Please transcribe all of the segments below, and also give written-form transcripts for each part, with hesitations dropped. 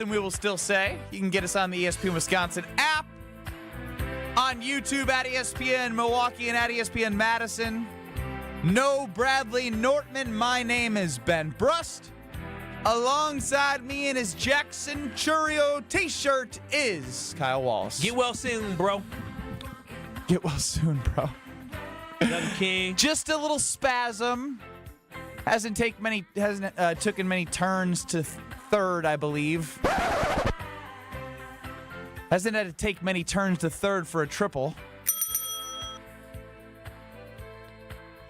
And we will still say you can get us on the ESPN Wisconsin app, on YouTube at ESPN Milwaukee and at ESPN Madison. No Bradley Nortman. My name is Ben Brust. Alongside me in his Jackson Churio t-shirt is Kyle Wallace. Get well soon, bro. Get well soon, bro. Nothing king. Just a little spasm. Hasn't taken many turns to third, I believe. Hasn't had to take many turns to third for a triple.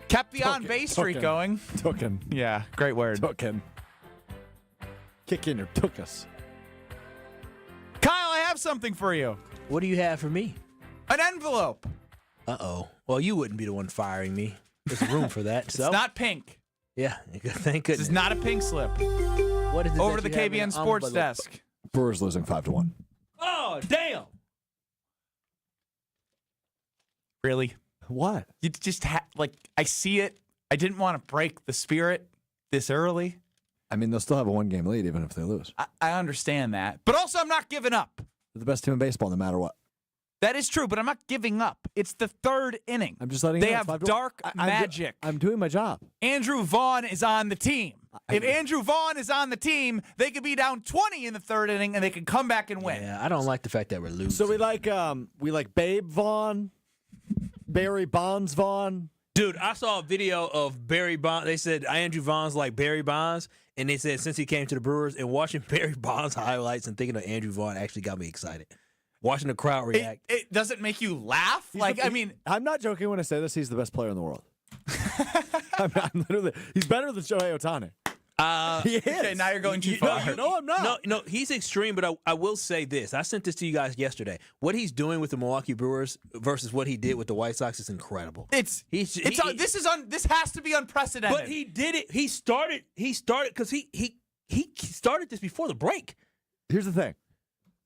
Kept the on-base streak going. Took him. Yeah, great word. Took him. Kick in or took us. Kyle, I have something for you. What do you have for me? An envelope. Uh-oh. Well, you wouldn't be the one firing me. There's room for that. It's not pink. Yeah, thank goodness. This is not a pink slip. What is it Over to the KBN Sports Desk. Brewers losing 5-1. Oh, damn. Really? What? You just I see it. I didn't want to break the spirit this early. I mean, they'll still have a one-game lead even if they lose. I understand that. But also, I'm not giving up. They're the best team in baseball no matter what. That is true, but I'm not giving up. It's the third inning. I'm just letting you know. They have dark magic. I'm doing my job. Andrew Vaughn is on the team. If Andrew Vaughn is on the team, they could be down 20 in the third inning, and they can come back and win. Yeah, I don't like the fact that we're losing. So we like Babe Vaughn, Barry Bonds Vaughn. Dude, I saw a video of Barry Bonds. They said Andrew Vaughn's like Barry Bonds, and they said since he came to the Brewers, and watching Barry Bonds highlights and thinking of Andrew Vaughn actually got me excited. Watching the crowd react. It doesn't make you laugh? I'm not joking when I say this. He's the best player in the world. I'm literally, he's better than Shohei Ohtani. He is. Okay, now you're going too far. No, I'm not. No, he's extreme, but I will say this. I sent this to you guys yesterday. What he's doing with the Milwaukee Brewers versus what he did with the White Sox is incredible. This has to be unprecedented. But he did it. He started because he started this before the break. Here's the thing.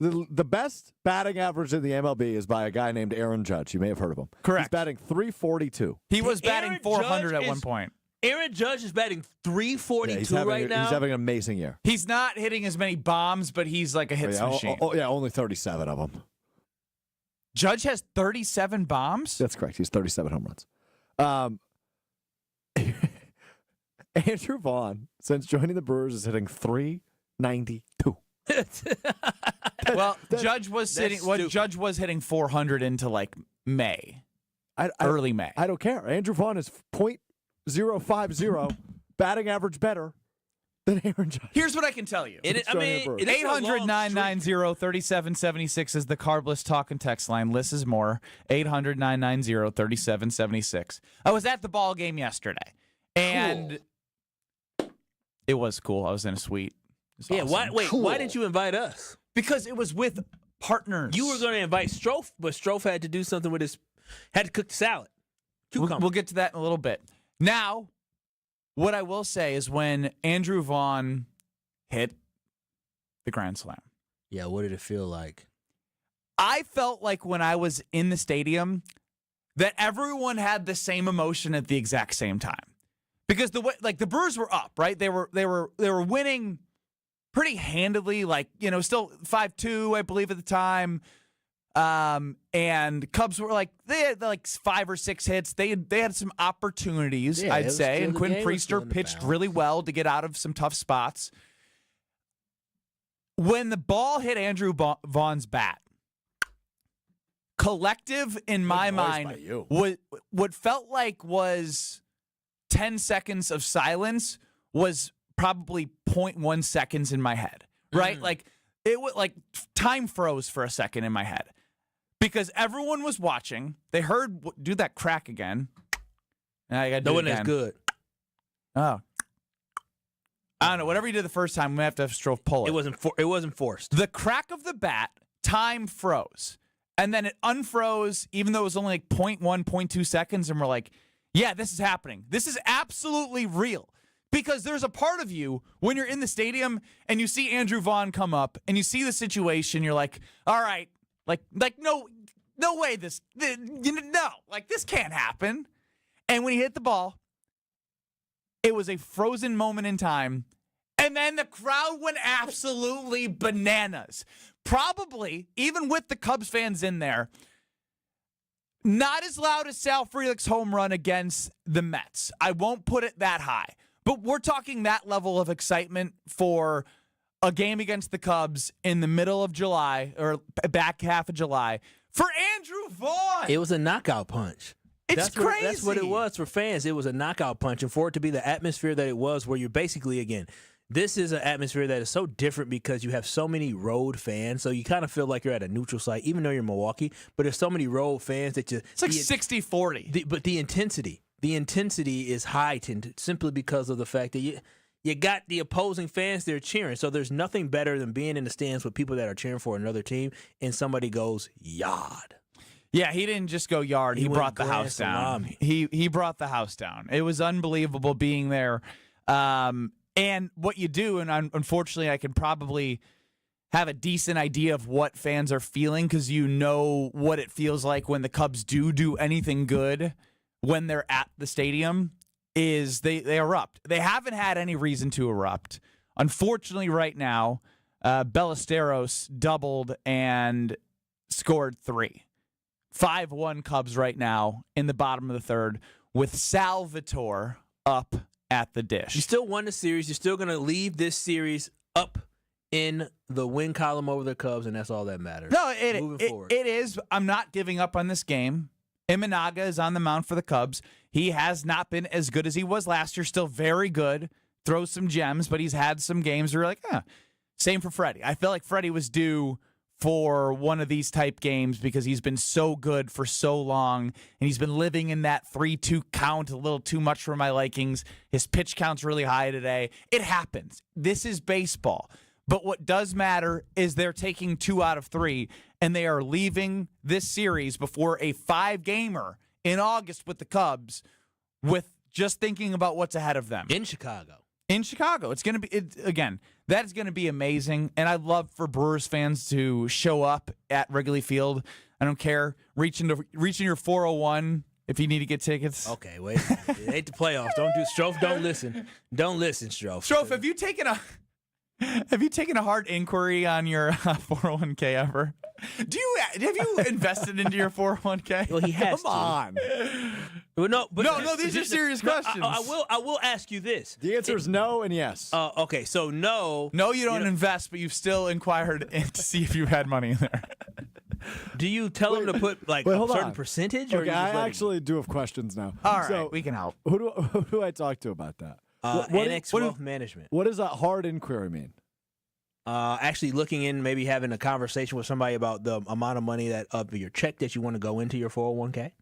The best batting average in the MLB is by a guy named Aaron Judge. You may have heard of him. Correct. He's batting .342. He was batting Aaron 400 Judge at one point. Aaron Judge is batting .342 right now. He's having an amazing year. He's not hitting as many bombs, but he's like a hits machine. Only 37 of them. Judge has 37 bombs? That's correct. He's 37 home runs. Andrew Vaughn, since joining the Brewers, is hitting .392. Well, Judge was hitting 400 into like May. Early May. I don't care. Andrew Vaughn is .050 batting average better than Aaron Judge. Here's what I can tell you. 800-990-3776 is the Carbless talk and text line. Liz is more. 800-990-3776. I was at the ball game yesterday, and it was cool. I was in a suite. Yeah, awesome. Why didn't you invite us? Because it was with partners. You were going to invite Stro, but Stro had to do something with had to cook the salad. We'll get to that in a little bit. Now, what I will say is when Andrew Vaughn hit the grand slam. Yeah, what did it feel like? I felt like when I was in the stadium that everyone had the same emotion at the exact same time. Because the Brewers were up, right? They were winning pretty handedly, still 5-2, I believe, at the time. And Cubs were they had 5 or 6 hits. They had some opportunities, I'd say. And Quinn Priester pitched really well to get out of some tough spots. When the ball hit Andrew Vaughn's bat, collective in my mind, what felt like was 10 seconds of silence was probably 0.1 seconds in my head, right? It was time froze for a second in my head because everyone was watching. They heard do that crack again. And I got to do it again. That's good. Oh, I don't know. Whatever you did the first time, we have to have Stro pull it. It wasn't forced. The crack of the bat, time froze, and then it unfroze, even though it was only 0.1, 0.2 seconds, and we're like, yeah, this is happening. This is absolutely real. Because there's a part of you when you're in the stadium and you see Andrew Vaughn come up and you see the situation, you're like, all right, no way this can't happen. And when he hit the ball, it was a frozen moment in time. And then the crowd went absolutely bananas. Probably, even with the Cubs fans in there, not as loud as Sal Frelick's home run against the Mets. I won't put it that high. But we're talking that level of excitement for a game against the Cubs in the middle of July or back half of July for Andrew Vaughn. It was a knockout punch. It's crazy. That's what it was for fans. It was a knockout punch. And for it to be the atmosphere that it was, where you're basically, again, this is an atmosphere that is so different because you have so many road fans. So you kind of feel like you're at a neutral site, even though you're in Milwaukee. But there's so many road fans that it's like 60-40. But the intensity is high simply because of the fact that you got the opposing fans there cheering. So there's nothing better than being in the stands with people that are cheering for another team and somebody goes, yard. Yeah, he didn't just go yard. He brought the house down. He brought the house down. It was unbelievable being there. And what you do, and unfortunately I can probably have a decent idea of what fans are feeling because you know what it feels like when the Cubs do anything good when they're at the stadium, is they erupt. They haven't had any reason to erupt. Unfortunately, right now, Ballesteros doubled and scored 3. 5-1 Cubs right now in the bottom of the third with Salvatore up at the dish. You still won the series. You're still going to leave this series up in the win column over the Cubs, and that's all that matters. No, Moving forward. It is. I'm not giving up on this game. Imanaga is on the mound for the Cubs. He has not been as good as he was last year. Still very good. Throws some gems, but he's had some games where you're like, Same for Freddie. I felt like Freddie was due for one of these type games because he's been so good for so long, and he's been living in that 3-2 count a little too much for my likings. His pitch count's really high today. It happens. This is baseball. But what does matter is they're taking 2 out of 3, and they are leaving this series before a 5-gamer in August with the Cubs with just thinking about what's ahead of them. In Chicago. It's going to be, again, that is going to be amazing. And I'd love for Brewers fans to show up at Wrigley Field. I don't care. Reach in your 401 if you need to get tickets. Okay, wait. It ain't the playoffs. Strofe, don't listen. Don't listen, Strofe. Strofe, have you taken a hard inquiry on your 401k ever? Have you invested into your 401k? Well, he has. Come on. Well, no, these are serious questions. I will ask you this. The answer is no and yes. Okay, so no. No, you don't invest, but you've still inquired to see if you had money in there. Do you tell him to put a certain percentage? Or Okay, I actually do have questions now. All right, so, we can help. Who do I talk to about that? Annex Wealth Management. What does a hard inquiry mean? Actually looking in, maybe having a conversation with somebody about the amount of money of your check that you want to go into your 401k.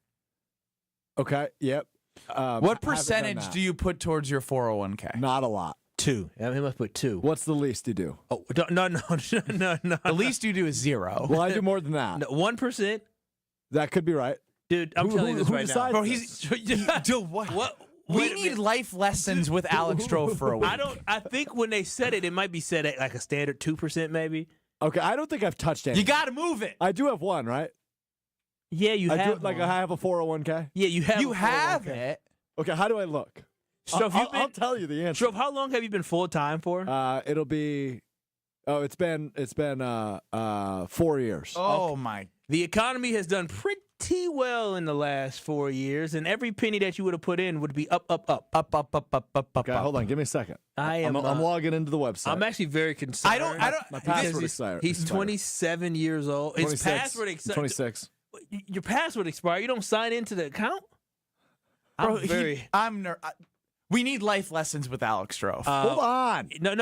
Okay, yep. What percentage do you put towards your 401k? Not a lot. 2. I mean, he must put 2. What's the least you do? Oh, no. The least you do is 0. Well, I do more than that. 1%. That could be right. Dude, I'm telling you this right now. Bro, dude, what? We need life lessons with Alex Stro for a week. I think when they said it might be said at like a standard 2% maybe. Okay, I don't think I've touched any. You got to move it. I do have one, right? Yeah, you have one. I have a 401k? Yeah, you have You have it. Okay, how do I look? So I'll tell you the answer. Strofe, how long have you been full-time for? It'll be it's been 4 years. Oh, my. The economy has done pretty well in the last 4 years, and every penny that you would have put in would be up. Okay, hold on. Give me a second. I'm logging into the website. I'm actually very concerned. My password expired. He's 27 years old. His 26, password expired. 26. Your password expired. You don't sign into the account? Bro, we need life lessons with Alex Stro. Hold on. No.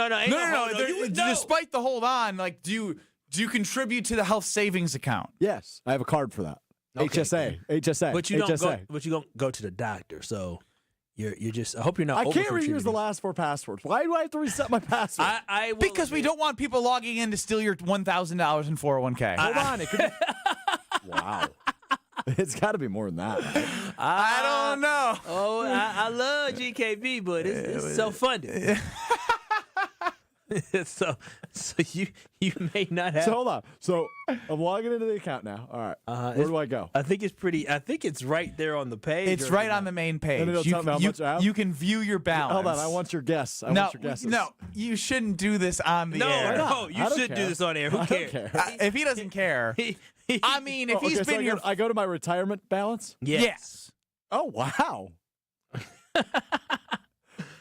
Despite the hold on, do you contribute to the health savings account? Yes, I have a card for that. Okay. HSA. But you don't go to the doctor, so you're just. I hope you're not. I can't reuse the last 4 passwords. Why do I have to reset my password? Because we don't want people logging in to steal your $1,000 in 401k. Hold on, it could be. Wow. It's got to be more than that. Right? I don't know. Oh, I love GKB, but it's self-funded. so you may not have. So hold on. So I'm logging into the account now. All right. Where do I go? I think it's right there on the page. It's or- right on the main page. And it'll tell me how much I have? You can view your balance. Hold on. I want your guess. I no, want your guesses. no, you shouldn't do this on the air. No, you I don't should care. do this on air. Who I don't cares? care. If he doesn't care, I mean, if Oh, he's okay, so been here, I go to my retirement balance. yes. Oh wow.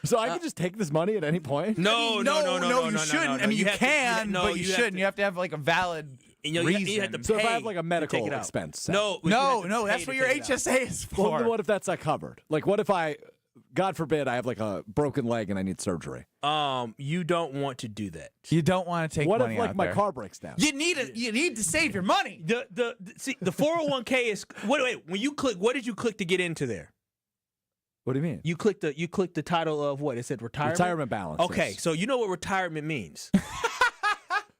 So I can just take this money at any point? No, you shouldn't. I mean, you can, but you shouldn't. You have to have like a valid reason. You have to So if I pay have like a to medical take it out. expense, say. No, That's what your HSA is Well, for. then what if that's not covered? Like, what if God forbid, I have like a broken leg and I need surgery? You don't want to do that. You don't want to take What money if like out my there. car breaks down? You need to save your money. See, the 401k is wait. When you click, what did you click to get into there? What do you mean? You clicked the title of what? It said retirement. Retirement balance. Okay, so you know what retirement means.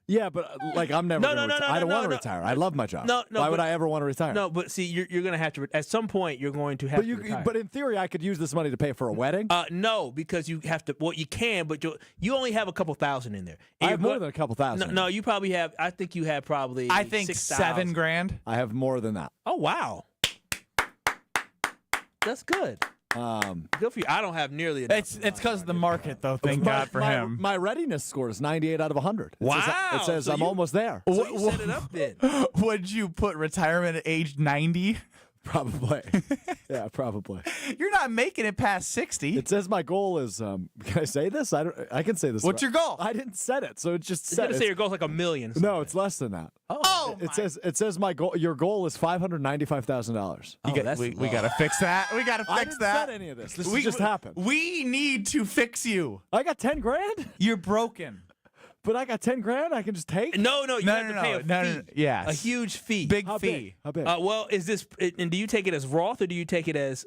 Yeah, but like I'm never. No, gonna no, retire. no, I don't no, want to no. retire. I love my job. No, Why would but- I ever want to retire? No, but see, you're going to have to at some point. You're going to have to retire. But in theory, I could use this money to pay for a wedding. No, because you have to. Well, you can, but you only have a couple thousand in there. I And have you're more go- than a couple thousand. No, you probably have. I think you have probably. I think 6,000. $7,000. I have more than that. Oh wow, that's good. Good for you. I don't have nearly enough. It's because of the market, though. Thank God for him. My readiness score is 98 out of 100. Wow. It says So I'm you- almost there. So you set it up then. Would you put retirement at age 90? Probably. Yeah, probably. You're not making it past 60. It says my goal is. Can I say this? I can say this. What's your goal? I didn't set it, so it just You're said. gonna say your goal's like $1 million. No, it's less than that. Oh, It says my goal. Your goal is $595,000. we got to fix that. We got to I fix didn't that. set any of this. This just happened. We need to fix you. I got 10 grand, You're broken. but I got 10 grand. I can just take. No, you have to pay a fee. no. Yes. A huge fee. Big How fee. big? How big? Well, is this? And do you take it as Roth or do you take it as?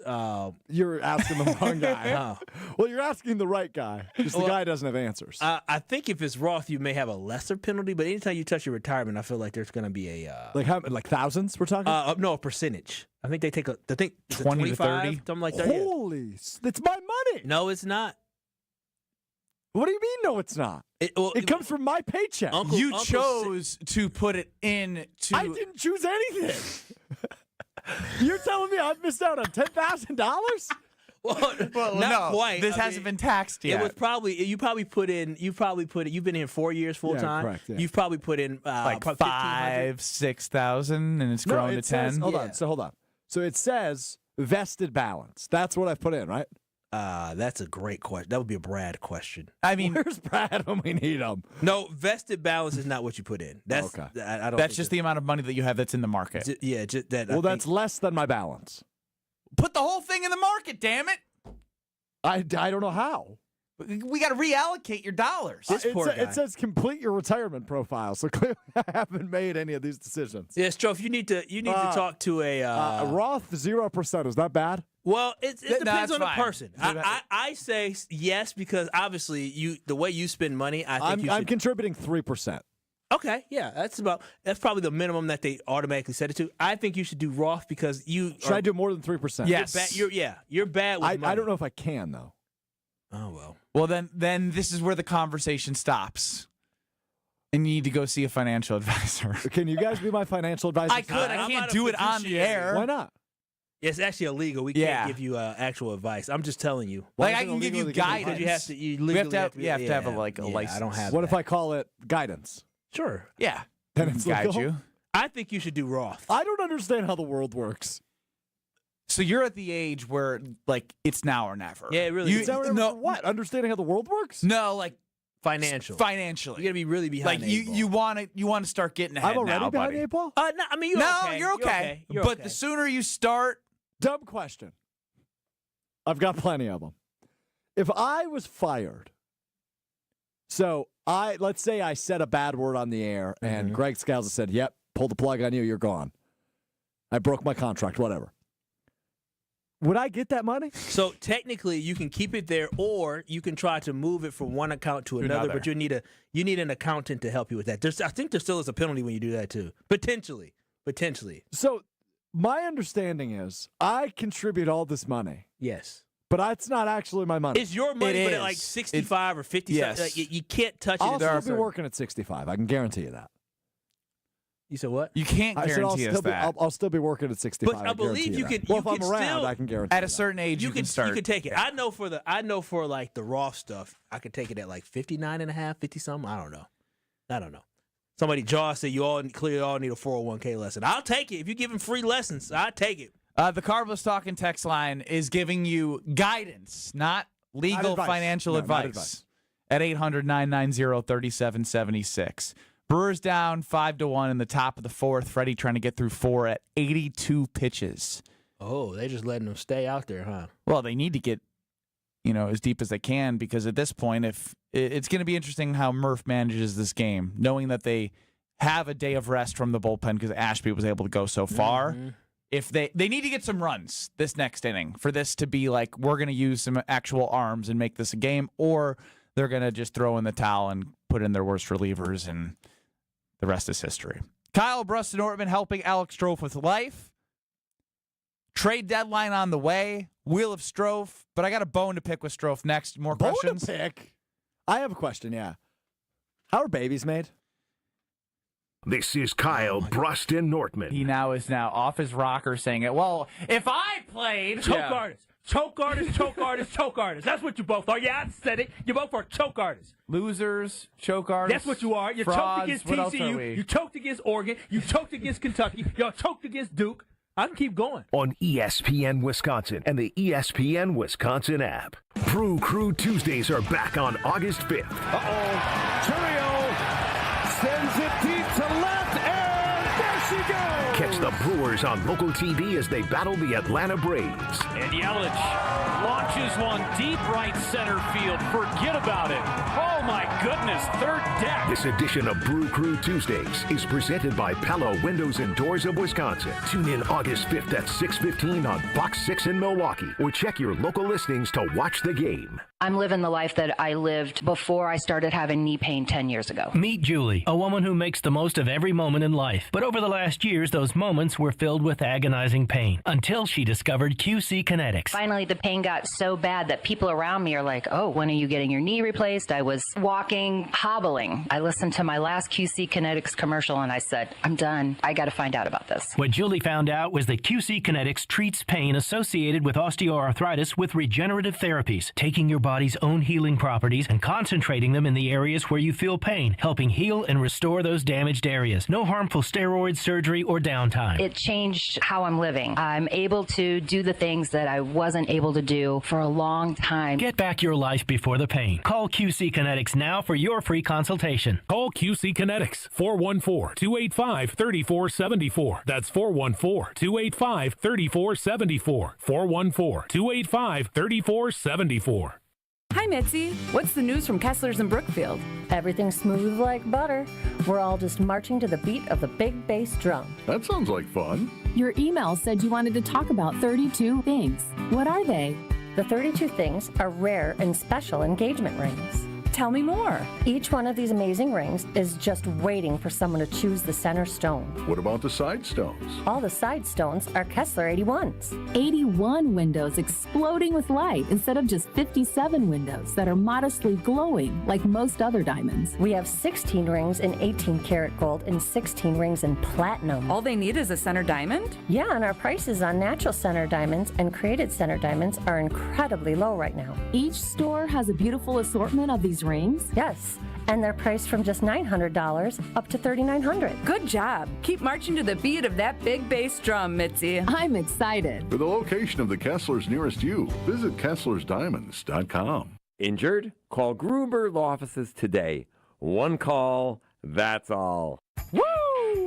You're asking the wrong guy. Oh. Well, you're asking the right guy. Just the guy doesn't have answers. I think if it's Roth, you may have a lesser penalty. But anytime you touch your retirement, I feel like there's going to be a like how? Like thousands? We're talking. no, a percentage. I think they take a. I think it's 20 to 25, 30? something like that. Yeah. Holy! It's my money. No, it's not. What do you mean? No, it's not. It comes from my paycheck. You chose to put it in to. I didn't choose anything. You're telling me I've missed out on $10,000? Well, not no, quite. This I hasn't mean, been taxed yet. It was probably you probably put in. You've been here 4 years full Yeah, time. correct, yeah. You've probably put in like probably 5,000, 6,000, and it's grown to 10. says, hold Yeah. on. So hold on. So it says vested balance. That's what I've put in, right? That's a great question. That would be a Brad question. I mean, Where's Brad when we need him? No, vested balance is not what you put in. That's Okay. I don't. that's think just the amount of money that you have that's in the market. yeah. Just that. Well, that's less than my balance. Put the whole thing in the market, damn it. I don't know how. We got to reallocate your dollars. Poor guy. It says complete your retirement profile. So clearly I haven't made any of these decisions. Yeah, Stro, you need to talk to a. Roth 0%. Is that bad? Well, it No, depends that's on the fine. person. I say yes because obviously the way you spend money, I think I'm should. contributing 3%. Okay, yeah, that's probably the minimum that they automatically set it to. I think you should do Roth because you Should I do more than 3%? Yes. You're bad with money. I don't know if I can though. Oh well. Well, then this is where the conversation stops. And you need to go see a financial advisor. Can you guys be my financial advisor? I could. I I'm can't not a do it on the fiduciary. air. Why not? It's actually illegal. We Yeah. can't give you actual advice. I'm just telling you. Why Like is I it can give illegal you to give me guidance. Because you have to. You We have legally to have, a yeah, license. I don't have. What that. if I call it guidance? Sure. Yeah. Then We it's can guide legal? you. I think you should do Roth. I don't understand how the world works. So you're at the age where like it's now or never. Yeah, it really You, is. no, What? Understanding how the world works? No, like Financial. financially. You're gonna be really behind. like the eight ball. you want to start getting ahead I'm already now, behind buddy. the eight ball? No, I mean you're No, okay. you're okay. You're But okay. the sooner you start, Dumb question. I've got plenty of them. If I was fired, so let's say I said a bad word on the air and Greg Scalzi said, yep, pull the plug on you, you're gone. I broke my contract, whatever. Would I get that money? So technically, you can keep it there, or you can try to move it from one account to another. But you need an accountant to help you with that. I think there still is a penalty when you do that too. Potentially. So my understanding is I contribute all this money, Yes. but that's not actually my money. It's your money, It but at is. like 65 or 50, Yes. like, you can't touch it. I'll There are still be working at 65. I can guarantee you that. You said what? You can't I said guarantee us that. I'll still be working at 65. But I believe guarantee you that. can- Well, you if I'm can around, still- I can guarantee At a that. certain age, you can start. You can take it. I know for like the raw stuff, I could take it at like 59 and a half, 50 something. I don't know. Somebody, Jaw said you all clearly all need a 401k lesson. I'll take it. If you're giving free lessons, I'll take it. The Carbless Talking text line is giving you guidance, not legal advice. financial No, not advice. At 800-990-3776. Brewers down 5-1 in the top of the fourth. Freddie trying to get through 4 at 82 pitches. Oh, they just letting them stay out there, huh? Well, they need to get, as deep as they can, because at this point, if it's going to be interesting how Murph manages this game, knowing that they have a day of rest from the bullpen because Ashby was able to go so far. Mm-hmm. If they need to get some runs this next inning for this to be like, we're going to use some actual arms and make this a game, or they're going to just throw in the towel and put in their worst relievers, and the rest is history. Kyle, Brust, and Nortman helping Alex Stro with life. Trade deadline on the way. Wheel of Stro, but I got a bone to pick with Stro next. More Bone questions? to pick? I have a question, yeah. How are babies made? This is Kyle, Brust, and Nortman. He is now off his rocker saying it. Well, if I played... Choke artist. Choke artist, choke artist, choke artist. That's what you both are. Yeah, I said it. You both are choke artists. Losers, choke artists. That's what you are. You frauds, choked against what else are TCU. we? You choked against Oregon. You choked against Kentucky. Y'all choked against Duke. I can keep going. On ESPN Wisconsin and the ESPN Wisconsin app. Brew Crew Tuesdays are back on August 5th. Turio sends it deep to left, and there she goes! Catch the Brewers on local TV as they battle the Atlanta Braves. And Yelich launches one deep right center field. Forget about it. Oh, my goodness. Third deck. This edition of Brew Crew Tuesdays is presented by Pella Windows and Doors of Wisconsin. Tune in August 5th at 6:15 on Fox 6 in Milwaukee, or check your local listings to watch the game. I'm living the life that I lived before I started having knee pain 10 years ago. Meet Julie, a woman who makes the most of every moment in life. But over the last years, those moments were filled with agonizing pain until she discovered QC Kinetics. Finally, the pain got so bad that people around me are like, oh, when are you getting your knee replaced? I was walking, hobbling. I listened to my last QC Kinetics commercial and I said, I'm done. I got to find out about this. What Julie found out was that QC Kinetics treats pain associated with osteoarthritis with regenerative therapies, taking your body's own healing properties and concentrating them in the areas where you feel pain, helping heal and restore those damaged areas. No harmful steroid surgery or downtime. It changed how I'm living. I'm able to do the things that I wasn't able to do for a long time. Get back your life before the pain. Call QC Kinetics now for your free consultation. Call QC Kinetics, 414-285-3474. That's 414-285-3474. 414-285-3474. Hi, Mitzi. What's the news from Kessler's in Brookfield? Everything's smooth like butter. We're all just marching to the beat of the big bass drum. That sounds like fun. Your email said you wanted to talk about 32 things. What are they? The 32 things are rare and special engagement rings. Tell me more. Each one of these amazing rings is just waiting for someone to choose the center stone. What about the side stones? All the side stones are Kessler 81s. 81 windows exploding with light instead of just 57 windows that are modestly glowing like most other diamonds. We have 16 rings in 18 karat gold and 16 rings in platinum. All they need is a center diamond? Yeah, and our prices on natural center diamonds and created center diamonds are incredibly low right now. Each store has a beautiful assortment of these rings? Yes, and they're priced from just $900 up to $3,900. Good job. Keep marching to the beat of that big bass drum, Mitzi. I'm excited. For the location of the Kesslers nearest you, visit KesslersDiamonds.com. Injured? Call Gruber Law Offices today. One call, that's all. Woo!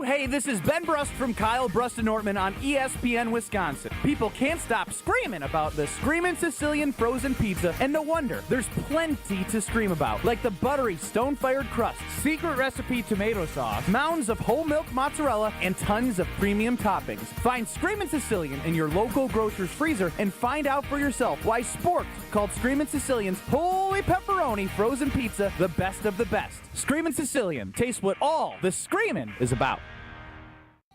Hey, this is Ben Brust from Kyle, Brust, and Nortman on ESPN Wisconsin. People can't stop screaming about the Screamin' Sicilian frozen pizza, and no wonder. There's plenty to scream about, like the buttery stone-fired crust, secret recipe tomato sauce, mounds of whole milk mozzarella, and tons of premium toppings. Find Screamin' Sicilian in your local grocer's freezer and find out for yourself why Sporked called Screamin' Sicilian's holy pepperoni frozen pizza the best of the best. Screamin' Sicilian, taste what all the screamin' is about.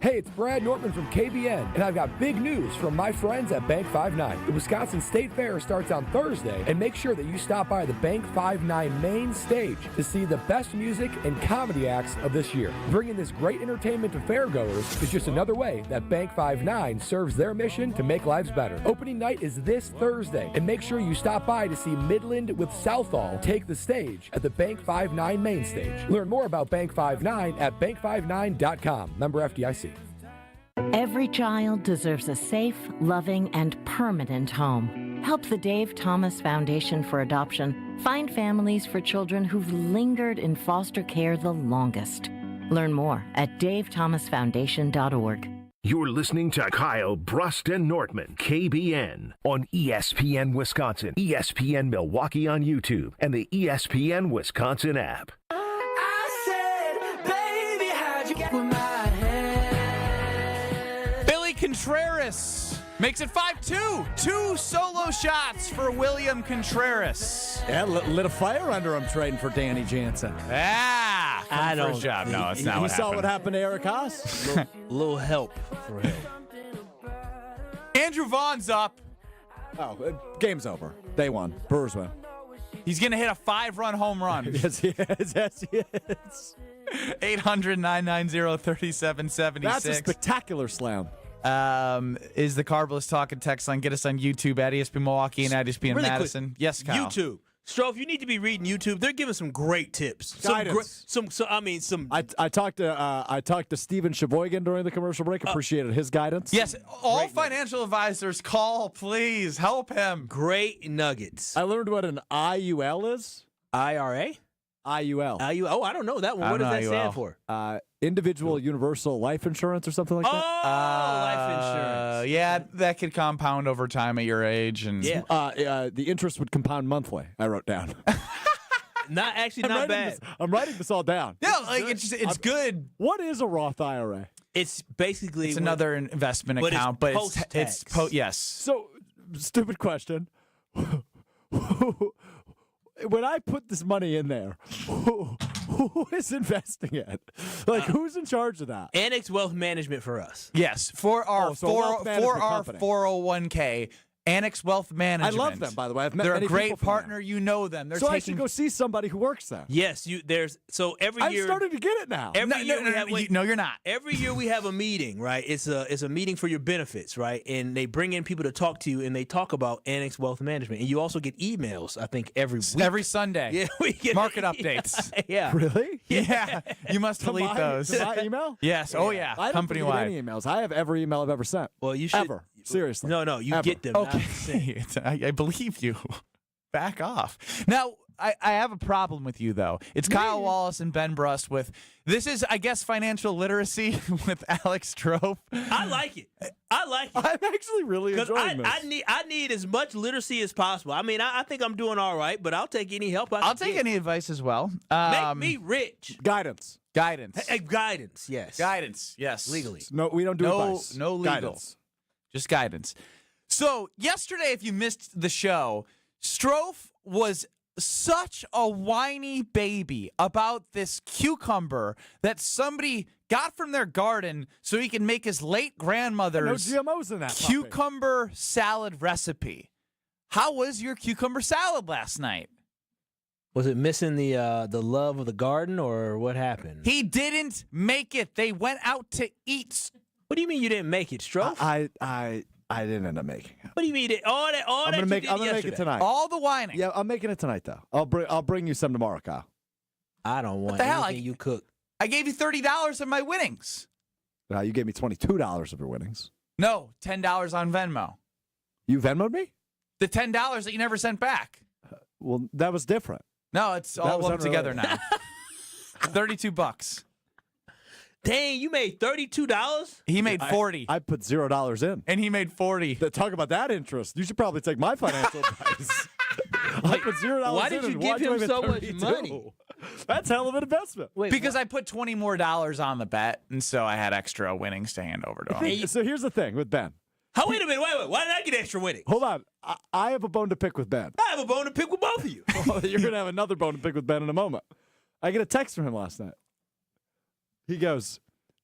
Hey, it's Brad Nortman from KBN, and I've got big news from my friends at Bank 5-9. The Wisconsin State Fair starts on Thursday, and make sure that you stop by the Bank 5-9 main stage to see the best music and comedy acts of this year. Bringing this great entertainment to fairgoers is just another way that Bank 5-9 serves their mission to make lives better. Opening night is this Thursday, and make sure you stop by to see Midland with Southall take the stage at the Bank 5-9 main stage. Learn more about Bank 5-9 at bank59.com. Member FDIC. Every child deserves a safe, loving, and permanent home. Help the Dave Thomas Foundation for Adoption find families for children who've lingered in foster care the longest. Learn more at davethomasfoundation.org. You're listening to Kyle, Brust, and Nortman, KBN, on ESPN Wisconsin, ESPN Milwaukee on YouTube, and the ESPN Wisconsin app. I said, baby, how'd you get with my Contreras makes it 5-2. 2 solo shots for William Contreras. Yeah, lit a fire under him trading for Danny Jansen. Ah, I don't. Job. No, it's not. You saw what happened to Eric Haas? little help for him. Andrew Vaughn's up. Oh, game's over. They won. Brewers win. He's going to hit a 5-run home run. Yes, he is. Yes, he is. 800-990-3776. That's a spectacular slam. Is the Carbless talking text line? Get us on YouTube at ESPN Milwaukee and at ESPN really Madison. Quick. Yes, Kyle. YouTube. Stro, if you need to be reading YouTube, they're giving some great tips. Guidance. I talked to Steven Sheboygan during the commercial break. Appreciated his guidance. Yes, all financial advisors, call, please. Help him. Great nuggets. I learned what an IUL is. IRA? IUL. Oh, I don't know that one. What does that stand for? Individual Universal Life Insurance or something like that. Life insurance. Yeah, that could compound over time at your age. And the interest would compound monthly, I wrote down. Not bad. I'm writing this all down. No, it's good. What is a Roth IRA? It's basically another investment account, but it's yes. So, stupid question. When I put this money in there, who is investing it? Like, who's in charge of that? Annex Wealth Management for us. Yes, for our 401k. Annex Wealth Management. I love them, by the way. I've met They're many a great people partner. You know them. They're I should go see somebody who works there. Yes, every year. I'm starting to get it now. No, you're not. Every year we have a meeting, right? It's a meeting for your benefits, right? And they bring in people to talk to you, and they talk about Annex Wealth Management. And you also get emails, I think, every week. Every Sunday. Yeah, we get market updates. Yeah. Really? Yeah. You must delete those. To my email? Yes. Oh, yeah. I don't company-wide. get any emails. I have every email I've ever sent. Well, you should. Ever. Seriously. No, you Ever. get them. Okay. I believe you. Back off. Now, I have a problem with you, though. It's Kyle Wallace and Ben Brust with, this is, I guess, financial literacy with Alex Stroh. I like it. I'm actually really enjoying this. I need as much literacy as possible. I mean, I think I'm doing all right, but I'll take any help I'll take any advice as well. Make me rich. Guidance. Guidance. Guidance, yes. Guidance, yes. Legally. No, we don't do advice. No legal. Guidance. Just guidance. So, yesterday, if you missed the show, Stroh was such a whiny baby about this cucumber that somebody got from their garden so he can make his late grandmother's no GMOs in that cucumber salad recipe. How was your cucumber salad last night? Was it missing the love of the garden, or what happened? He didn't make it. They went out to eat. What do you mean you didn't make it, Stroh? I didn't end up making it. What do you mean? I'm gonna make it tonight. All the whining. Yeah, I'm making it tonight though. I'll bring you some tomorrow, Kyle. I don't want the hell? anything you cook. I gave you $30 of my winnings. You gave me $22 of your winnings. No, $10 on Venmo. You Venmo'd me? The $10 that you never sent back. Well, that was different. No, it's all lumped together now. $32. Dang, you made $32? He made $40. I put $0 in. And he made $40. Talk about that interest. You should probably take my financial advice. I put $0 Why did you give him so much money? That's hell of an investment. Because I put $20 more on the bet, and so I had extra winnings to hand over to him. So here's the thing with Ben. Wait a minute. Wait. Why did I get extra winnings? Hold on. I have a bone to pick with Ben. I have a bone to pick with both of you. Well, you're going to have another bone to pick with Ben in a moment. I get a text from him last night. He goes,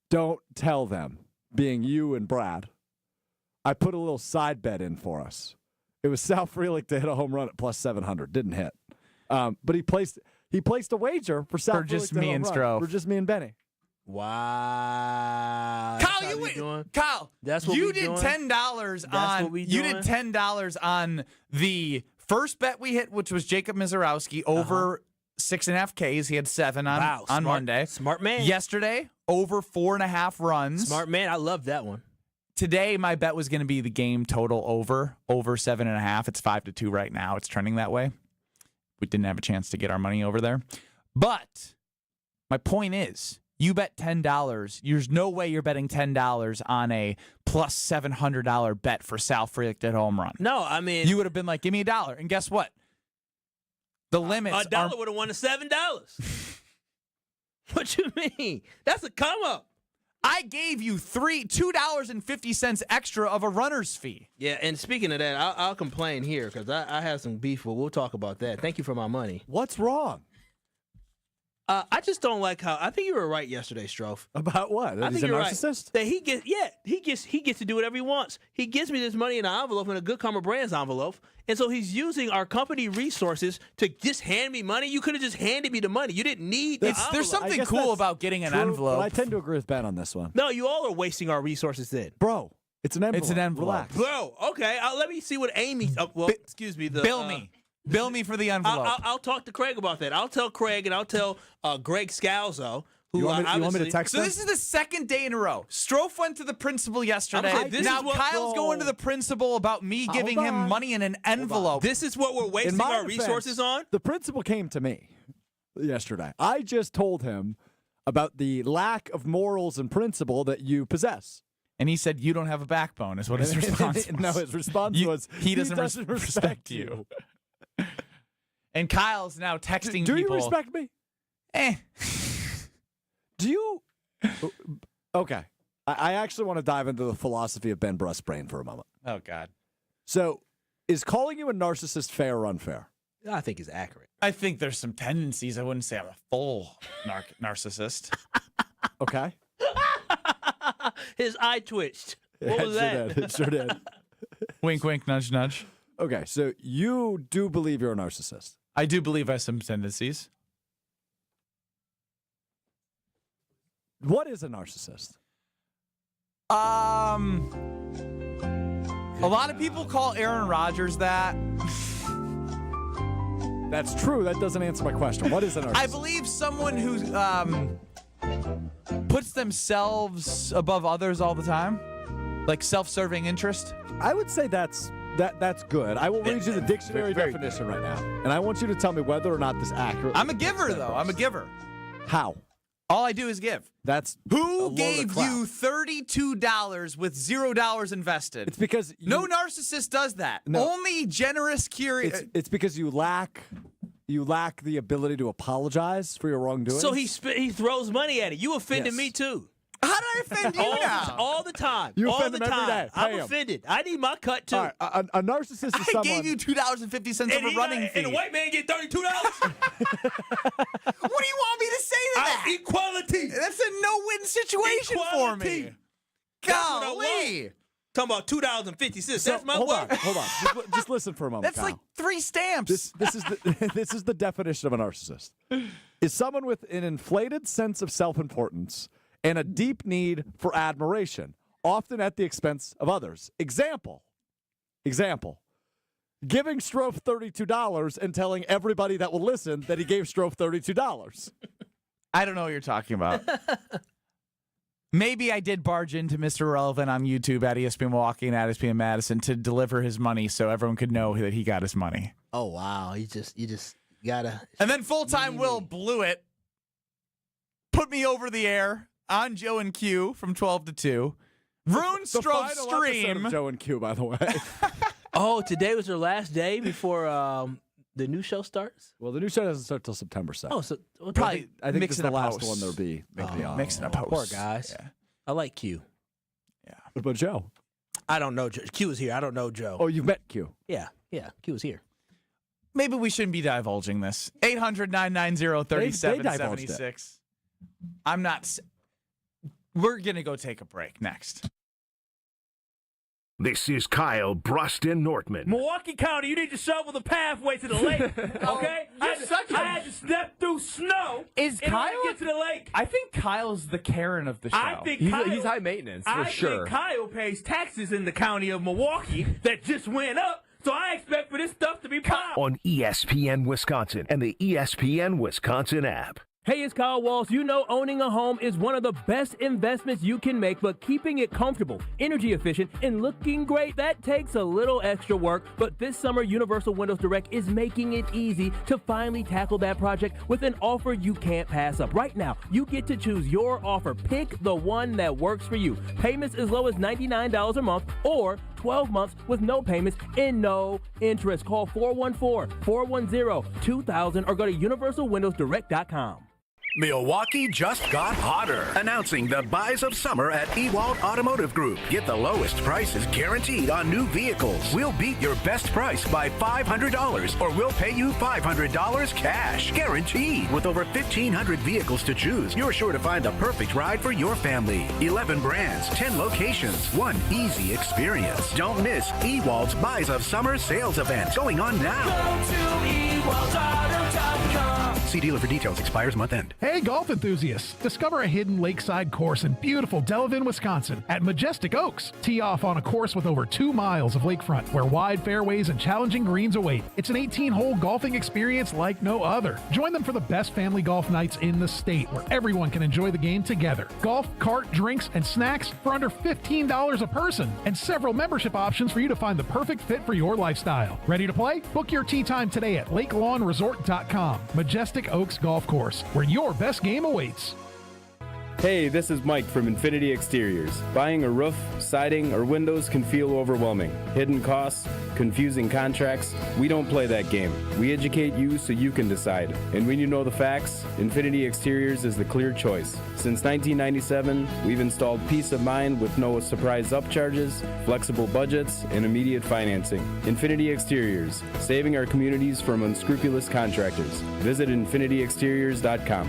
"Don't tell them being you and Brad, I put a little side bet in for us. It was Sal Frelick to hit a home run at plus 700. Didn't hit. But he placed a wager for Sal Frelick just to hit me a home and run. Stro. For just me and Benny. Wow. Kyle, you did $10 on the first bet we hit, which was Jacob Mizorowski over 6.5 Ks. He had 7 on Monday. Smart man. Yesterday, over 4.5 runs. Smart man. I love that one. Today, my bet was going to be the game total over 7.5. It's 5-2 right now. It's trending that way. We didn't have a chance to get our money over there. But my point is, you bet $10. There's no way you're betting $10 on a plus $700 bet for Sal Frelick to hit a home run. No, I mean, you would have been like, give me $1. And guess what? The limits $1 would have won $7. What you mean? That's a come up. I gave you $2.50 extra of a runner's fee. Yeah, and speaking of that, I'll complain here because I have some beef, but we'll talk about that. Thank you for my money. What's wrong? I just don't like how I think you were right yesterday, Strofe. About what? That he's a narcissist? Right. That he gets to do whatever he wants. He gives me this money in an envelope, in a Good Karma Brands envelope, and so he's using our company resources to just hand me money. You could have just handed me the money. You didn't need the envelope. There's something cool about getting an envelope. But I tend to agree with Ben on this one. No, you all are wasting our resources then. Bro, it's an envelope. It's an envelope. Relax. Bro, okay. Let me see what Amy. Excuse me. Bill me for the envelope. I'll talk to Craig about that. I'll tell Craig and I'll tell Greg Scalzo. Who you want me to text So him? this is the second day in a row. Strofe went to the principal yesterday. Now Kyle's going to the principal about me giving him money in an envelope. This is what we're wasting our resources on? The principal came to me yesterday. I just told him about the lack of morals and principle that you possess. And he said, you don't have a backbone, is what his response was. No, his response was, he doesn't respect you. And Kyle's now texting people. Do you respect me? Do you? Okay. I actually want to dive into the philosophy of Ben Brust's brain for a moment. Oh, God. So, is calling you a narcissist fair or unfair? I think it's accurate. I think there's some tendencies. I wouldn't say I'm a full narcissist. Okay. His eye twitched. What was that? It sure did. Wink, wink, nudge, nudge. Okay, so you do believe you're a narcissist? I do believe I have some tendencies. What is a narcissist? A lot of people call Aaron Rodgers that. That's true. That doesn't answer my question. What is a narcissist? I believe someone who puts themselves above others all the time, like self-serving interest. I would say that's good. I will read you the dictionary definition right now, and I want you to tell me whether or not this accurately. I'm a giver, though. I'm a giver. How? All I do is give. That's who gave you $32 with $0 invested. It's because no narcissist does that. No. Only generous, curious. It's because you lack the ability to apologize for your wrongdoing. So he throws money at it. You offended me too. How did I offend you now? All the time. You all offend the him every time. day. I'm offended. I need my cut too. All right, a narcissist is someone. I gave you $2.50 of a running fee. And the white man get $32. What do you want me to say to that? Equality. That's a no-win situation for me. Golly. Talking about $2.50. That's my word. Hold on. Just listen for a moment. That's Kyle. like 3 stamps. This is the definition of a narcissist. Is someone with an inflated sense of self-importance and a deep need for admiration, often at the expense of others. Example. Giving Strofe $32 and telling everybody that will listen that he gave Strofe $32. I don't know what you're talking about. Maybe I did barge into Mr. Relevant on YouTube at ESPN Milwaukee and at ESPN Madison to deliver his money so everyone could know that he got his money. Oh, wow. You just gotta. And then full-time Will blew it, put me over the air on Joe and Q from 12 to 2. Ruined Strove's stream. Of Joe and Q, by the way. Oh, today was their last day before the new show starts? Well, the new show doesn't start till September 2nd. Oh, so probably I think this is the last post. one there'll be. Mixing a post. Poor guys. Yeah. I like Q. Yeah. What about Joe? I don't know Joe. Q is here. I don't know Joe. Oh, you've met Q. Yeah. Q is here. Maybe we shouldn't be divulging this. 800-990-3776. I'm not. We're going to go take a break next. This is Kyle, Brust, and Nortman. Milwaukee County, you need to shovel the pathway to the lake, okay? I had to step through snow in order to get to the lake. I think Kyle's the Karen of the show. I think He's Kyle, high maintenance, for I sure. think Kyle pays taxes in the county of Milwaukee that just went up, so I expect for this stuff to be popped. On ESPN Wisconsin and the ESPN Wisconsin app. Hey, it's Kyle Walsh. You know owning a home is one of the best investments you can make, but keeping it comfortable, energy efficient, and looking great, that takes a little extra work. But this summer, Universal Windows Direct is making it easy to finally tackle that project with an offer you can't pass up. Right now, you get to choose your offer. Pick the one that works for you. Payments as low as $99 a month or 12 months with no payments and no interest. Call 414-410-2000 or go to universalwindowsdirect.com. Milwaukee just got hotter. Announcing the buys of summer at Ewald Automotive Group. Get the lowest prices guaranteed on new vehicles. We'll beat your best price by $500 or we'll pay you $500 cash. Guaranteed. With over 1,500 vehicles to choose, you're sure to find the perfect ride for your family. 11 brands, 10 locations, one easy experience. Don't miss Ewald's Buys of Summer sales event going on now. Go to ewaldauto.com. See dealer for details. Expires month end. Hey, golf enthusiasts! Discover a hidden lakeside course in beautiful Delavan, Wisconsin at Majestic Oaks. Tee off on a course with over 2 miles of lakefront where wide fairways and challenging greens await. It's an 18-hole golfing experience like no other. Join them for the best family golf nights in the state where everyone can enjoy the game together. Golf, cart, drinks, and snacks for under $15 a person and several membership options for you to find the perfect fit for your lifestyle. Ready to play? Book your tee time today at lakelawnresort.com. Majestic Oaks Golf Course, where your best game awaits. Hey, this is Mike from Infinity Exteriors. Buying a roof, siding, or windows can feel overwhelming. Hidden costs, confusing contracts. We don't play that game. We educate you so you can decide. And when you know the facts, Infinity Exteriors is the clear choice. Since 1997, we've installed peace of mind with no surprise upcharges, flexible budgets, and immediate financing. Infinity Exteriors, saving our communities from unscrupulous contractors. Visit infinityexteriors.com.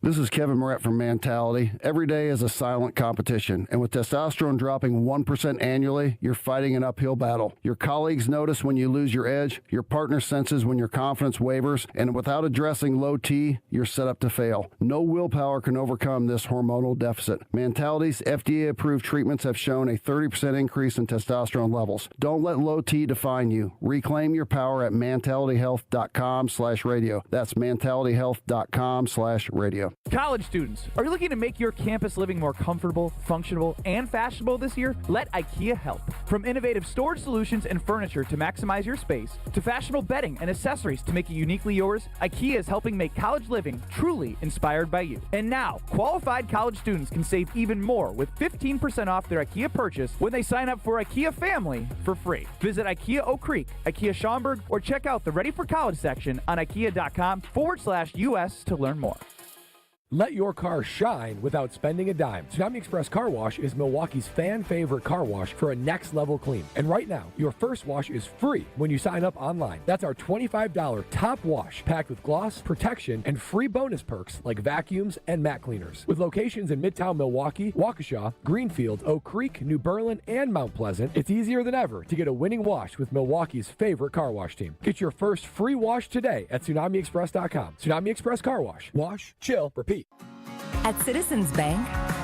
This is Kevin Moret from Mentality. Every day is a silent competition, and with testosterone dropping 1% annually, you're fighting an uphill battle. Your colleagues notice when you lose your edge, your partner senses when your confidence wavers, and without addressing low T, you're set up to fail. No willpower can overcome this hormonal deficit. Mentality's FDA-approved treatments have shown a 30% increase in testosterone levels. Don't let low T define you. Reclaim your power at mentalityhealth.com/radio. That's mentalityhealth.com/radio. College students, are you looking to make your campus living more comfortable, functional, and fashionable this year? Let IKEA help. From innovative storage solutions and furniture to maximize your space, to fashionable bedding and accessories to make it uniquely yours, IKEA is helping make college living truly inspired by you. And now, qualified college students can save even more with 15% off their IKEA purchase when they sign up for IKEA Family for free. Visit IKEA Oak Creek, IKEA Schaumburg, or check out the Ready for College section on IKEA.com/US to learn more. Let your car shine without spending a dime. Tsunami Express Car Wash is Milwaukee's fan favorite car wash for a next level clean. And right now, your first wash is free when you sign up online. That's our $25 top wash packed with gloss, protection, and free bonus perks like vacuums and mat cleaners. With locations in Midtown Milwaukee, Waukesha, Greenfield, Oak Creek, New Berlin, and Mount Pleasant, it's easier than ever to get a winning wash with Milwaukee's favorite car wash team. Get your first free wash today at TsunamiExpress.com. Tsunami Express Car Wash. Wash, chill, repeat. At Citizens Bank,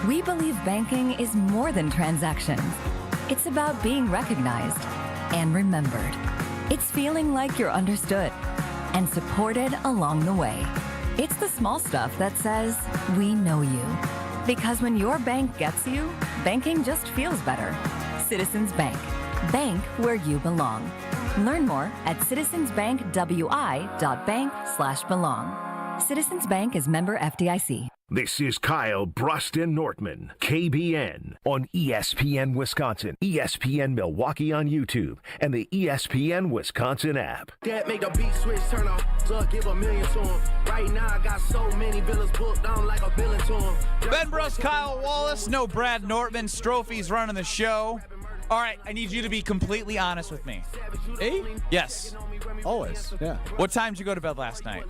we believe banking is more than transactions. It's about being recognized and remembered. It's feeling like you're understood and supported along the way. It's the small stuff that says, we know you. Because when your bank gets you, banking just feels better. Citizens Bank. Bank where you belong. Learn more at citizensbankwi.bank/belong. Citizens Bank is member FDIC. This is Kyle, Brust, and Nortman, KBN, on ESPN Wisconsin, ESPN Milwaukee on YouTube, and the ESPN Wisconsin app. That make the beat switch turn off, so give $1 million to him. Right now I got so many villains booked on like a billion to him. Ben Brust, Kyle Wallace, no Brad Nortman. Strophy's running the show. All right, I need you to be completely honest with me. 8? Yes. Always, yeah. What time did you go to bed last night?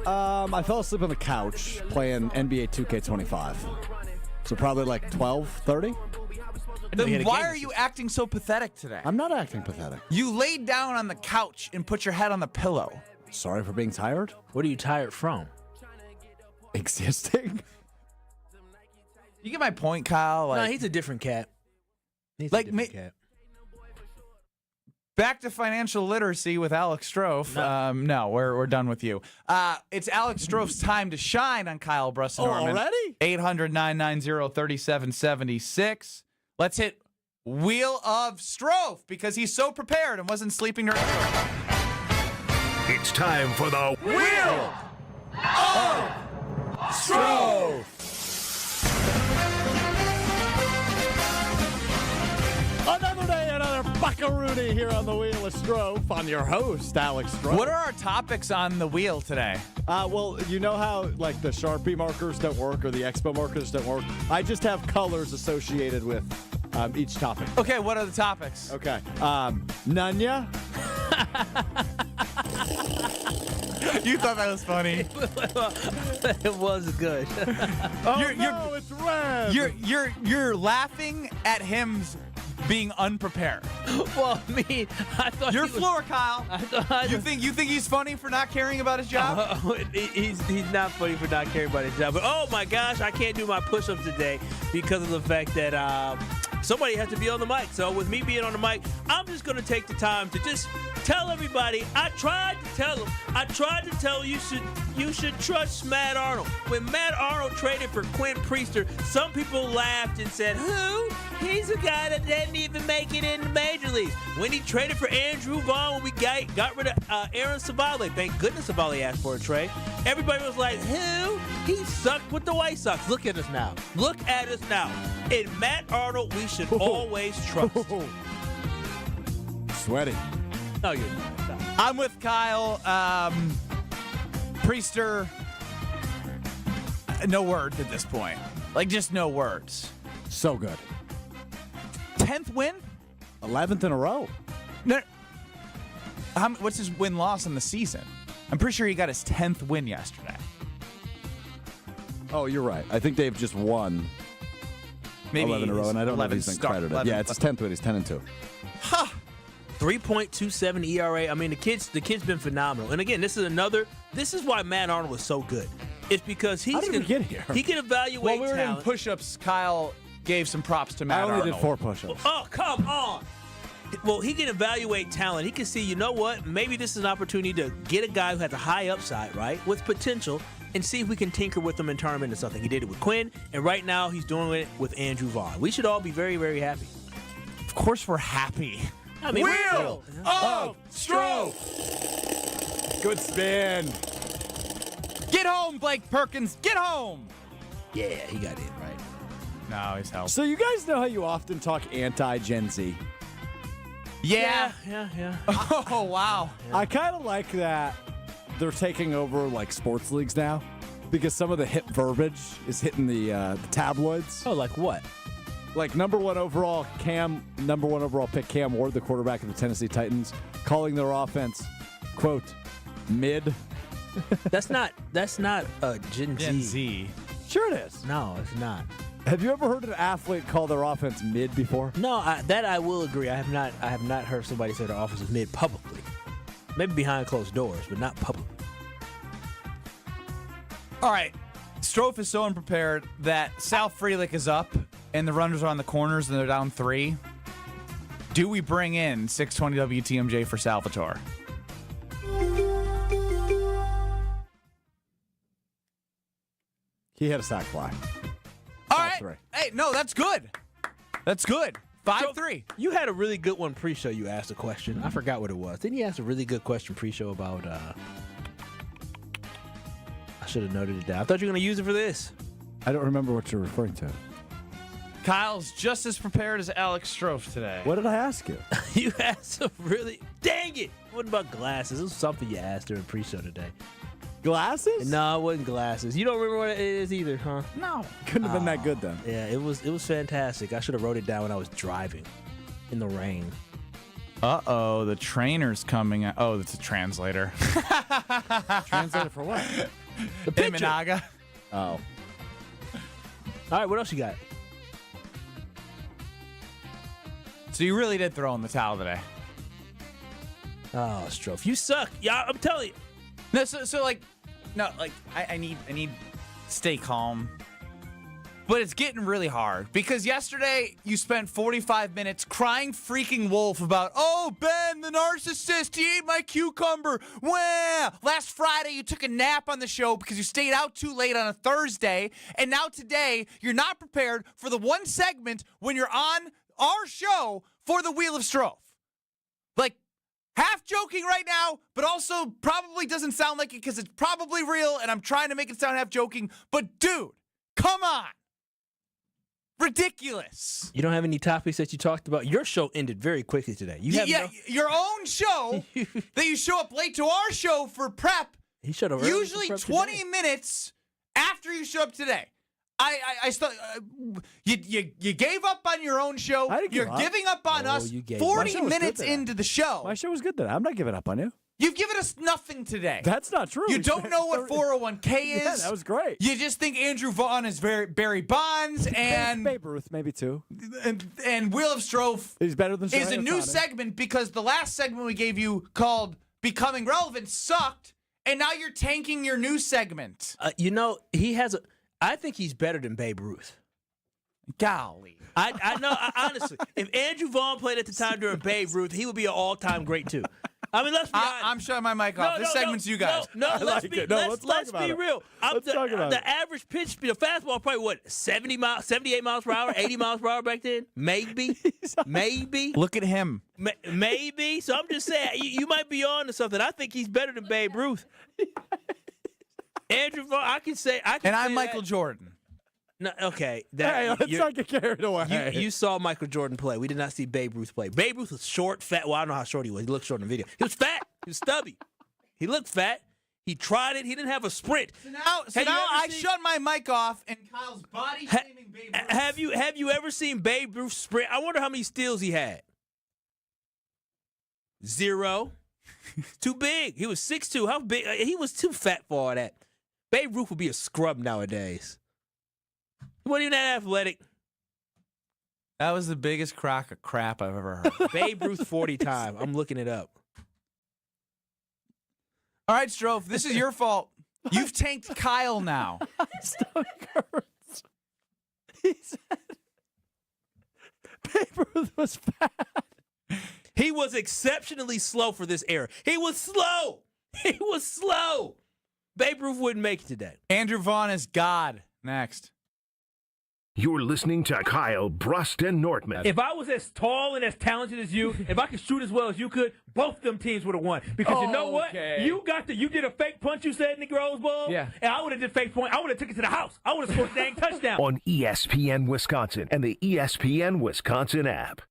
I fell asleep on the couch playing NBA 2K25. So probably like 12:30. Then why are you acting so pathetic today? I'm not acting pathetic. You laid down on the couch and put your head on the pillow. Sorry for being tired. What are you tired from? Existing. You get my point, Kyle? No, he's a different cat. He's like a different cat. Back to financial literacy with Alex Strofe. No, we're done with you. It's Alex Strofe's time to shine on Kyle Brust and Nortman. Already? 800-990-3776. Let's hit Wheel of Strofe because he's so prepared and wasn't sleeping during. It's time for the Wheel of Stro. Another day, another buckaroonie here on the Wheel of Strofe. I'm your host, Alex Strofe. What are our topics on the wheel today? Well, you know how like the Sharpie markers don't work or the Expo markers don't work? I just have colors associated with each topic. Okay, what are the topics? Okay. Nunya. You thought that was funny. It was good. It's red. You're laughing at him's being unprepared. Well, me, I thought your floor, Kyle. You think he's funny for not caring about his job? He's not funny for not caring about his job. But oh my gosh, I can't do my push-ups today because of the fact that somebody has to be on the mic. So with me being on the mic, I'm just going to take the time to just tell everybody. I tried to tell you you should trust Matt Arnold. When Matt Arnold traded for Quinn Priester, some people laughed and said, "Who? He's a guy that didn't even make it in the major leagues." When he traded for Andrew Vaughn, when we got rid of Aaron Savale, thank goodness Savale asked for a trade. Everybody was like, "Who? He sucked with the White Sox." Look at us now. Look at us now. In Matt Arnold, we should always trust. Sweaty. No, you're not. I'm with Kyle. Priester, no words at this point. Like, just no words. So good. 10th win? 11th in a row. No. What's his win-loss in the season? I'm pretty sure he got his 10th win yesterday. Oh, you're right. I think they've just won maybe 11 in a row, and I don't know if he's been credited. Yeah, it's his 10th win. He's 10-2. Huh. 3.27 ERA. I mean, the kid's been phenomenal. And again, this is why Matt Arnold was so good. It's because How did we get here? He can evaluate While we were talent. in push-ups, Kyle gave some props to Matt I only Arnold. did 4 push-ups. Oh, come on. Well, he can evaluate talent. He can see, you know what? Maybe this is an opportunity to get a guy who has a high upside, right, with potential, and see if we can tinker with him and turn him into something. He did it with Quinn, and right now he's doing it with Andrew Vaughn. We should all be very, very happy. Of course we're happy. I mean, Wheel of Stro. Good spin. Get home, Blake Perkins. Get home. Yeah, he got in, right? No, he's helped. So you guys know how you often talk anti-Gen Z? Yeah. Oh, wow. I kind of like that they're taking over like sports leagues now because some of the hip verbiage is hitting the tabloids. Oh, like what? Like number one overall pick Cam Ward, the quarterback of the Tennessee Titans, calling their offense, quote, mid. That's not Gen Z. Sure it is. No, it's not. Have you ever heard an athlete call their offense mid before? No, that I will agree. I have not heard somebody say their offense is mid publicly. Maybe behind closed doors, but not publicly. All right. Strofe is so unprepared that Sal Frelick is up and the runners are on the corners and they're down 3. Do we bring in 620 WTMJ for Salvatore? He had a sack fly. All right. 5-3. Hey, no, that's good. That's good. 5-3. So, you had a really good one pre-show. You asked a question. I forgot what it was. Didn't you ask a really good question pre-show about... I should have noted it down. I thought you were going to use it for this. I don't remember what you're referring to. Kyle's just as prepared as Alex Strofe today. What did I ask you? You asked a really... Dang it! What about glasses? It was something you asked during pre-show today. Glasses? No, it wasn't glasses. You don't remember what it is either, huh? No. Couldn't have been that good then. Yeah, it was fantastic. I should have wrote it down when I was driving in the rain. Uh-oh, the trainer's coming out. Oh, it's a translator. Translator for what? The pitcher. Imanaga. Oh. All right, what else you got? So you really did throw in the towel today. Oh, Stro, you suck. Yeah, I'm telling you. No, I need to stay calm. But it's getting really hard because yesterday you spent 45 minutes crying freaking wolf about, oh, Ben, the narcissist, he ate my cucumber. Wah! Last Friday you took a nap on the show because you stayed out too late on a Thursday. And now today you're not prepared for the one segment when you're on our show for the Wheel of Stro. Like, half joking right now, but also probably doesn't sound like it because it's probably real and I'm trying to make it sound half joking. But dude, come on. Ridiculous. You don't have any topics that you talked about? Your show ended very quickly today. Your own show that you show up late to our show for prep. He showed up early usually for prep 20 today. minutes after you show up today. I still you gave up on your own show. You're giving up on us 40 minutes into the show. My show was good today. I'm not giving up on you. You've given us nothing today. That's not true. You don't know what 401k is. Yeah, that was great. You just think Andrew Vaughn is Barry Bonds and Babe Ruth, maybe too. And Wheel of Stro He's better than is a Shohei new Ohtani. segment because the last segment we gave you called Becoming Relevant sucked, and now you're tanking your new segment. I think he's better than Babe Ruth. Golly. I know, honestly, if Andrew Vaughn played at the time during Babe Ruth, he would be an all-time great, too. I mean, let's be honest. I'm shutting my mic off. This segment's you guys. Let's be real. The average pitch speed of fastball probably 78 miles per hour, 80 miles per hour back then? Maybe. Look at him. Maybe. So I'm just saying, you might be on to something. I think he's better than Babe Ruth. Andrew Vaughn, I'm Michael Jordan. No, okay. Let's not get carried away. You saw Michael Jordan play. We did not see Babe Ruth play. Babe Ruth was short, fat. Well, I don't know how short he was. He looked short in the video. He was fat. He was stubby. He looked fat. He tried it. He didn't have a sprint. So now I shut my mic off, and Kyle's body shaming Babe Ruth. Have you ever seen Babe Ruth sprint? I wonder how many steals he had. 0. Too big. He was 6'2". How big? He was too fat for all that. Babe Ruth would be a scrub nowadays. He wasn't even that athletic. That was the biggest crock of crap I've ever heard. Babe Ruth 40 time. I'm looking it up. All right, Stro, this is your fault. You've tanked Kyle now. Stomach hurts. He said Babe Ruth was fat. He was exceptionally slow for this era. He was slow. Babe Ruth wouldn't make it today. Andrew Vaughn is God. Next. You're listening to Kyle, Brust, and Nortman. If I was as tall and as talented as you, if I could shoot as well as you could, both them teams would have won. Because you know what? You did a fake punch, you said, in the Rose Bowl. Yeah. And I would have did fake point. I would have took it to the house. I would have scored a dang touchdown. On ESPN Wisconsin and the ESPN Wisconsin app.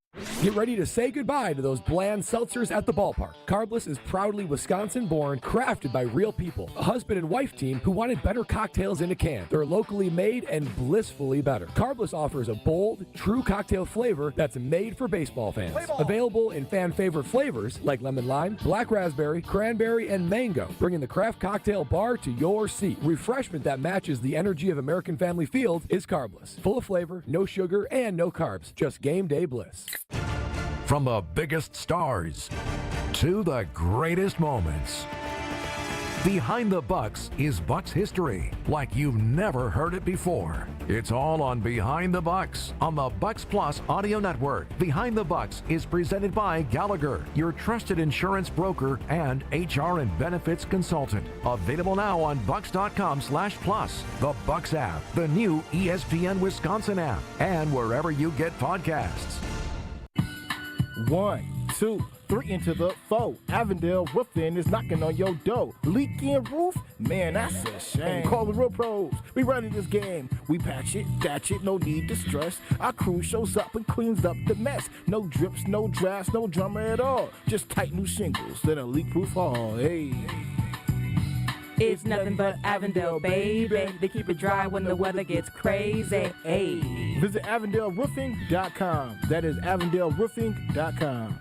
Get ready to say goodbye to those bland seltzers at the ballpark. Carbless is proudly Wisconsin-born, crafted by real people. A husband and wife team who wanted better cocktails in a can. They're locally made and blissfully better. Carbless offers a bold, true cocktail flavor that's made for baseball fans. Available in fan-favorite flavors like lemon lime, black raspberry, cranberry, and mango, bringing the craft cocktail bar to your seat. Refreshment that matches the energy of American Family Field is Carbless. Full of flavor, no sugar, and no carbs. Just game day bliss. From the biggest stars to the greatest moments. Behind the Bucks is Bucks history like you've never heard it before. It's all on Behind the Bucks on the Bucks Plus audio network. Behind the Bucks is presented by Gallagher, your trusted insurance broker and HR and benefits consultant. Available now on bucks.com/plus, the Bucks app, the new ESPN Wisconsin app, and wherever you get podcasts. 1, 2, 3 into the 4. Avondale Roofing is knocking on your door. Leaking roof? Man, that's a shame. Call the real pros. We running this game. We patch it, no need to stress. Our crew shows up and cleans up the mess. No drips, no drafts, no drama at all. Just tight new shingles, then a leak-proof hall. Hey. It's nothing but Avondale, baby. They keep it dry when the weather gets crazy. Hey. Visit AvondaleRoofing.com. That is AvondaleRoofing.com.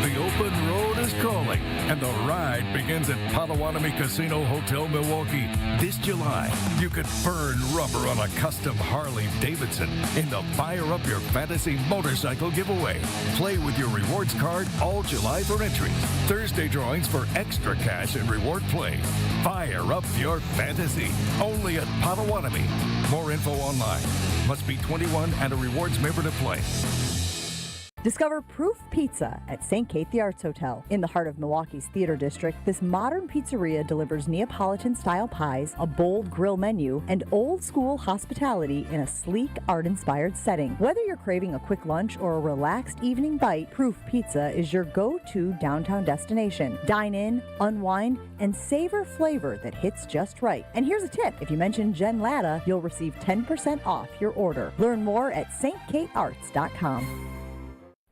The open road is calling, and the ride begins at Potawatomi Casino Hotel Milwaukee. This July, you could burn rubber on a custom Harley-Davidson in the Fire Up Your Fantasy motorcycle giveaway. Play with your rewards card all July for entries. Thursday drawings for extra cash and reward play. Fire Up Your Fantasy, only at Potawatomi. More info online. Must be 21 and a rewards member to play. Discover Proof Pizza at St. Kate the Arts Hotel. In the heart of Milwaukee's Theater District, this modern pizzeria delivers Neapolitan-style pies, a bold grill menu, and old-school hospitality in a sleek, art-inspired setting. Whether you're craving a quick lunch or a relaxed evening bite, Proof Pizza is your go-to downtown destination. Dine in, unwind, and savor flavor that hits just right. And here's a tip. If you mention Jen Latta, you'll receive 10% off your order. Learn more at stkatearts.com.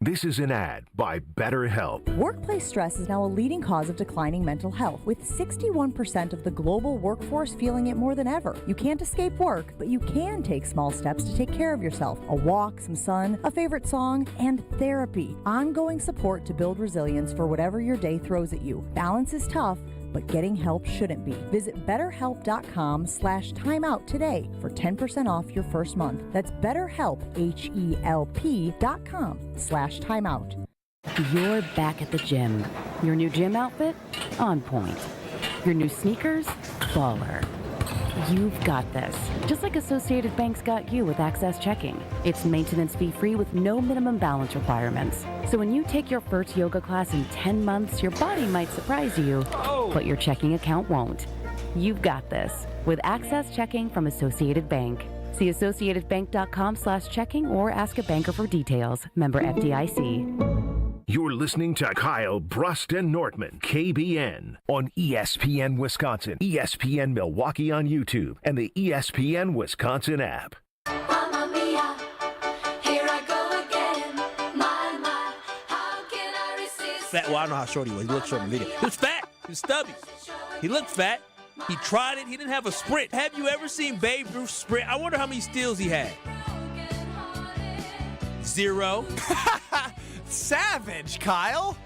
This is an ad by BetterHelp. Workplace stress is now a leading cause of declining mental health, with 61% of the global workforce feeling it more than ever. You can't escape work, but you can take small steps to take care of yourself. A walk, some sun, a favorite song, and therapy. Ongoing support to build resilience for whatever your day throws at you. Balance is tough, but getting help shouldn't be. Visit BetterHelp.com/timeout today for 10% off your first month. That's BetterHelp, HELP.com/timeout. You're back at the gym. Your new gym outfit? On point. Your new sneakers? Baller. You've got this. Just like Associated Bank's got you with Access Checking. It's maintenance fee-free with no minimum balance requirements. So when you take your first yoga class in 10 months, your body might surprise you, but your checking account won't. You've got this with Access Checking from Associated Bank. See associatedbank.com/checking or ask a banker for details. Member FDIC. You're listening to Kyle, Brust, and Nortman, KBN, on ESPN Wisconsin, ESPN Milwaukee on YouTube, and the ESPN Wisconsin app. Mamma mia, here I go again. My, how can I resist? Fat. Well, I don't know how short he was. He looked short in the video. He was fat. He was stubby. He looked fat. He tried it. He didn't have a sprint. Have you ever seen Babe Ruth sprint? I wonder how many steals he had. 0. Savage, Kyle.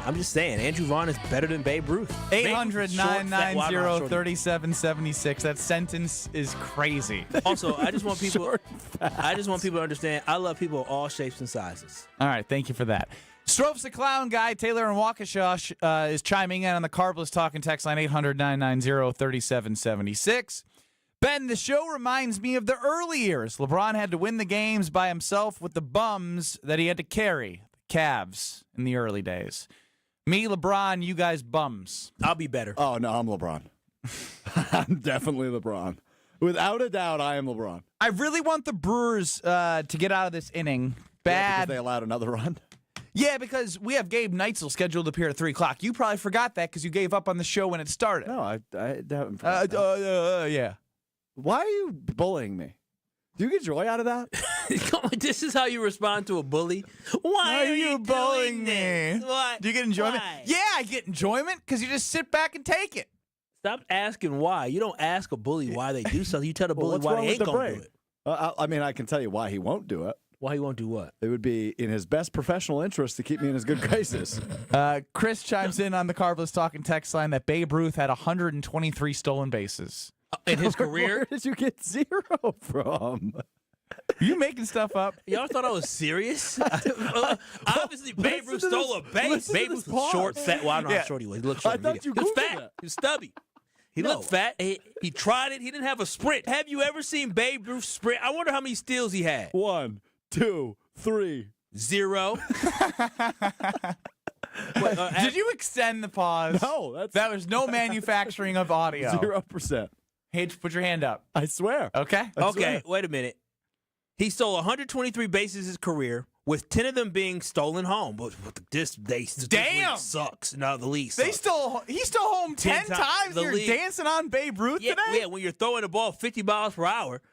I'm just saying, Andrew Vaughn is better than Babe Ruth. 800-990-3776. That sentence is crazy. Also, I just want people to understand, I love people of all shapes and sizes. All right, thank you for that. Stroph's the clown guy. Taylor in Waukesha is chiming in on the Carbless talking text line 800-990-3776. Ben, the show reminds me of the early years. LeBron had to win the games by himself with the bums that he had to carry. The Cavs in the early days. Me, LeBron, you guys bums. I'll be better. Oh, no, I'm LeBron. I'm definitely LeBron. Without a doubt, I am LeBron. I really want the Brewers to get out of this inning. Bad. Yeah, because they allowed another run? Yeah, because we have Gabe Knitel scheduled to appear at 3 o'clock. You probably forgot that because you gave up on the show when it started. No, I haven't forgot that. Yeah. Why are you bullying me? Do you get joy out of that? This is how you respond to a bully? Why are you bullying me? Do you get enjoyment? Why? Yeah, I get enjoyment because you just sit back and take it. Stop asking why. You don't ask a bully why they do something. You tell the bully why they ain't going to do it. I mean, I can tell you why he won't do it. Why he won't do what? It would be in his best professional interest to keep me in his good graces. Chris chimes in on the Carbless talking text line that Babe Ruth had 123 stolen bases. In his career? Where did you get 0 from? Are you making stuff up? Y'all thought I was serious? Obviously, Babe Ruth stole a base. Babe Ruth was short, fat. Well, I don't know how short he was. He looked short. I thought you he was Googled fat. that. He was stubby. He looked fat. He tried it. He didn't have a sprint. Have you ever seen Babe Ruth sprint? I wonder how many steals he had. 1, 2, 3. 0. Wait, did you extend the pause? No. That was no manufacturing of audio. 0%. Hey, put your hand up. I swear. Okay. Okay, wait a minute. He stole 123 bases his career, with 10 of them being stolen home. But this league sucks. No, the league sucks. He stole home 10 times. You're dancing on Babe Ruth today? Yeah, when you're throwing the ball 50 miles per hour.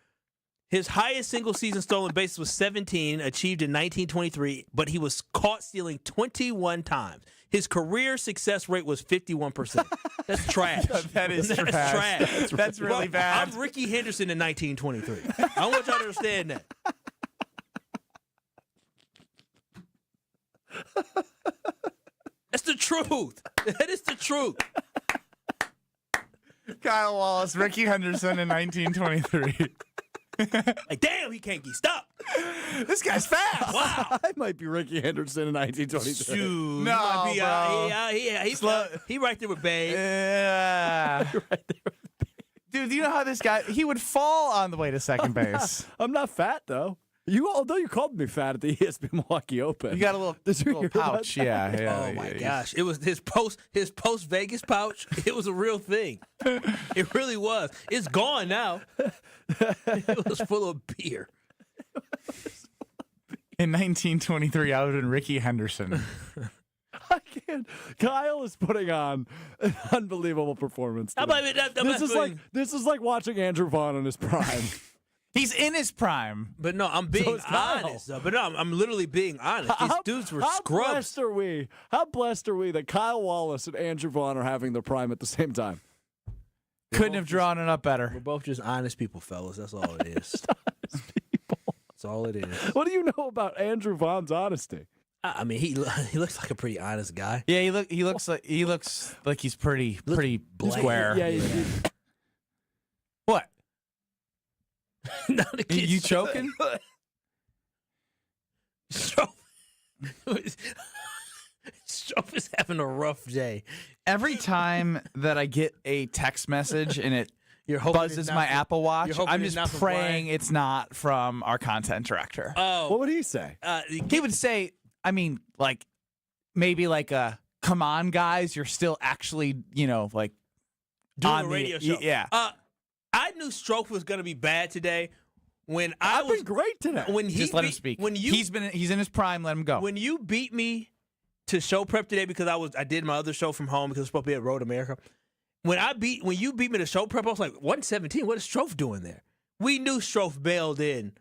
His highest single-season stolen bases was 17, achieved in 1923, but he was caught stealing 21 times. His career success rate was 51%. That's trash. That is trash. That's really bad. I'm Ricky Henderson in 1923. I want y'all to understand that. That's the truth. That is the truth. Kyle Wallace, Ricky Henderson in 1923. Like, damn, he can't get stopped. This guy's fast. Wow. I might be Ricky Henderson in 1923. Shoot. No, he might be, he right there with Babe. Yeah. Dude, do you know how this guy, he would fall on the way to second base. I'm not fat, though. Although you called me fat at the ESPN Milwaukee Open. You got a little, little pouch. Yeah. Oh, my gosh. It was his post Vegas pouch. It was a real thing. It really was. It's gone now. It was full of beer. In 1923, I would have been Ricky Henderson. I can't. Kyle is putting on an unbelievable performance today. This is like watching Andrew Vaughn in his prime. He's in his prime. But no, I'm being honest. But no, I'm literally being honest. These dudes were scrubs. How blessed are we that Kyle Wallace and Andrew Vaughn are having their prime at the same time? Couldn't have drawn it up better. We're both just honest people, fellas. That's all it is. That's all it is. What do you know about Andrew Vaughn's honesty? I mean, he looks like a pretty honest guy. Yeah, he looks like he's pretty square. Yeah. What? No, you choking? Stro is having a rough day. Every time that I get a text message and it buzzes my Apple Watch, I'm just praying it's not from our content director. Oh, what would he say? He would say, I mean, like maybe like come on, guys, you're still actually, like doing on a radio show. Yeah. I knew Stro was going to be bad today. I've been great today. Just let him speak. He's in his prime. Let him go. When you beat me to show prep today because I did my other show from home because it's supposed to be at Road America. When you beat me to show prep, I was like 117. What is Stro doing there? We knew Stro mailed in,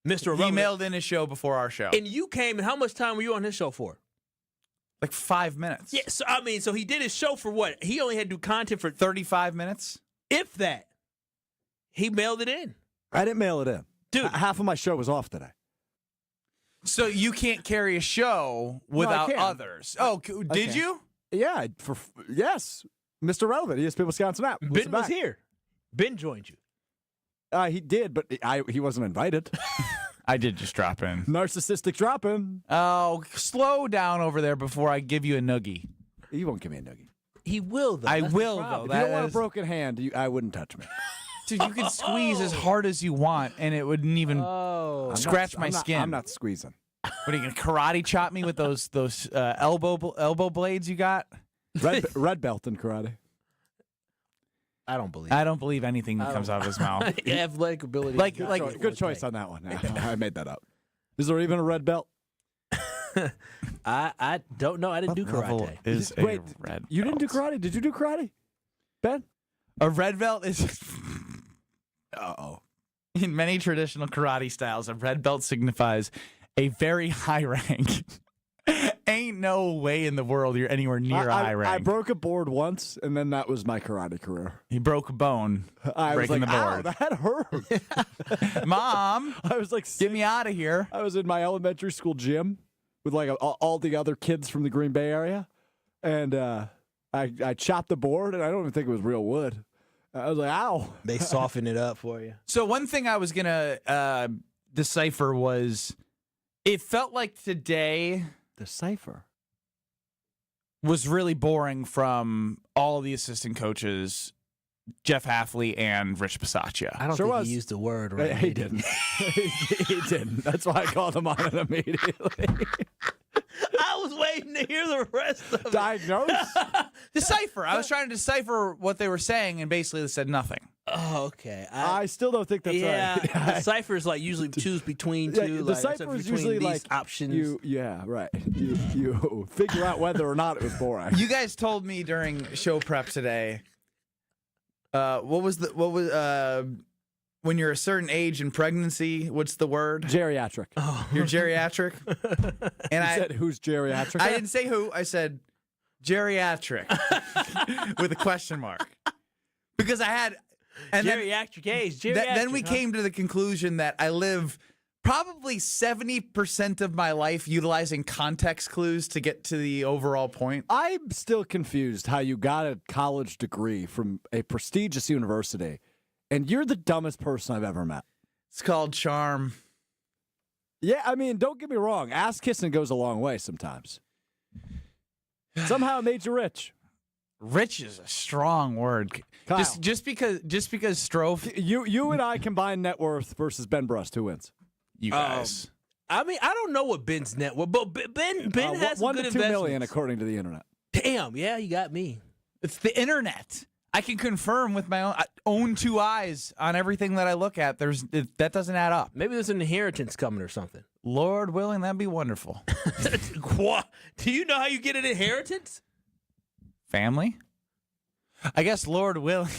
Mr. He mailed in his show before our show, and you came. And how much time were you on his show for? Like 5 minutes. Yeah. So he did his show for what? He only had to do content for 35 minutes, if that. He mailed it in. I didn't mail it in. Dude. Half of my show was off today. So you can't carry a show without others. Oh, did you? Yeah. Yes. Mr. Relevant, ESPN Wisconsin app. Ben was here. Ben joined you. He did, but he wasn't invited. I did just drop in. Narcissistic drop in. Oh, slow down over there before I give you a noogie. He won't give me a noogie. He will, though. I will, though. If you don't want a broken hand, I wouldn't touch me. Dude, you can squeeze as hard as you want, and it wouldn't even scratch my skin. I'm not squeezing. What are you gonna karate chop me with those elbow blades you got? Red belt in karate. I don't believe. I don't believe anything that comes out of his mouth. Athletic ability. Good choice on that one. I made that up. Is there even a red belt? I don't know. I didn't do karate. Wait, red you didn't do karate? Did you do karate, Ben? A red belt is. In many traditional karate styles, a red belt signifies a very high rank. Ain't no way in the world you're anywhere near a high rank. I broke a board once, and then that was my karate career. He broke a bone breaking the board. Ow, that hurt. Mom, I was like, get me out of here. I was in my elementary school gym with like all the other kids from the Green Bay area, and I chopped the board, and I don't even think it was real wood. I was like, ow. They soften it up for you. So one thing I was going to decipher was it felt like today decipher was really boring from all of the assistant coaches, Jeff Halfley and Rich Bisaccia. I don't think he used the word right. He didn't. He didn't. That's why I called him on it immediately. I was waiting to hear the rest of it. Diagnose? Decipher. I was trying to decipher what they were saying, and basically they said nothing. Oh, okay. I still don't think that's right. Decipher is like usually choose between two. Decipher is usually like options. Right. You figure out whether or not it was boring. You guys told me during show prep today. What was when you're a certain age in pregnancy, what's the word? Geriatric. Oh. You're geriatric. And you said who's geriatric? I didn't say who. I said geriatric with a question mark. Because I had geriatric age. Geriatric, then we came to the conclusion that I live probably 70% of my life utilizing context clues to get to the overall point. I'm still confused how you got a college degree from a prestigious university, and you're the dumbest person I've ever met. It's called charm. Yeah, I mean, don't get me wrong. Ass kissing goes a long way sometimes. Somehow it made you rich. Rich is a strong word. Kyle. Just because Stro. You and I combine net worth versus Ben Brust. Who wins? You guys. I mean, I don't know what Ben's net worth, but Ben has some 1 good to 2 million investments. according to the internet. Damn, yeah, you got me. It's the internet. I can confirm with my own 2 eyes on everything that I look at. That doesn't add up. Maybe there's an inheritance coming or something. Lord willing, that'd be wonderful. What? Do you know how you get an inheritance? Family? I guess Lord willing.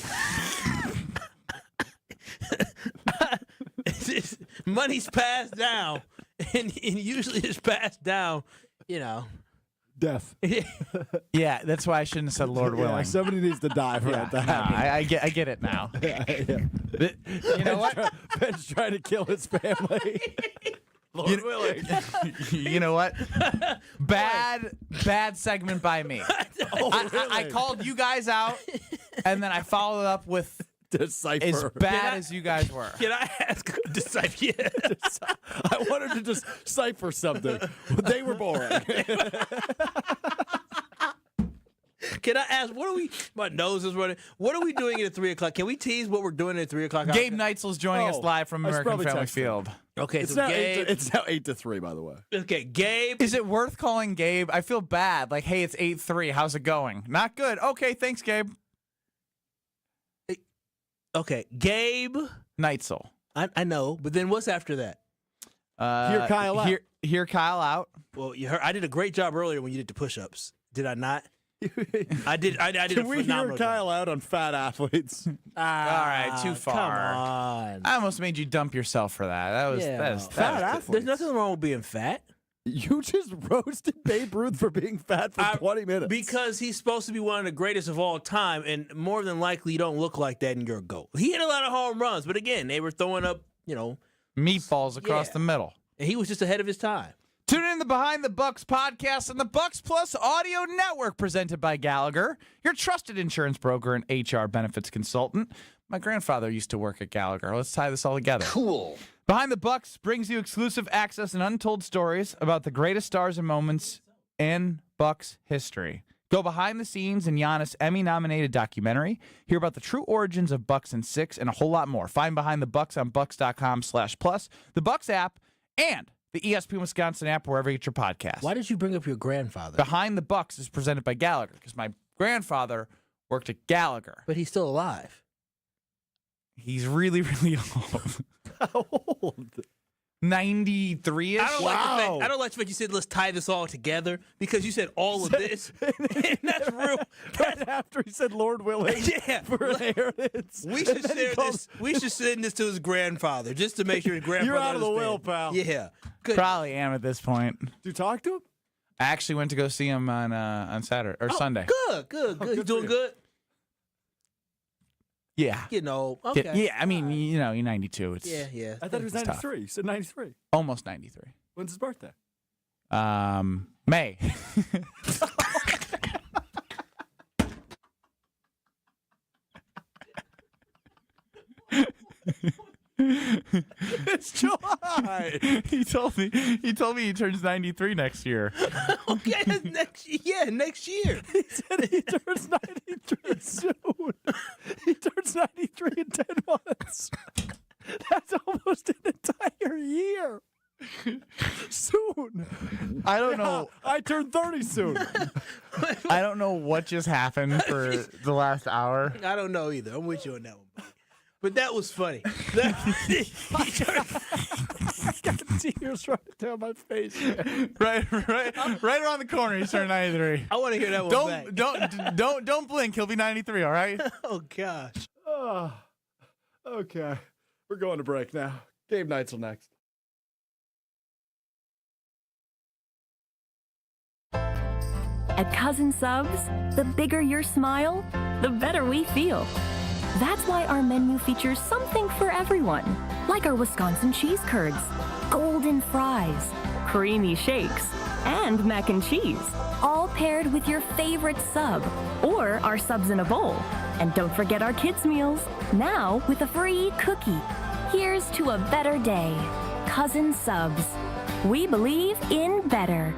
Money's passed down, and usually it's passed down, Death. Yeah, that's why I shouldn't have said Lord willing. Somebody needs to die for that to happen. I get it now. You know what? Ben's trying to kill his family. Lord willing. You know what? Bad segment by me. I called you guys out, and then I followed up with Decipher. as bad as you guys were. Can I ask decipher? Yeah. I wanted to just cipher something. They were boring. Can I ask, my nose is running. What are we doing at 3 o'clock? Can we tease what we're doing at 3 o'clock? Gabe Knitel joining us live from I should American probably Family text him. Field. Okay, It's so now Gabe. it's now 8 to 3, by the way. Okay, Gabe. Is it worth calling Gabe? I feel bad. Like, hey, it's 8-3. How's it going? Not good. Okay, thanks, Gabe. Okay, Gabe Knitel. I know, but then what's after that? Hear Kyle out. Hear Kyle out. Well, you heard I did a great job earlier when you did the push-ups. Did I not? I did. I did. Can a we hear phenomenal Kyle job. out on fat athletes? All right, too far. Come on. I almost made you dump yourself for that. That was fat athletes. There's nothing wrong with being fat. You just roasted Babe Ruth for being fat for 20 minutes. Because he's supposed to be one of the greatest of all time, and more than likely you don't look like that and you're a GOAT. He hit a lot of home runs, but again, they were throwing up, meatballs across the middle. And he was just ahead of his time. Tune in to the Behind the Bucks podcast on the Bucks Plus Audio Network, presented by Gallagher, your trusted insurance broker and HR benefits consultant. My grandfather used to work at Gallagher. Let's tie this all together. Cool. Behind the Bucks brings you exclusive access and untold stories about the greatest stars and moments in Bucks history. Go behind the scenes in Giannis' Emmy-nominated documentary. Hear about the true origins of Bucks and Six and a whole lot more. Find Behind the Bucks on Bucks.com/plus, the Bucks app, and the ESPN Wisconsin app wherever you get your podcast. Why did you bring up your grandfather? Behind the Bucks is presented by Gallagher because my grandfather worked at Gallagher. But he's still alive. He's really, really old. How old? 93-ish. I don't like the fact you said let's tie this all together because you said all of this. And that's real. Right after he said Lord willing for inheritance. We should share this. We should send this to his grandfather just to make sure his grandfather. You're out of the understands. will, pal. Yeah. Good. Probably am at this point. Did you talk to him? I actually went to go see him on Saturday or Sunday. Good. He's doing good. Yeah. Okay. Yeah, I mean, you're 92. It's Yeah. I thought he was It's 93. You said 93. almost 93. When's his birthday? May. It's July. He told me he turns 93 next year. Okay, that's next year. He said he turns 93 soon. He turns 93 in 10 months. That's almost an entire year. Soon. I don't know. I turn 30 soon. I don't know what just happened for the last hour. I don't know either. I'm with you on that one, buddy. But that was funny. I got tears running down my face. Right around the corner. He's turning 93. I want to hear that one back. Don't blink. He'll be 93. All right. Oh gosh. Okay. We're going to break now. Gabe Knitel next. At Cousin Subs, the bigger your smile, the better we feel. That's why our menu features something for everyone, like our Wisconsin cheese curds, golden fries, creamy shakes, and mac and cheese, all paired with your favorite sub, or our subs in a bowl. And don't forget our kids' meals, now with a free cookie. Here's to a better day. Cousin Subs. We believe in better.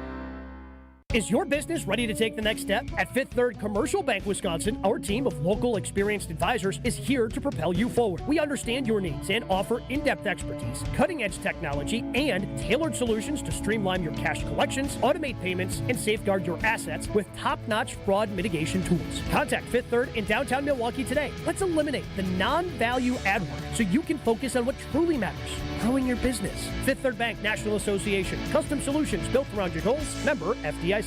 Is your business ready to take the next step? At Fifth Third Commercial Bank Wisconsin, our team of local experienced advisors is here to propel you forward. We understand your needs and offer in-depth expertise, cutting-edge technology, and tailored solutions to streamline your cash collections, automate payments, and safeguard your assets with top-notch fraud mitigation tools. Contact Fifth Third in downtown Milwaukee today. Let's eliminate the non-value add work so you can focus on what truly matters, growing your business. Fifth Third Bank National Association. Custom solutions built around your goals. Member FDIC.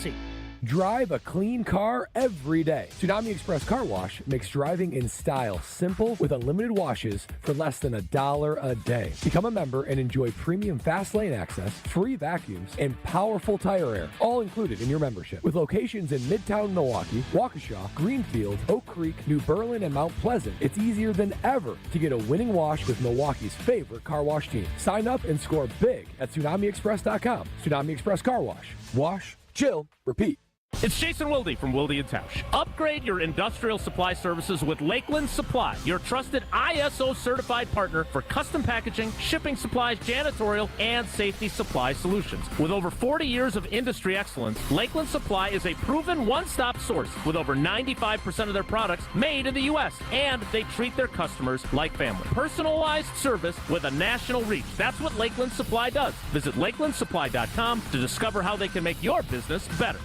Drive a clean car every day. Tsunami Express Car Wash makes driving in style simple with unlimited washes for less than $1 a day. Become a member and enjoy premium fast lane access, free vacuums, and powerful tire air, all included in your membership. With locations in Midtown Milwaukee, Waukesha, Greenfield, Oak Creek, New Berlin, and Mount Pleasant, it's easier than ever to get a winning wash with Milwaukee's favorite car wash team. Sign up and score big at TsunamiExpress.com. Tsunami Express Car Wash. Wash, chill, repeat. It's Jason Wilde from Wilde & Tausch. Upgrade your industrial supply services with Lakeland Supply, your trusted ISO certified partner for custom packaging, shipping supplies, janitorial, and safety supply solutions. With over 40 years of industry excellence, Lakeland Supply is a proven one-stop source with over 95% of their products made in the U.S. And they treat their customers like family. Personalized service with a national reach. That's what Lakeland Supply does. Visit lakelandsupply.com to discover how they can make your business better.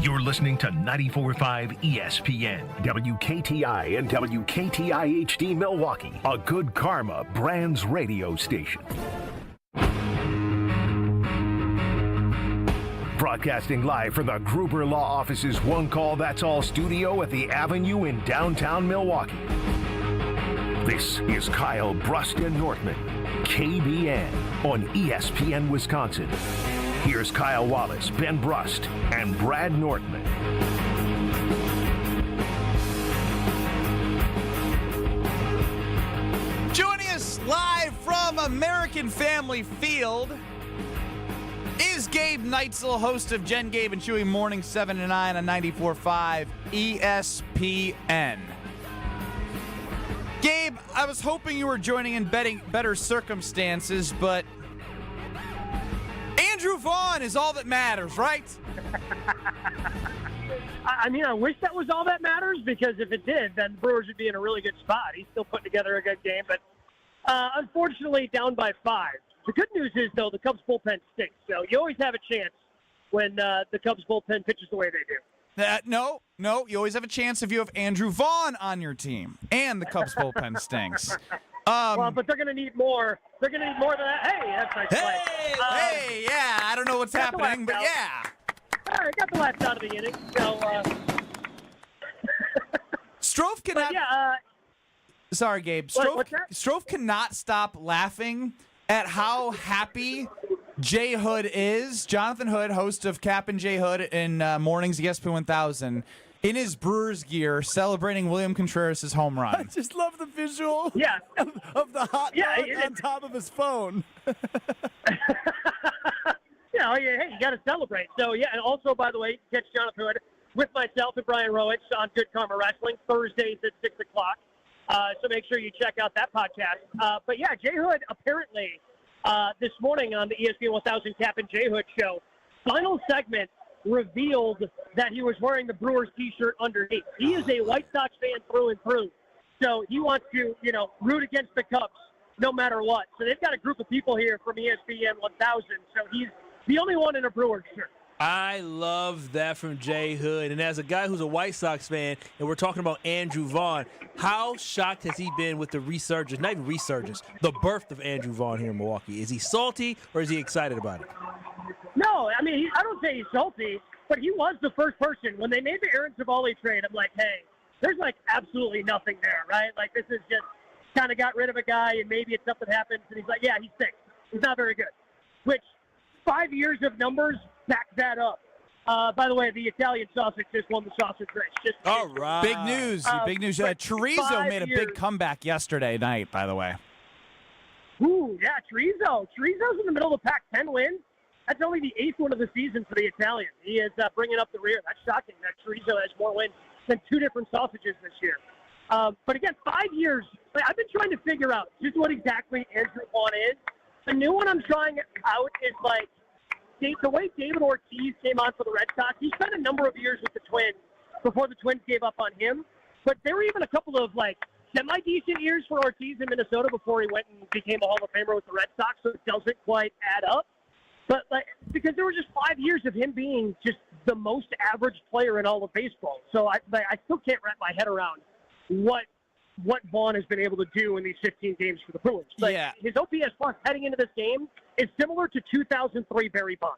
You're listening to 94.5 ESPN, WKTI and WKTI HD Milwaukee, a Good Karma Brands radio station. Broadcasting live from the Gruber Law Office's One Call That's All studio at the Avenue in downtown Milwaukee. This is Kyle, Brust, and Nortman, KBN on ESPN Wisconsin. Here's Kyle Wallace, Ben Brust, and Brad Nortman. Joining us live from American Family Field is Gabe Knitel, host of Jen, Gabe, and Chewy Morning 7 to 9 on 94.5 ESPN. Gabe, I was hoping you were joining in better circumstances, but Andrew Vaughn is all that matters, right? I mean, I wish that was all that matters, because if it did, then the Brewers would be in a really good spot. He's still putting together a good game, but unfortunately down by 5. The good news is, though, the Cubs bullpen stinks, so you always have a chance when the Cubs bullpen pitches the way they do. No, you always have a chance if you have Andrew Vaughn on your team, and the Cubs bullpen stinks. Well, but they're going to need more. They're going to need more than that. Hey, that's nice play. Hey, yeah, I don't know what's happening, but yeah. All right, got the last out of the inning. So, Stro cannot. Sorry, Gabe. Stro cannot stop laughing at how happy Jay Hood is. Jonathan Hood, host of Cap and Jay Hood in Mornings ESPN 1000. In his Brewers gear, celebrating William Contreras' home run. I just love the visual of the hot dog on top of his phone. Hey, you got to celebrate. So, yeah, and also, by the way, catch Jonathan Hood with myself and Brian Rowitz on Good Karma Wrestling, Thursdays at 6 o'clock. So make sure you check out that podcast. But, yeah, Jay Hood apparently this morning on the ESPN 1000 Cap and Jay Hood show, final segment, revealed that he was wearing the Brewers T-shirt underneath. He is a White Sox fan through and through, so he wants to, root against the Cubs no matter what. So they've got a group of people here from ESPN 1000, so he's the only one in a Brewers shirt. I love that from Jay Hood. And as a guy who's a White Sox fan, and we're talking about Andrew Vaughn, how shocked has he been with the resurgence, not even resurgence, the birth of Andrew Vaughn here in Milwaukee? Is he salty or is he excited about it? No, I mean, I don't say he's salty, but he was the first person. When they made the Aaron Civale trade, I'm like, hey, there's, absolutely nothing there, right? This is just kind of got rid of a guy and maybe it's something happens and he's like, yeah, he's sick. He's not very good. Which 5 years of numbers back that up. By the way, the Italian sausage just won the sausage race. All right. Big news. Big news. Chorizo made a big comeback yesterday night, by the way. Ooh, yeah, Chorizo. Chorizo's in the middle of the pack, 10 wins. That's only the 8th one of the season for the Italian. He is bringing up the rear. That's shocking that Chorizo has more wins than 2 different sausages this year. But again, 5 years. I've been trying to figure out just what exactly Andrew Vaughn is. The new one I'm trying out is like the way David Ortiz came on for the Red Sox. He spent a number of years with the Twins before the Twins gave up on him. But there were even a couple of like semi-decent years for Ortiz in Minnesota before he went and became a Hall of Famer with the Red Sox. So it doesn't quite add up. But because there were just 5 years of him being just the most average player in all of baseball. So I still can't wrap my head around what Vaughn has been able to do in these 15 games for the Brewers. His OPS plus heading into this game is similar to 2003 Barry Bonds.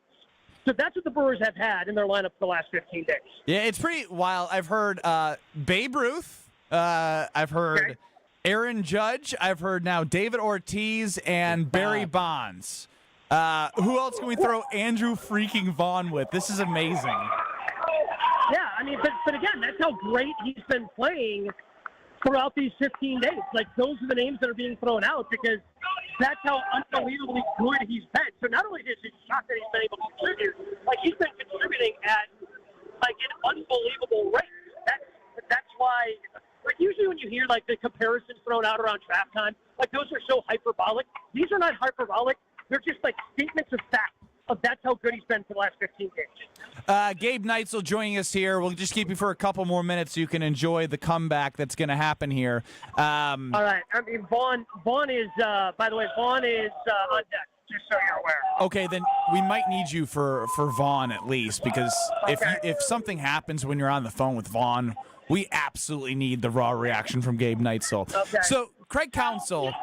So that's what the Brewers have had in their lineup for the last 15 days. Yeah, it's pretty wild. I've heard Babe Ruth. I've heard Aaron Judge. I've heard now David Ortiz and Barry Bonds. Who else can we throw Andrew freaking Vaughn with? This is amazing. Yeah, I mean, but again, that's how great he's been playing throughout these 15 days. Like, those are the names that are being thrown out because that's how unbelievably good he's been. So not only is it shocked that he's been able to contribute, like, he's been contributing at, like, an unbelievable rate. That's why, like, usually when you hear, like, the comparisons thrown out around draft time, like, those are so hyperbolic. These are not hyperbolic. They're just, like, statements of fact. That's how good he's been for the last 15 games. Gabe Knitel joining us here. We'll just keep you for a couple more minutes so you can enjoy the comeback that's going to happen here. All right. I mean, Vaughn is, by the way, on deck, just so you're aware. Okay, then we might need you for Vaughn at least because if something happens when you're on the phone with Vaughn, we absolutely need the raw reaction from Gabe Knitel. Okay. So Craig Counsell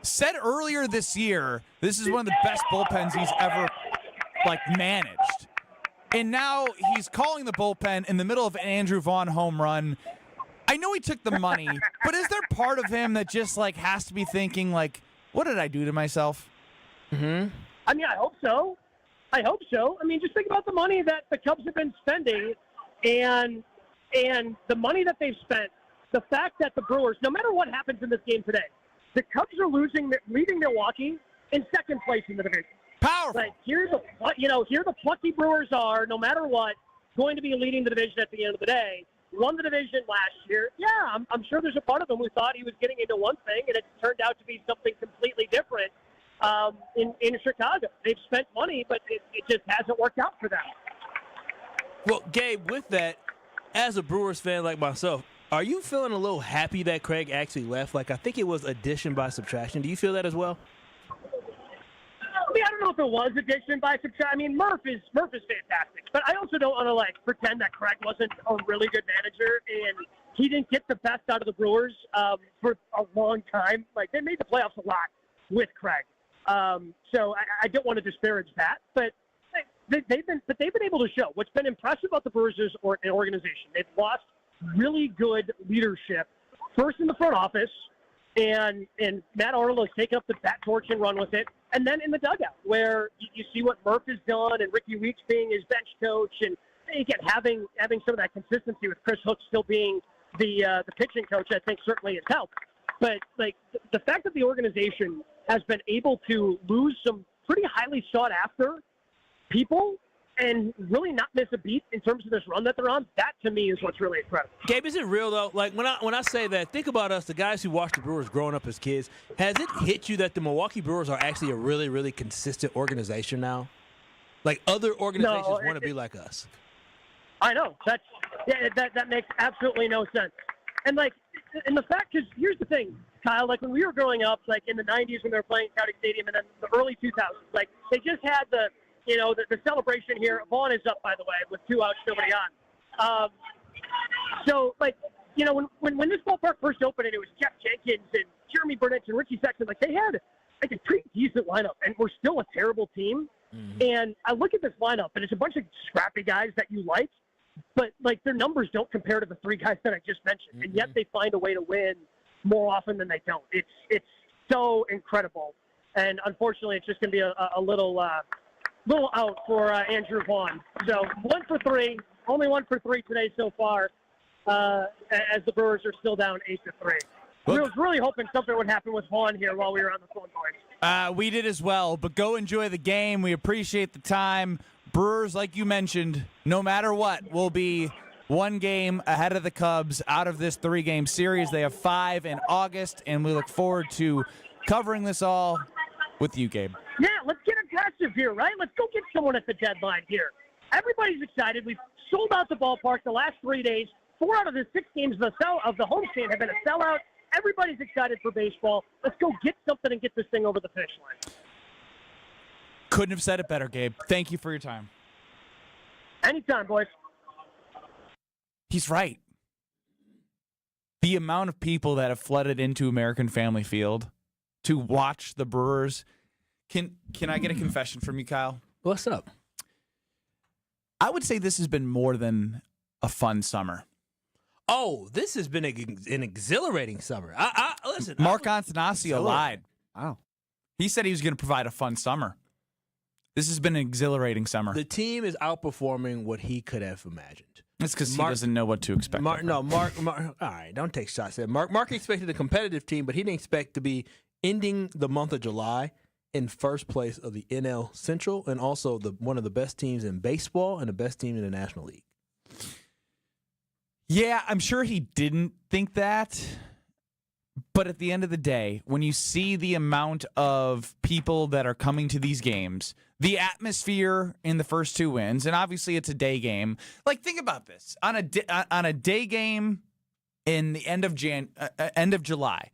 said earlier this year this is one of the best bullpens he's ever managed. And now he's calling the bullpen in the middle of an Andrew Vaughn home run. I know he took the money, but is there part of him that just has to be thinking what did I do to myself? Mm-hmm. I mean, I hope so. I mean, just think about the money that the Cubs have been spending and the money that they've spent, the fact that the Brewers, no matter what happens in this game today, the Cubs are leaving Milwaukee in second place in the division. Powerful. Here the plucky Brewers are, no matter what, going to be leading the division at the end of the day. Won the division last year. Yeah, I'm sure there's a part of him who thought he was getting into one thing, and it turned out to be something completely different in Chicago. They've spent money, but it just hasn't worked out for them. Well, Gabe, with that, as a Brewers fan like myself, are you feeling a little happy that Craig actually left? I think it was addition by subtraction. Do you feel that as well? I mean, I don't know if it was addition by subtraction. I mean, Murph is fantastic, but I also don't want to pretend that Craig wasn't a really good manager and he didn't get the best out of the Brewers for a long time. They made the playoffs a lot with Craig, so I don't want to disparage that, but they've been able to show what's been impressive about the Brewers is an organization. They've lost really good leadership, first in the front office, and Matt Arnold has taken up the bat torch and run with it. And then in the dugout, where you see what Murph has done, and Ricky Weeks being his bench coach, and again having some of that consistency with Chris Hook still being the pitching coach, I think certainly has helped. But the fact that the organization has been able to lose some pretty highly sought after people and really not miss a beat in terms of this run that they're on, that to me is what's really incredible. Gabe, is it real though? When I say that, think about us, the guys who watched the Brewers growing up as kids. Has it hit you that the Milwaukee Brewers are actually a really, really consistent organization now? Other organizations want to be like us. I know. That makes absolutely no sense. And the fact is, here's the thing, Kyle. When we were growing up, in the '90s when they were playing County Stadium, and then the early 2000s, they just had the celebration here. Vaughn is up, by the way, with 2 outs, nobody on. When this ballpark first opened, and it was Jeff Jenkins and Jeremy Burnett and Richie Sexton, they had a pretty decent lineup, and we're still a terrible team. Mm-hmm. And I look at this lineup, and it's a bunch of scrappy guys that you like, but their numbers don't compare to the 3 guys that I just mentioned, and yet they find a way to win more often than they don't. It's so incredible. And unfortunately, it's just going to be a little out for Andrew Vaughn. So 1 for 3, only 1 for 3 today so far, as the Brewers are still down 8-3. We was really hoping something would happen with Vaughn here while we were on the phone, boys. We did as well, but go enjoy the game. We appreciate the time. Brewers, like you mentioned, no matter what, will be 1 game ahead of the Cubs out of this 3-game series. They have 5 in August, and we look forward to covering this all with you, Gabe. Yeah, let's get aggressive here, right? Let's go get someone at the deadline here. Everybody's excited. We've sold out the ballpark the last 3 days. 4 out of the 6 games of the homestand have been a sellout. Everybody's excited for baseball. Let's go get something and get this thing over the finish line. Couldn't have said it better, Gabe. Thank you for your time. Anytime, boys. He's right. The amount of people that have flooded into American Family Field to watch the Brewers. Can I get a confession from you, Kyle? What's up? I would say this has been more than a fun summer. Oh, this has been an exhilarating summer. Listen. Mark Antanasio lied. Wow. He said he was going to provide a fun summer. This has been an exhilarating summer. The team is outperforming what he could have imagined. It's because he doesn't know what to expect. Mark, all right, don't take shots at Mark expected a competitive team, but he didn't expect to be ending the month of July in first place of the NL Central and also one of the best teams in baseball and the best team in the National League. Yeah, I'm sure he didn't think that. But at the end of the day, when you see the amount of people that are coming to these games, the atmosphere in the first 2 wins, and obviously it's a day game. Like, think about this. On a day game in the end of July,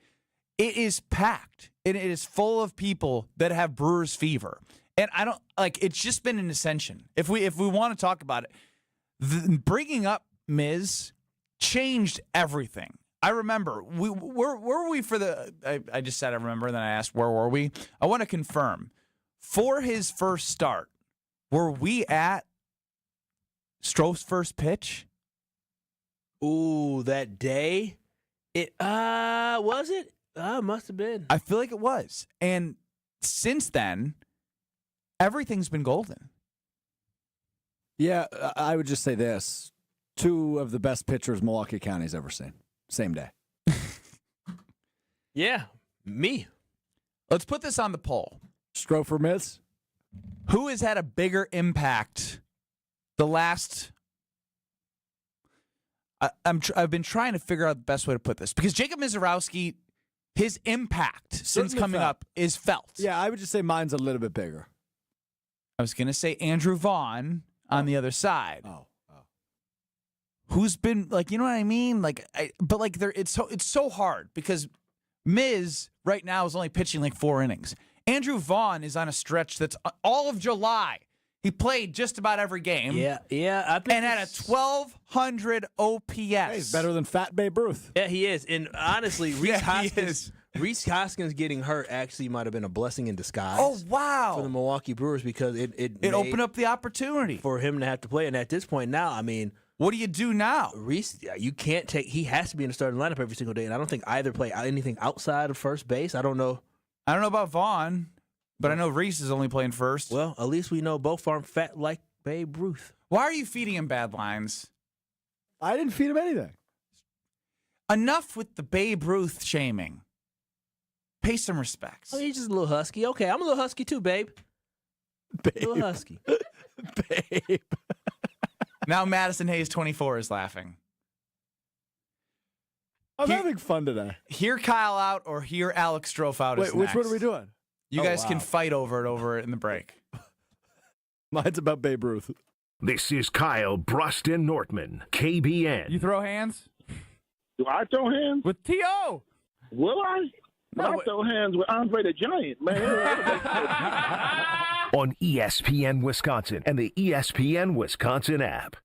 it is packed. It is full of people that have Brewers fever. And I don't it's just been an ascension. If we want to talk about it, bringing up Miz changed everything. I remember, where were we for I just said I remember, and then I asked, where were we? I want to confirm. For his first start, were we at Stro's first pitch? Ooh, that day? Was it? Must have been. I feel like it was. And since then, everything's been golden. Yeah, I would just say this. 2 of the best pitchers Milwaukee County's ever seen. Same day. Yeah, me. Let's put this on the poll. Stro for Miz? Who has had a bigger impact the last... I've been trying to figure out the best way to put this. Because Jacob Mizorowski, his impact since coming up is felt. Yeah, I would just say mine's a little bit bigger. I was going to say Andrew Vaughn on the other side. Oh. Who's been you know what I mean? It's so hard because Miz right now is only pitching 4 innings. Andrew Vaughn is on a stretch that's all of July. He played just about every game. Yeah. I think and at a 1,200 OPS. Hey, he's better than Fat Babe Ruth. Yeah, he is. And honestly, Rhys Hoskins getting hurt actually might have been a blessing in disguise. Oh, wow. For the Milwaukee Brewers because it opened up the opportunity for him to have to play. And at this point now, I mean, what do you do now? Rhys, you can't take. He has to be in the starting lineup every single day, and I don't think either play anything outside of first base. I don't know about Vaughn, but I know Rhys is only playing first. Well, at least we know both aren't fat like Babe Ruth. Why are you feeding him bad lines? I didn't feed him anything. Enough with the Babe Ruth shaming. Pay some respects. Oh, he's just a little husky. Okay, I'm a little husky too, babe. A little husky. Babe. Now Madison Hayes 24 is laughing. I'm having fun today. Hear Kyle out or hear Alex Strofe out. Wait, which one are we doing? You guys can fight over it in the break. Mine's about Babe Ruth. This is Kyle, Brust, and Nortman, KBN. You throw hands? Do I throw hands? With T.O. Will I? No, I throw hands with Andre the Giant, man. On ESPN Wisconsin and the ESPN Wisconsin app.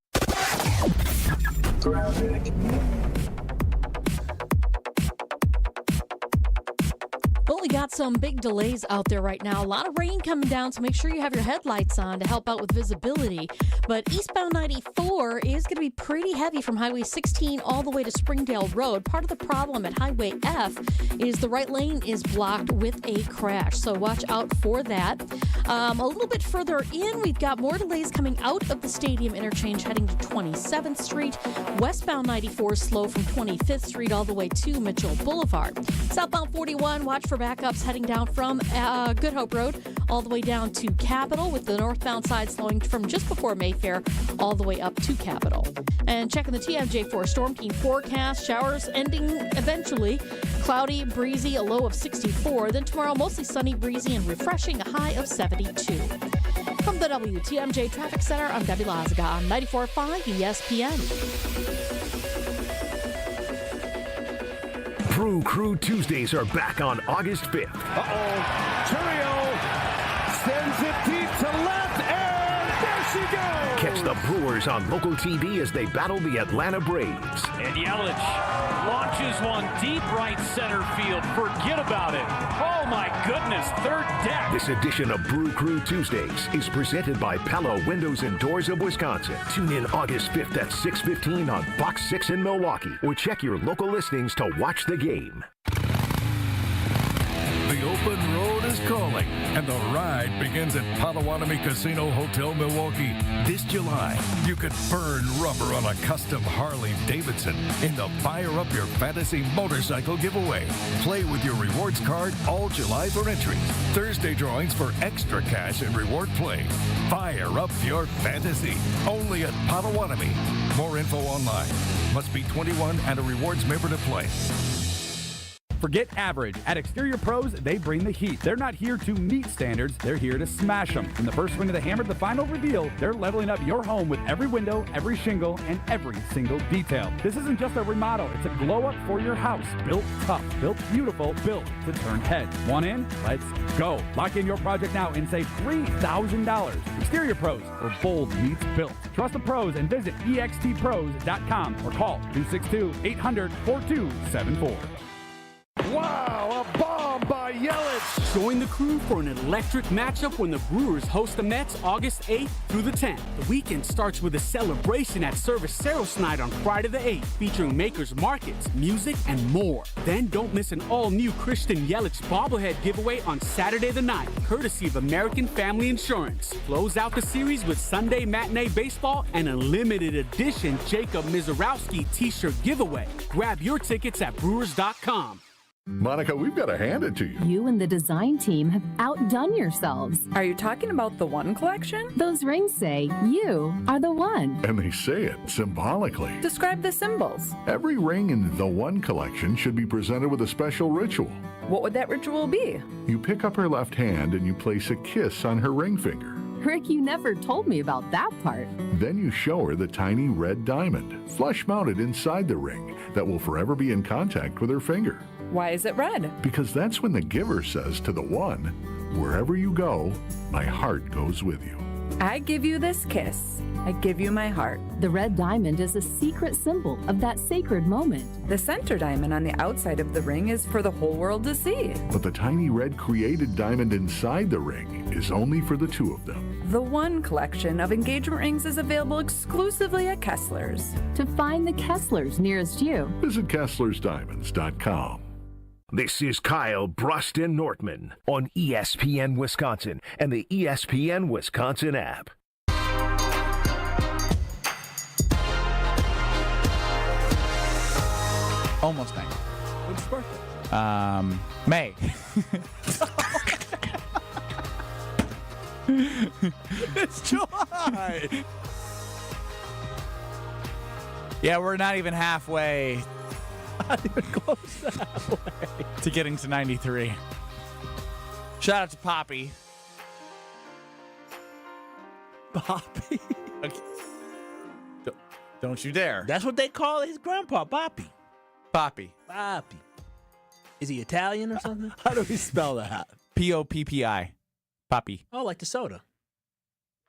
we got some big delays out there right now. A lot of rain coming down, so make sure you have your headlights on to help out with visibility. But eastbound 94 is going to be pretty heavy from Highway 16 all the way to Springdale Road. Part of the problem at Highway F is the right lane is blocked with a crash, so watch out for that. A little bit further in, we've got more delays coming out of the Stadium interchange heading to 27th Street. Westbound 94 is slow from 25th Street all the way to Mitchell Boulevard. Southbound 41, watch for backups heading down from Good Hope Road all the way down to Capitol, with the northbound side slowing from just before Mayfair all the way up to Capitol. And checking the TMJ4 Storm Team forecast, showers ending eventually. Cloudy, breezy, a low of 64. Then tomorrow, mostly sunny, breezy, and refreshing, a high of 72. From the WTMJ Traffic Center, I'm Debbie Lazaga on 94.5 ESPN. Brew Crew Tuesdays are back on August 5th. Tory Lo sends it deep to left, and there she goes. Catch the Brewers on local TV as they battle the Atlanta Braves. And Yelich launches one deep right center field. Forget about it. Oh, my goodness. Third deck. This edition of Brew Crew Tuesdays is presented by Pella Windows and Doors of Wisconsin. Tune in August 5th at 6:15 on Fox 6 in Milwaukee, or check your local listings to watch the game. The open road is calling, and the ride begins at Potawatomi Casino Hotel Milwaukee. This July, you could burn rubber on a custom Harley-Davidson in the Fire Up Your Fantasy motorcycle giveaway. Play with your rewards card all July for entries. Thursday drawings for extra cash and reward play. Fire Up Your Fantasy, only at Potawatomi. More info online. Must be 21 and a rewards member to play. Forget average. At Exterior Pros, they bring the heat. They're not here to meet standards, they're here to smash them. From the first swing of the hammer to the final reveal, they're leveling up your home with every window, every shingle, and every single detail. This isn't just a remodel, it's a glow-up for your house. Built tough, built beautiful, built to turn heads. Want in? Let's go. Lock in your project now and save $3,000. Exterior Pros, where bold meets built. Trust the pros and visit extpros.com or call 262-800-4274. Wow, a bomb by Yelich. Join the crew for an electric matchup when the Brewers host the Mets August 8th through the 10th. The weekend starts with a celebration at Cerveceros Night on Friday the 8th, featuring makers markets, music, and more. Then don't miss an all-new Christian Yelich bobblehead giveaway on Saturday the 9th, courtesy of American Family Insurance. Close out the series with Sunday matinee baseball and a limited edition Jacob Mizorowski t-shirt giveaway. Grab your tickets at Brewers.com. Monica, we've got to hand it to you. You and the design team have outdone yourselves. Are you talking about the One collection? Those rings say you are the one. And they say it symbolically. Describe the symbols. Every ring in the One collection should be presented with a special ritual. What would that ritual be? You pick up her left hand and you place a kiss on her ring finger. Rick, you never told me about that part. Then you show her the tiny red diamond, flush mounted inside the ring, that will forever be in contact with her finger. Why is it red? Because that's when the giver says to the one, wherever you go, my heart goes with you. I give you this kiss. I give you my heart. The red diamond is a secret symbol of that sacred moment. The center diamond on the outside of the ring is for the whole world to see. But the tiny red created diamond inside the ring is only for the two of them. The One collection of engagement rings is available exclusively at Kessler's. To find the Kessler's nearest you, visit KesslersDiamonds.com. This is Kyle, Brust, and Nortman on ESPN Wisconsin and the ESPN Wisconsin app. Almost 90. When's your birthday? May. It's July. Yeah, we're not even halfway. Not even close to halfway. To getting to 93. Shout out to Poppy. Poppy? Okay. Don't you dare. That's what they call his grandpa, Poppy. Poppy. Poppy. Is he Italian or something? How do we spell that? Poppi. Poppy. Oh, like the soda.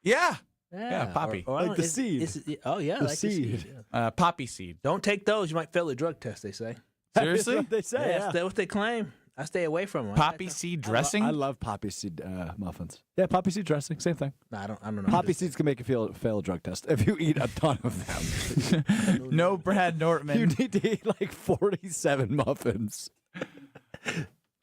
Yeah. Yeah, poppy. Like the seed. Yeah, The like seed. the seed. Yeah. Poppy seed. Don't take those. You might fail a drug test, they say. Seriously? That's what they say. That's what they claim. I stay away from them. Poppy seed dressing? I love poppy seed muffins. Yeah, poppy seed dressing, same thing. No, I don't know. Poppy seeds can make you fail a drug test if you eat a ton of them. No Brad Nortman. You need to eat like 47 muffins.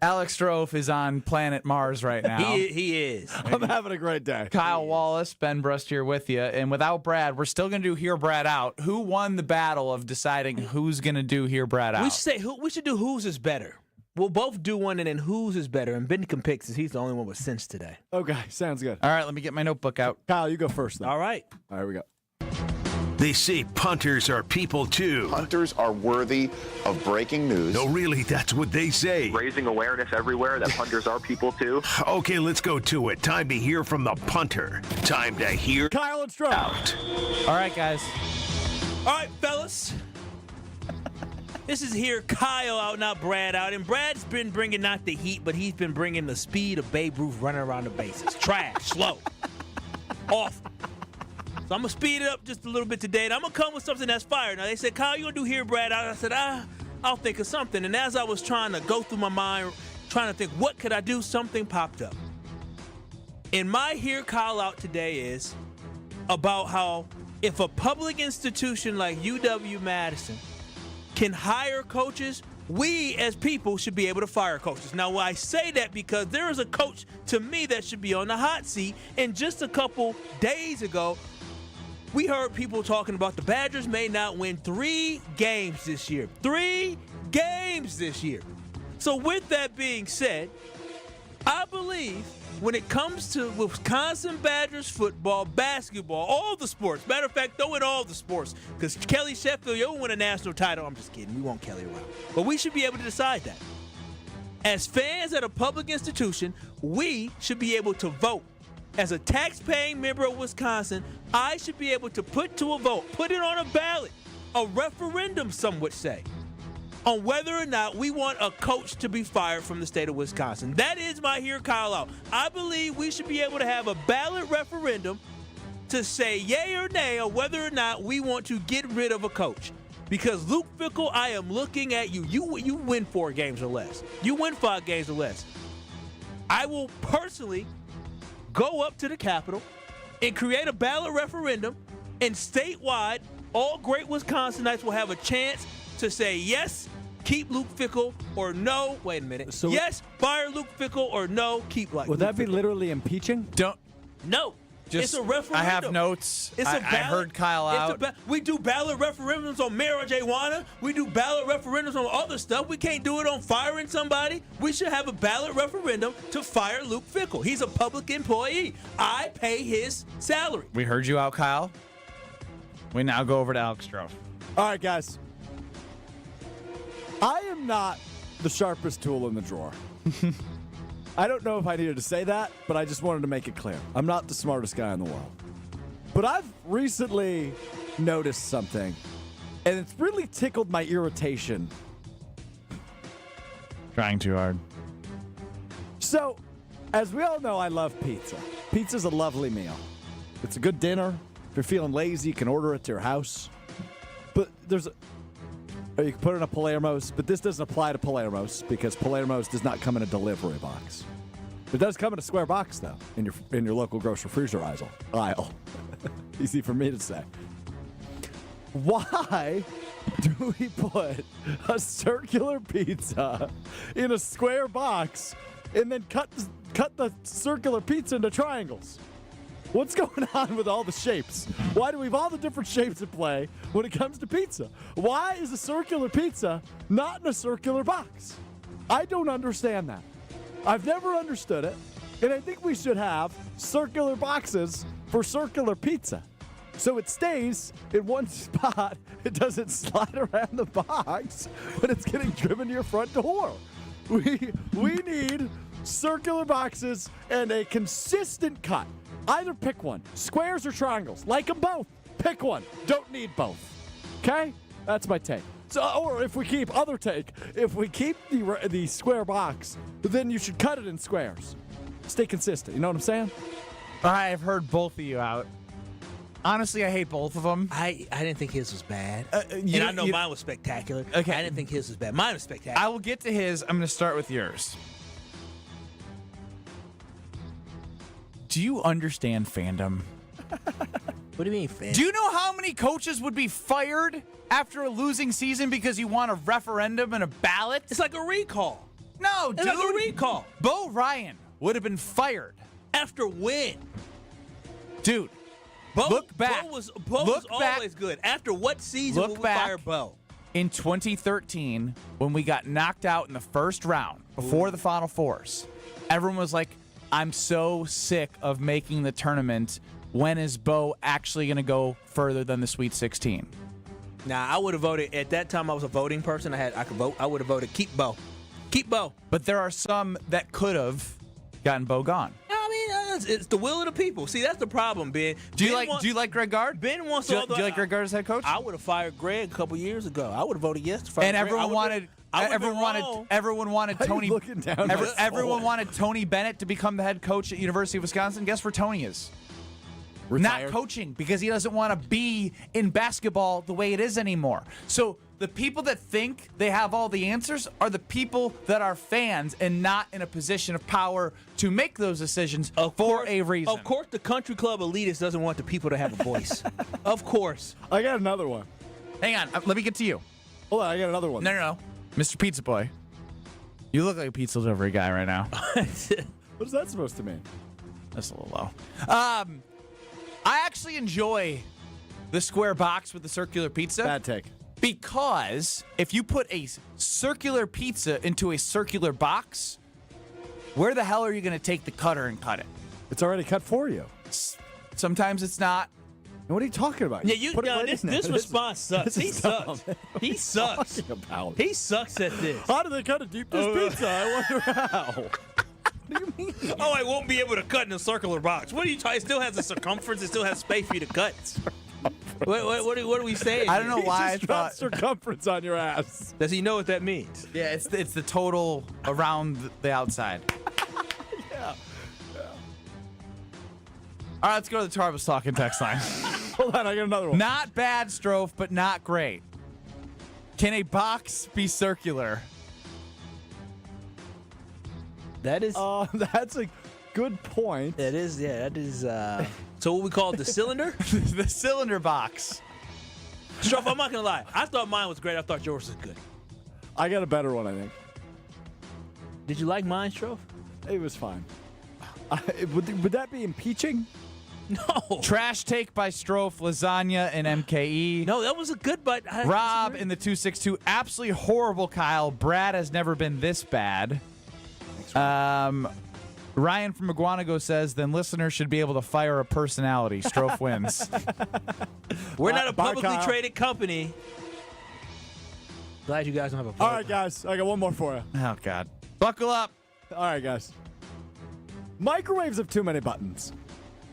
Alex Stro is on planet Mars right now. He is. I'm having a great day. Kyle Wallace, Ben Brust here with you. And without Brad, we're still going to do Hear Brad Out. Who won the battle of deciding who's going to do Hear Brad Out? We should do whose is better. We'll both do one, and then whose is better. And Ben can pick since he's the only one with sense today. Okay, sounds good. All right, let me get my notebook out. Kyle, you go first, then. All right. All right, here we go. They say punters are people too. Punters are worthy of breaking news. No, really, that's what they say. Raising awareness everywhere that punters are people too. Okay, let's go to it. Time to hear from the punter. Time to hear Kyle and Stro out. All right, guys. All right, fellas. This is Hear Kyle Out, not Brad Out. And Brad's been bringing not the heat, but he's been bringing the speed of Babe Ruth running around the bases. Trash, slow, awful. So I'm going to speed it up just a little bit today, and I'm going to come with something that's fire. Now, they said, Kyle, you going to do Hear Brad Out? I said, I'll think of something. And as I was trying to go through my mind, trying to think, what could I do, something popped up. And my Hear Kyle Out today is about how if a public institution like UW-Madison can hire coaches, we as people should be able to fire coaches. Now, I say that because there is a coach to me that should be on the hot seat. And just a couple days ago, we heard people talking about the Badgers may not win 3 games this year. 3 games this year. So with that being said, I believe when it comes to Wisconsin Badgers football, basketball, all the sports, matter of fact, throw in all the sports, because Kelly Sheffield, you'll win a national title. I'm just kidding. We want Kelly around. But we should be able to decide that. As fans at a public institution, we should be able to vote. As a tax-paying member of Wisconsin, I should be able to put to a vote, put it on a ballot, a referendum, some would say, on whether or not we want a coach to be fired from the state of Wisconsin. That is my Hear Kyle Out. I believe we should be able to have a ballot referendum to say yay or nay on whether or not we want to get rid of a coach. Because Luke Fickell, I am looking at you. You win 4 games or less. You win 5 games or less. I will personally go up to the Capitol and create a ballot referendum, and statewide, all great Wisconsinites will have a chance to say yes, keep Luke Fickell, or no, wait a minute. So yes, fire Luke Fickell, or no, keep Luke Would that be Fickell. literally impeaching? No. It's a referendum. I have notes. It's a I heard Kyle out. We do ballot referendums on marijuana. We do ballot referendums on other stuff. We can't do it on firing somebody. We should have a ballot referendum to fire Luke Fickell. He's a public employee. I pay his salary. We heard you out, Kyle. We now go over to Alex Stro. All right, guys. I am not the sharpest tool in the drawer. I don't know if I needed to say that, but I just wanted to make it clear. I'm not the smartest guy in the world. But I've recently noticed something, and it's really tickled my irritation. Trying too hard. So, as we all know, I love pizza. Pizza's a lovely meal. It's a good dinner. If you're feeling lazy, you can order it to your house. But or you can put it in a Palermo's, but this doesn't apply to Palermo's because Palermo's does not come in a delivery box. It does come in a square box, though, in your local grocery freezer aisle. Easy for me to say. Why do we put a circular pizza in a square box and then cut the circular pizza into triangles? What's going on with all the shapes? Why do we have all the different shapes at play when it comes to pizza? Why is a circular pizza not in a circular box? I don't understand that. I've never understood it, and I think we should have circular boxes for circular pizza. So it stays in one spot. It doesn't slide around the box when it's getting driven to your front door. We need circular boxes and a consistent cut. Either pick one. Squares or triangles. Like them both. Pick one. Don't need both. Okay? That's my take. So, or if we keep the square box, then you should cut it in squares. Stay consistent. You know what I'm saying? I've heard both of you out. Honestly, I hate both of them. I didn't think his was bad. And I know mine was spectacular. Okay. I didn't think his was bad. Mine was spectacular. I will get to his. I'm going to start with yours. Do you understand fandom? What do you mean, fandom? Do you know how many coaches would be fired after a losing season because you want a referendum and a ballot? It's like a recall. No, It's dude. like a recall. Bo Ryan would have been fired. After when? Dude, look back. Bo was Look back. always good. After what season Look would we back. fire Bo? In 2013, when we got knocked out in the first round before the Final Fours, everyone was like, I'm so sick of making the tournament. When is Bo actually going to go further than the Sweet 16? Nah, I would have voted. At that time, I was a voting person. I could vote. I would have voted keep Bo. Keep Bo. But there are some that could have gotten Bo gone. I mean, it's the will of the people. See, that's the problem, Ben. Do you like Greg Gard? Ben wants Do all the. you like Greg Gard as head coach? I would have fired Greg a couple years ago. I would have voted yes to fire And Greg. everyone wanted Tony. Everyone wanted Tony Bennett to become the head coach at University of Wisconsin. Guess where Tony is? Retired. Not coaching because he doesn't want to be in basketball the way it is anymore. So the people that think they have all the answers are the people that are fans and not in a position of power to make those decisions for a reason. Of course, the country club elitist doesn't want the people to have a voice. Of course. I got another one. Hang on. Let me get to you. Hold on, I got another one. No. Mr. Pizza Boy. You look like a pizza delivery guy right now. What is that supposed to mean? That's a little low. I actually enjoy the square box with the circular pizza. Bad take. Because if you put a circular pizza into a circular box, where the hell are you going to take the cutter and cut it? It's already cut for you. Sometimes it's not. What are you talking about? Yeah, this response sucks. He sucks. He sucks. He sucks at this. How do they cut a deep dish pizza? I wonder how. What do you mean? Oh, I won't be able to cut in a circular box. What are you talking? It still has a circumference. It still has space for you to cut. What are we saying? I don't know why I thought circumference on your ass. Does he know what that means? Yeah, it's the total around the outside. Yeah. All right, let's go to the Tarvis Talking text line. Hold on, I got another one. Not bad, Strofe, but not great. Can a box be circular? That is. That's a good point. That is. Yeah, that is. So what we call it, the cylinder? The cylinder box. Stroff, I'm not gonna lie. I thought mine was great. I thought yours was good. I got a better one, I think. Did you like mine, Stroff? It was fine. Would that be impeaching? No. Trash take by Strofe, lasagna, and MKE. No, that was a good, but Rob in the 262. Absolutely horrible, Kyle. Brad has never been this bad. Ryan from Iguanago says, then listeners should be able to fire a personality. Strofe wins. We're not a Bye, publicly Kyle. traded company. Glad you guys don't have a All right, guys. I got one more for you. Oh, God. Buckle up. All right, guys. Microwaves have too many buttons.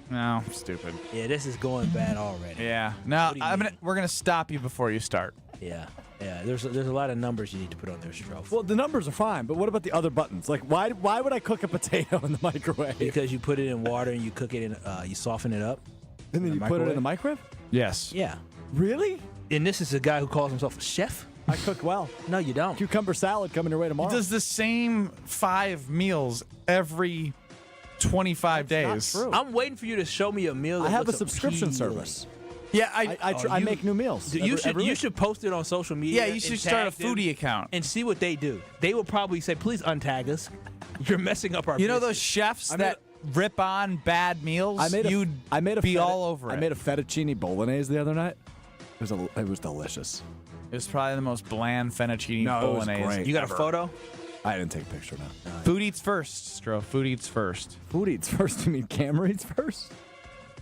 No, stupid. Yeah, this is going bad already. Yeah. Now, What do you mean? we're going to stop you before you start. Yeah. There's a lot of numbers you need to put on there, Stroff. Well, the numbers are fine, but what about the other buttons? Like, why would I cook a potato in the microwave? Because you put it in water and you cook it in, you soften it up. And then you put it in the microwave? Yes. Yeah. Really? And this is a guy who calls himself a chef? I cook well. No, you don't. Cucumber salad coming your way tomorrow. He does the same 5 meals every 25 days. Not true. I'm waiting for you to show me a meal that I have a looks subscription appealing. service. Yeah, I make new meals. You every should week. post it on social media. Yeah, you should and start a tag them foodie account. and see what they do. They will probably say, "Please untag us. You're messing up our." You know business." those chefs that rip on bad meals? You'd be all over it. I made a fettuccine bolognese the other night. It was delicious. It was probably the most bland fettuccine No, it was bolognese. great. You got ever. a photo? I didn't take a picture, no. Food eats first, Stro. Food eats first. Food eats first? You mean camera eats first?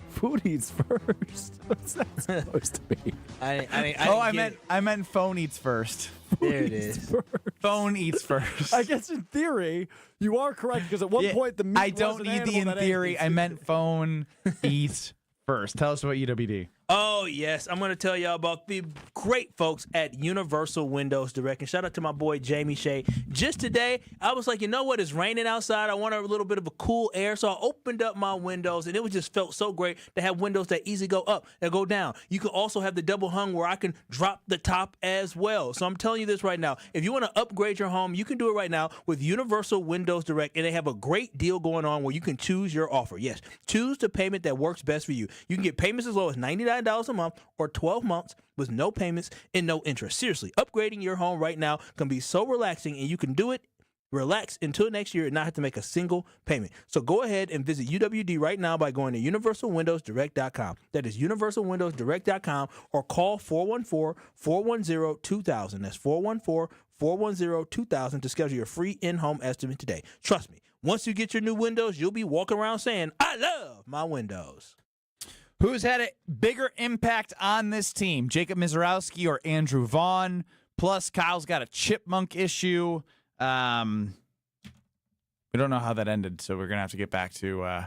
Food eats first. What's that supposed to be? I meant phone eats first. There it is. Phone eats first. I guess in theory, you are correct because at one point the meat I don't was an need the animal in that ate theory. these. I meant phone eats first. Tell us about UWD. Oh, yes. I'm going to tell y'all about the great folks at Universal Windows Direct. And shout out to my boy, Jamie Shea. Just today, I was like, you know what? It's raining outside. I want a little bit of a cool air. So I opened up my windows, and it just felt so great to have windows that easily go up and go down. You can also have the double hung where I can drop the top as well. So I'm telling you this right now. If you want to upgrade your home, you can do it right now with Universal Windows Direct. And they have a great deal going on where you can choose your offer. Yes, choose the payment that works best for you. You can get payments as low as $99 a month or 12 months with no payments and no interest. Seriously, upgrading your home right now can be so relaxing, and you can do it relax until next year and not have to make a single payment. So go ahead and visit UWD right now by going to universalwindowsdirect.com. That is universalwindowsdirect.com, or call 414-410-2000. That's 414-410-2000 to schedule your free in-home estimate today. Trust me, once you get your new windows, you'll be walking around saying, I love my windows. Who's had a bigger impact on this team, Jacob Mizorowski or Andrew Vaughn? Plus, Kyle's got a chipmunk issue. We don't know how that ended, so we're going to have to get back to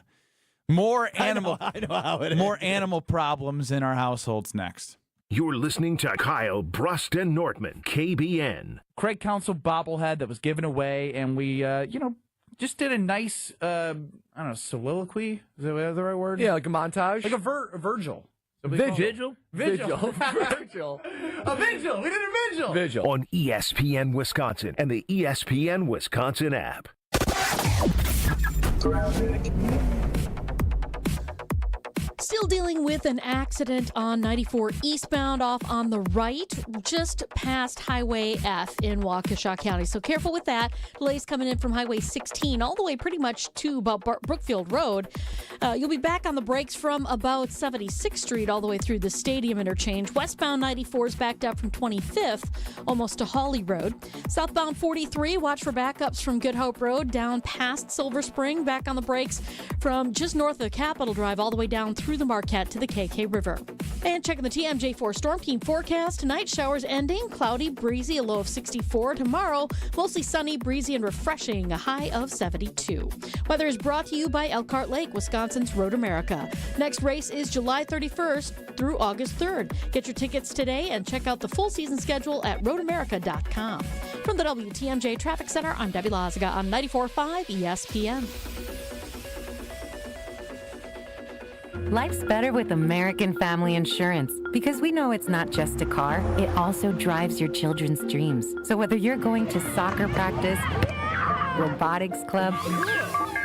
more animal animal problems in our households next. You're listening to Kyle, Brust, and Nortman, KBN. Craig Counsell bobblehead that was given away, and we, just did a nice, soliloquy. Is that the right word? Yeah, like a montage. Like a Virgil. Vigil? Virgil. A vigil. We did a vigil. Vigil. On ESPN Wisconsin and the ESPN Wisconsin app. Still dealing with an accident on 94 eastbound off on the right, just past Highway F in Waukesha County. So careful with that. Delays coming in from Highway 16 all the way pretty much to about Brookfield Road. You'll be back on the brakes from about 76th Street all the way through the Stadium interchange. Westbound 94 is backed up from 25th almost to Hawley Road. Southbound 43, watch for backups from Good Hope Road down past Silver Spring. Back on the brakes from just north of Capitol Drive all the way down through the Marquette to the KK River. And checking the TMJ4 Storm Team forecast. Tonight, showers ending, cloudy, breezy, a low of 64. Tomorrow, mostly sunny, breezy, and refreshing, a high of 72. Weather is brought to you by Elkhart Lake, Wisconsin's Road America. Next race is July 31st through August 3rd. Get your tickets today and check out the full season schedule at roadamerica.com. From the WTMJ Traffic Center, I'm Debbie Lazaga on 94.5 ESPN. Life's better with American Family Insurance because we know it's not just a car, it also drives your children's dreams. So whether you're going to soccer practice, robotics club,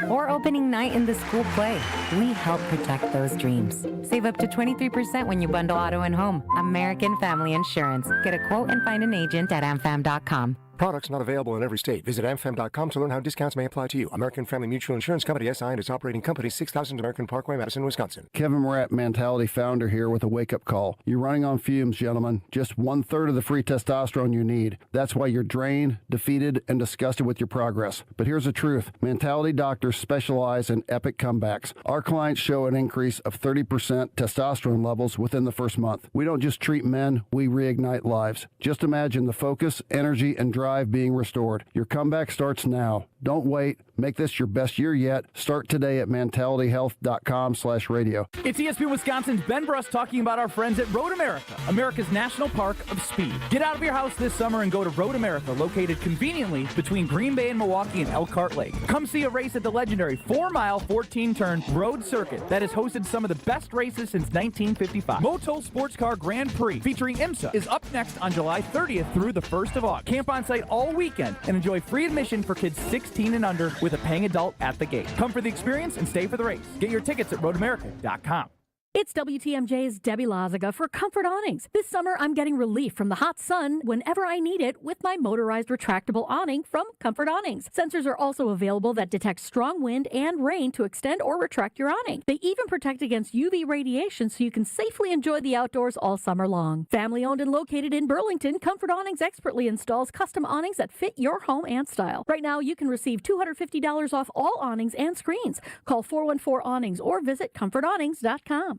or opening night in the school play, we help protect those dreams. Save up to 23% when you bundle auto and home. American Family Insurance. Get a quote and find an agent at amfam.com. Products not available in every state. Visit amfam.com to learn how discounts may apply to you. American Family Mutual Insurance Company, SI, and its operating company, 6000 American Parkway, Madison, Wisconsin. Kevin Morat, Mentality founder here with a wake-up call. You're running on fumes, gentlemen. Just 1/3 of the free testosterone you need. That's why you're drained, defeated, and disgusted with your progress. But here's the truth. Mentality doctors specialize in epic comebacks. Our clients show an increase of 30% testosterone levels within the first month. We don't just treat men, we reignite lives. Just imagine the focus, energy, and drive being restored. Your comeback starts now. Don't wait. Make this your best year yet. Start today at mentalityhealth.com/radio. It's ESPN Wisconsin's Ben Brust talking about our friends at Road America, America's national park of speed. Get out of your house this summer and go to Road America, located conveniently between Green Bay and Milwaukee and Elkhart Lake. Come see a race at the legendary 4-mile, 14-turn road circuit that has hosted some of the best races since 1955. Motul Sports Car Grand Prix featuring IMSA is up next on July 30th through the 1st of August. Camp on site all weekend and enjoy free admission for kids 16 and under with a paying adult at the gate. Come for the experience and stay for the race. Get your tickets at roadamerica.com. It's WTMJ's Debbie Lazaga for Comfort Awnings. This summer, I'm getting relief from the hot sun whenever I need it with my motorized retractable awning from Comfort Awnings. Sensors are also available that detect strong wind and rain to extend or retract your awning. They even protect against UV radiation so you can safely enjoy the outdoors all summer long. Family owned and located in Burlington, Comfort Awnings expertly installs custom awnings that fit your home and style. Right now, you can receive $250 off all awnings and screens. Call 414-AWNINGS or visit comfortawnings.com.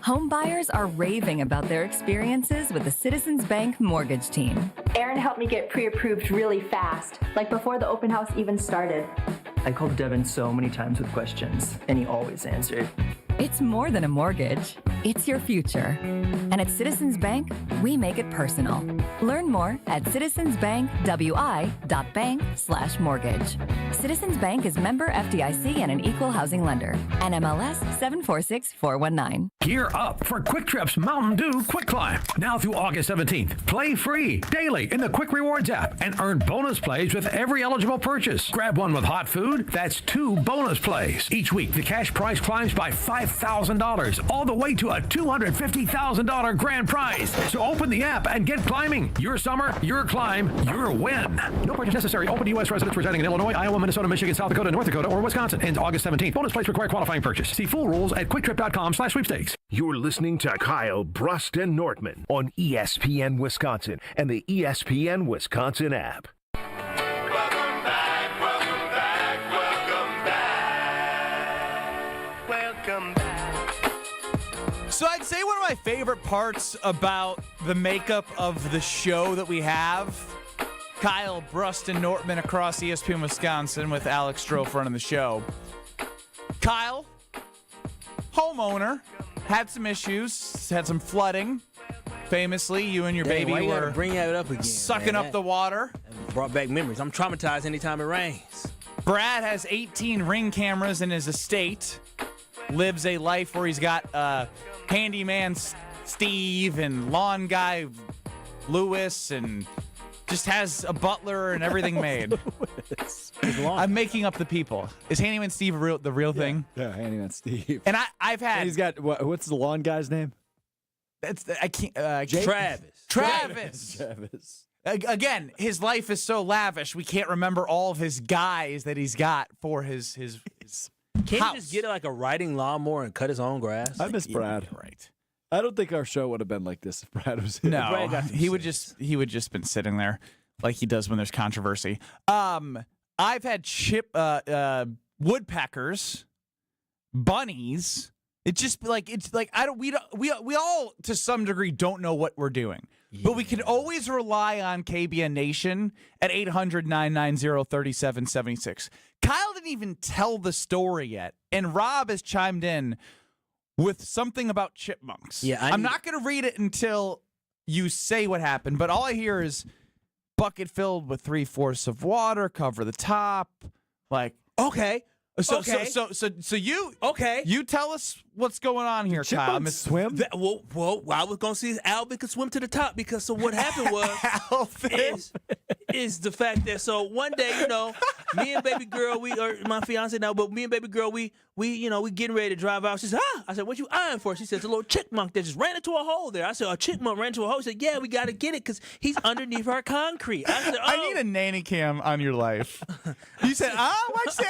Home buyers are raving about their experiences with the Citizens Bank mortgage team. Aaron helped me get pre-approved really fast, like before the open house even started. I called Devin so many times with questions, and he always answered. It's more than a mortgage. It's your future. And at Citizens Bank, we make it personal. Learn more at citizensbankwi.bank/mortgage. Citizens Bank is member FDIC and an equal housing lender. NMLS 746419. Gear up for Quick Trip's Mountain Dew Quick Climb. Now through August 17th. Play free daily in the Quick Rewards app and earn bonus plays with every eligible purchase. Grab one with hot food. That's 2 bonus plays. Each week, the cash prize climbs by $5,000, all the way to a $250,000 grand prize. So open the app and get climbing. Your summer, your climb, your win. No purchase necessary. Open to U.S. residents residing in Illinois, Iowa, Minnesota, Michigan, South Dakota, North Dakota, or Wisconsin. Ends August 17th. Bonus plays require qualifying purchase. See full rules at quicktrip.com/sweepstakes. You're listening to Kyle, Brust, and Nortman on ESPN Wisconsin and the ESPN Wisconsin app. Welcome back. So I'd say one of my favorite parts about the makeup of the show that we have, Kyle, Brust, and Nortman across ESPN Wisconsin with Alex Stro running the show. Kyle, homeowner, had some issues, had some flooding. Famously, you and your baby why you gotta were bring that up again, sucking man? up the water. Brought back memories. I'm traumatized anytime it rains. Brad has 18 Ring cameras in his estate. Lives a life where he's got handyman Steve and lawn guy Lewis and just has a butler and everything made. I'm making up the people. Is handyman Steve the real thing? Yeah, handyman Steve. And I've had. And he's got what's the lawn guy's name? I can't. Travis. Travis. Again, his life is so lavish, we can't remember all of his guys that he's got for his Can't house. he just get like a riding lawnmower and cut his own grass? I miss Brad. Right. I don't think our show would have been like this if Brad was here. No, Brad got he would just been sitting there like he does when there's controversy. I've had woodpeckers, bunnies. It's like we all to some degree don't know what we're doing. Yeah. But we can always rely on KBN Nation at 800-990-3776. Kyle didn't even tell the story yet, and Rob has chimed in with something about chipmunks. Yeah, I'm not going to read it until you say what happened, but all I hear is bucket filled with 3/4 of water, cover the top. Like, okay. So you you tell us what's going on here, Kyle. Swim? Well, I was gonna see if Alvin could swim to the top because what happened was is the fact that one day, me and baby girl, my fiance now, but me and baby girl, we getting ready to drive out. She said, I said, what you eyeing for? She said, it's a little chipmunk that just ran into a hole there. I said, a chipmunk ran into a hole. She said, yeah, we got to get it because he's underneath our concrete. I said, I need a nanny cam on your life. You said, why'd you say,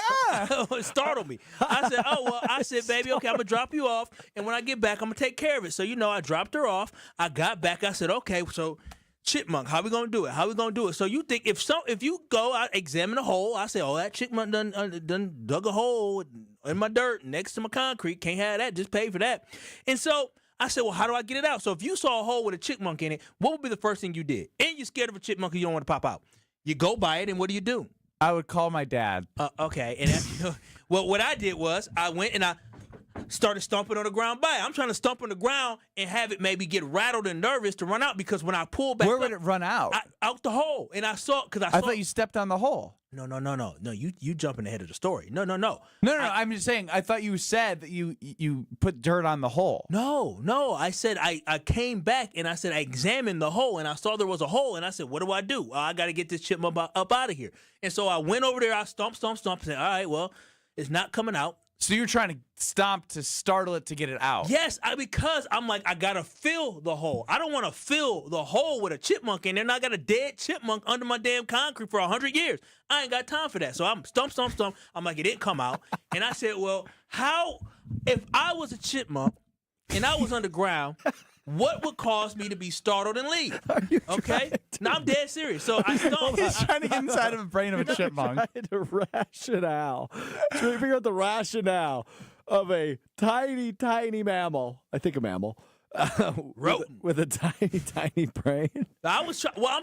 It startled me. I said, baby, okay, I'm going to drop you off. And when I get back, I'm going to take care of it. So, I dropped her off. I got back. I said, okay, so chipmunk, how we going to do it? So you think if you go out, examine the hole, I say, that chipmunk done dug a hole in my dirt next to my concrete. Can't have that. Just pay for that. And so I said, well, how do I get it out? So if you saw a hole with a chipmunk in it, what would be the first thing you did? And you're scared of a chipmunk, you don't want to pop out. You go by it, and what do? I would call my dad. Okay. And well, what I did was I went and I started stomping on the ground by it. I'm trying to stomp on the ground and have it maybe get rattled and nervous to run out because when I pull back where would it run out? Out the hole. And I saw because I thought you stepped on the hole. No. You jumping ahead of the story. No. No. I'm just saying. I thought you said that you put dirt on the hole. No. I said I came back and I said I examined the hole and I saw there was a hole and I said, what do? Well, I got to get this chipmunk up out of here. And so I went over there. I stomp. And said, all right, well, it's not coming out. So you're trying to stomp to startle it to get it out? Yes, because I'm like, I got to fill the hole. I don't want to fill the hole with a chipmunk in there, and I got a dead chipmunk under my damn concrete for 100 years. I ain't got time for that. So I'm stomp. I'm like, it didn't come out. And I said, well, if I was a chipmunk and I was underground, what would cause me to be startled and leave? Okay? No, I'm dead serious. So I stomped. He's trying to get inside of the brain of a chipmunk. Trying to figure out the rationale of a tiny, tiny mammal. I think a mammal. With a tiny brain. I'm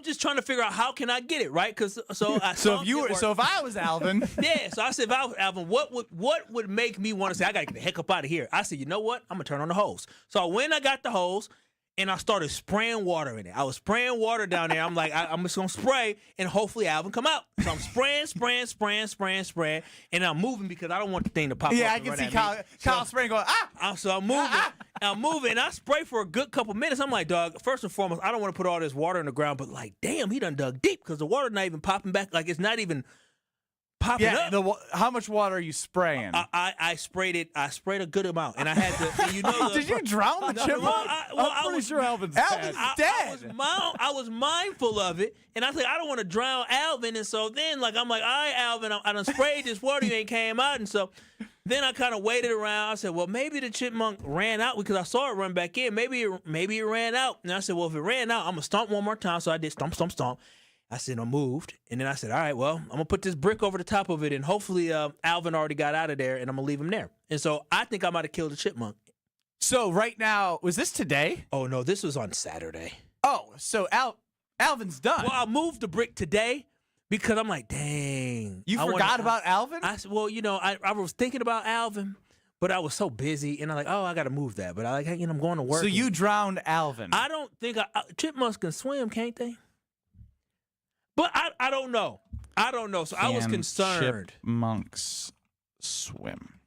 just trying to figure out how can I get it right, because so if I was Alvin, yeah. So I said, if I was Alvin, what would make me want to say I got to get the heck up out of here? I said, you know what? I'm gonna turn on the hose. So I went, I got the hose, and I started spraying water in it. I was spraying water down there. I'm like, I'm just gonna spray, and hopefully Alvin come out. So I'm spraying, and I'm moving because I don't want the thing to pop up. Yeah, I can see Kyle spraying going, So I'm moving. I'm moving, and I spray for a good couple minutes. I'm like, dog, first and foremost, I don't want to put all this water in the ground, but like, damn, he done dug deep because the water not even popping back. Like, it's not even popping up. How much water are you spraying? I sprayed it. I sprayed a good amount, and I had to. Did you drown the chipmunk? I'm pretty sure Alvin's dead. I was mindful of it, and I said, I don't want to drown Alvin, and so then, like, I'm like, all right, Alvin, I done sprayed this water, you ain't came out, and so then I kind of waited around. I said, well, maybe the chipmunk ran out because I saw it run back in. Maybe it ran out, and I said, well, if it ran out, I'm gonna stomp one more time. So I did stomp. I said, I moved. And then I said, all right, well, I'm going to put this brick over the top of it, and hopefully Alvin already got out of there, and I'm going to leave him there. And so I think I might have killed a chipmunk. So right now, was this today? Oh, no, this was on Saturday. Oh, so Alvin's done. Well, I moved the brick today because I'm like, dang. You forgot about Alvin? I said, well, I was thinking about Alvin, but I was so busy, and I'm like, oh, I got to move that. But I'm going to work. So you drowned Alvin. I don't think chipmunks can swim, can't they? But I don't know. So I was concerned. Chipmunks swim.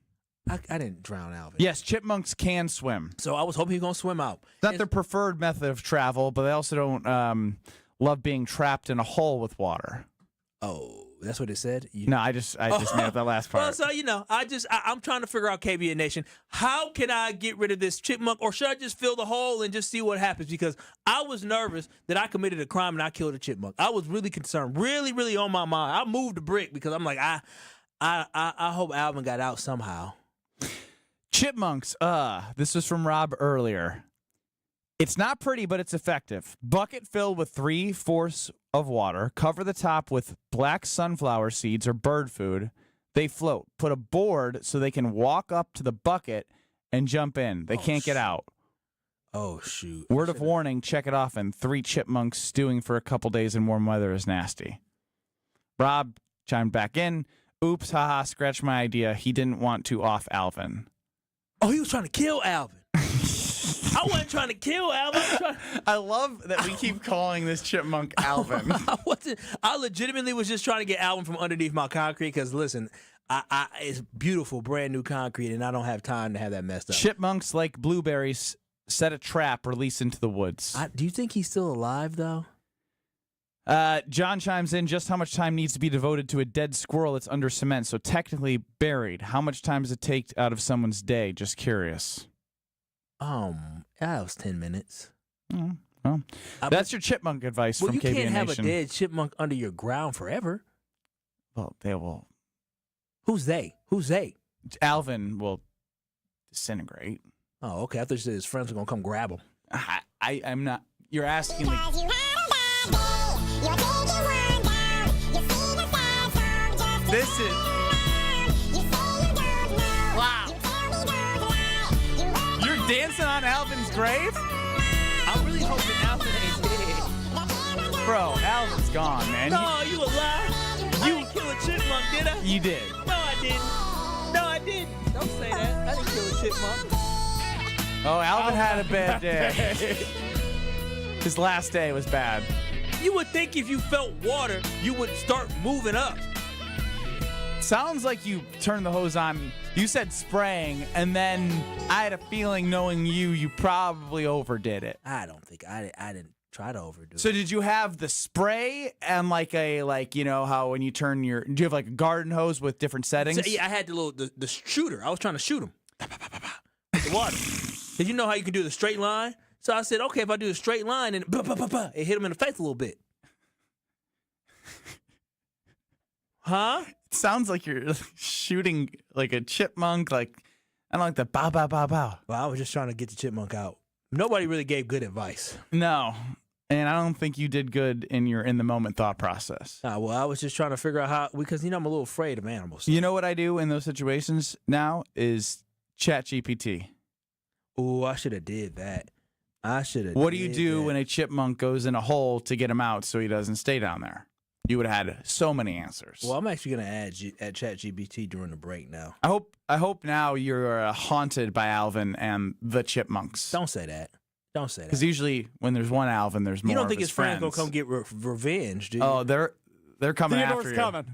I didn't drown Alvin. Yes, chipmunks can swim. So I was hoping he was going to swim out. It's not their preferred method of travel, but they also don't love being trapped in a hole with water. Oh, that's what it said? No, I just made up that last part. Well, so, I'm trying to figure out, KBN Nation, how can I get rid of this chipmunk, or should I just fill the hole and just see what happens? Because I was nervous that I committed a crime and I killed a chipmunk. I was really concerned, really, really on my mind. I moved the brick because I'm like, I hope Alvin got out somehow. Chipmunks, this was from Rob earlier. It's not pretty, but it's effective. Bucket filled with 3/4 of water. Cover the top with black sunflower seeds or bird food. They float. Put a board so they can walk up to the bucket and jump in. They can't get out. Oh, shoot. Word of warning, check it often. 3 chipmunks stewing for a couple days in warm weather is nasty. Rob chimed back in. Oops, haha, scratch my idea. He didn't want to off Alvin. Oh, he was trying to kill Alvin. I wasn't trying to kill Alvin. I love that we keep calling this chipmunk Alvin. I legitimately was just trying to get Alvin from underneath my concrete because, listen, it's beautiful, brand new concrete, and I don't have time to have that messed up. Chipmunks, like blueberries, set a trap, release into the woods. Do you think he's still alive, though? John chimes in, just how much time needs to be devoted to a dead squirrel that's under cement, so technically buried. How much time does it take out of someone's day? Just curious. That was 10 minutes. Well, that's your chipmunk advice from KBN Nation. Well, you can't have a dead chipmunk under your ground forever. Well, they will. Who's they? Alvin will disintegrate. Oh, okay. I thought you said his friends were going to come grab him. I'm not. You're asking me. This is. Wow. You're dancing on Alvin's grave? I'm really hoping Alvin ain't dead. Bro, Alvin's gone, man. No, you alive? I didn't kill a chipmunk, did I? You did. No, I didn't. Don't say that. I didn't kill a chipmunk. Oh, Alvin had a bad day. His last day was bad. You would think if you felt water, you would start moving up. Sounds like you turned the hose on. You said spraying, and then I had a feeling, knowing you probably overdid it. I don't think I didn't try to overdo it. So did you have the spray and how when you turn do you have like a garden hose with different settings? So, yeah, I had the shooter. I was trying to shoot him with the water. Did you know how you can do the straight line? So I said, okay, if I do the straight line, and it hit him in the face a little bit. Huh? It sounds like you're shooting like a chipmunk, I don't like the bow, bow, bow, bow. Well, I was just trying to get the chipmunk out. Nobody really gave good advice. No. And I don't think you did good in your in-the-moment thought process. Well, I was just trying to figure out how, because, I'm a little afraid of animals. You know what I do in those situations now is chat GPT. Ooh, I should have did that. I should have. What do you do when a chipmunk goes in a hole to get him out so he doesn't stay down there? You would have had so many answers. Well, I'm actually going to add ChatGPT during the break now. I hope now you're haunted by Alvin and the chipmunks. Don't say that. Don't say that. Because usually when there's one Alvin, there's more. You don't think his his friends gonna come get revenge, do you? Oh, they're coming Theodore's after you. coming.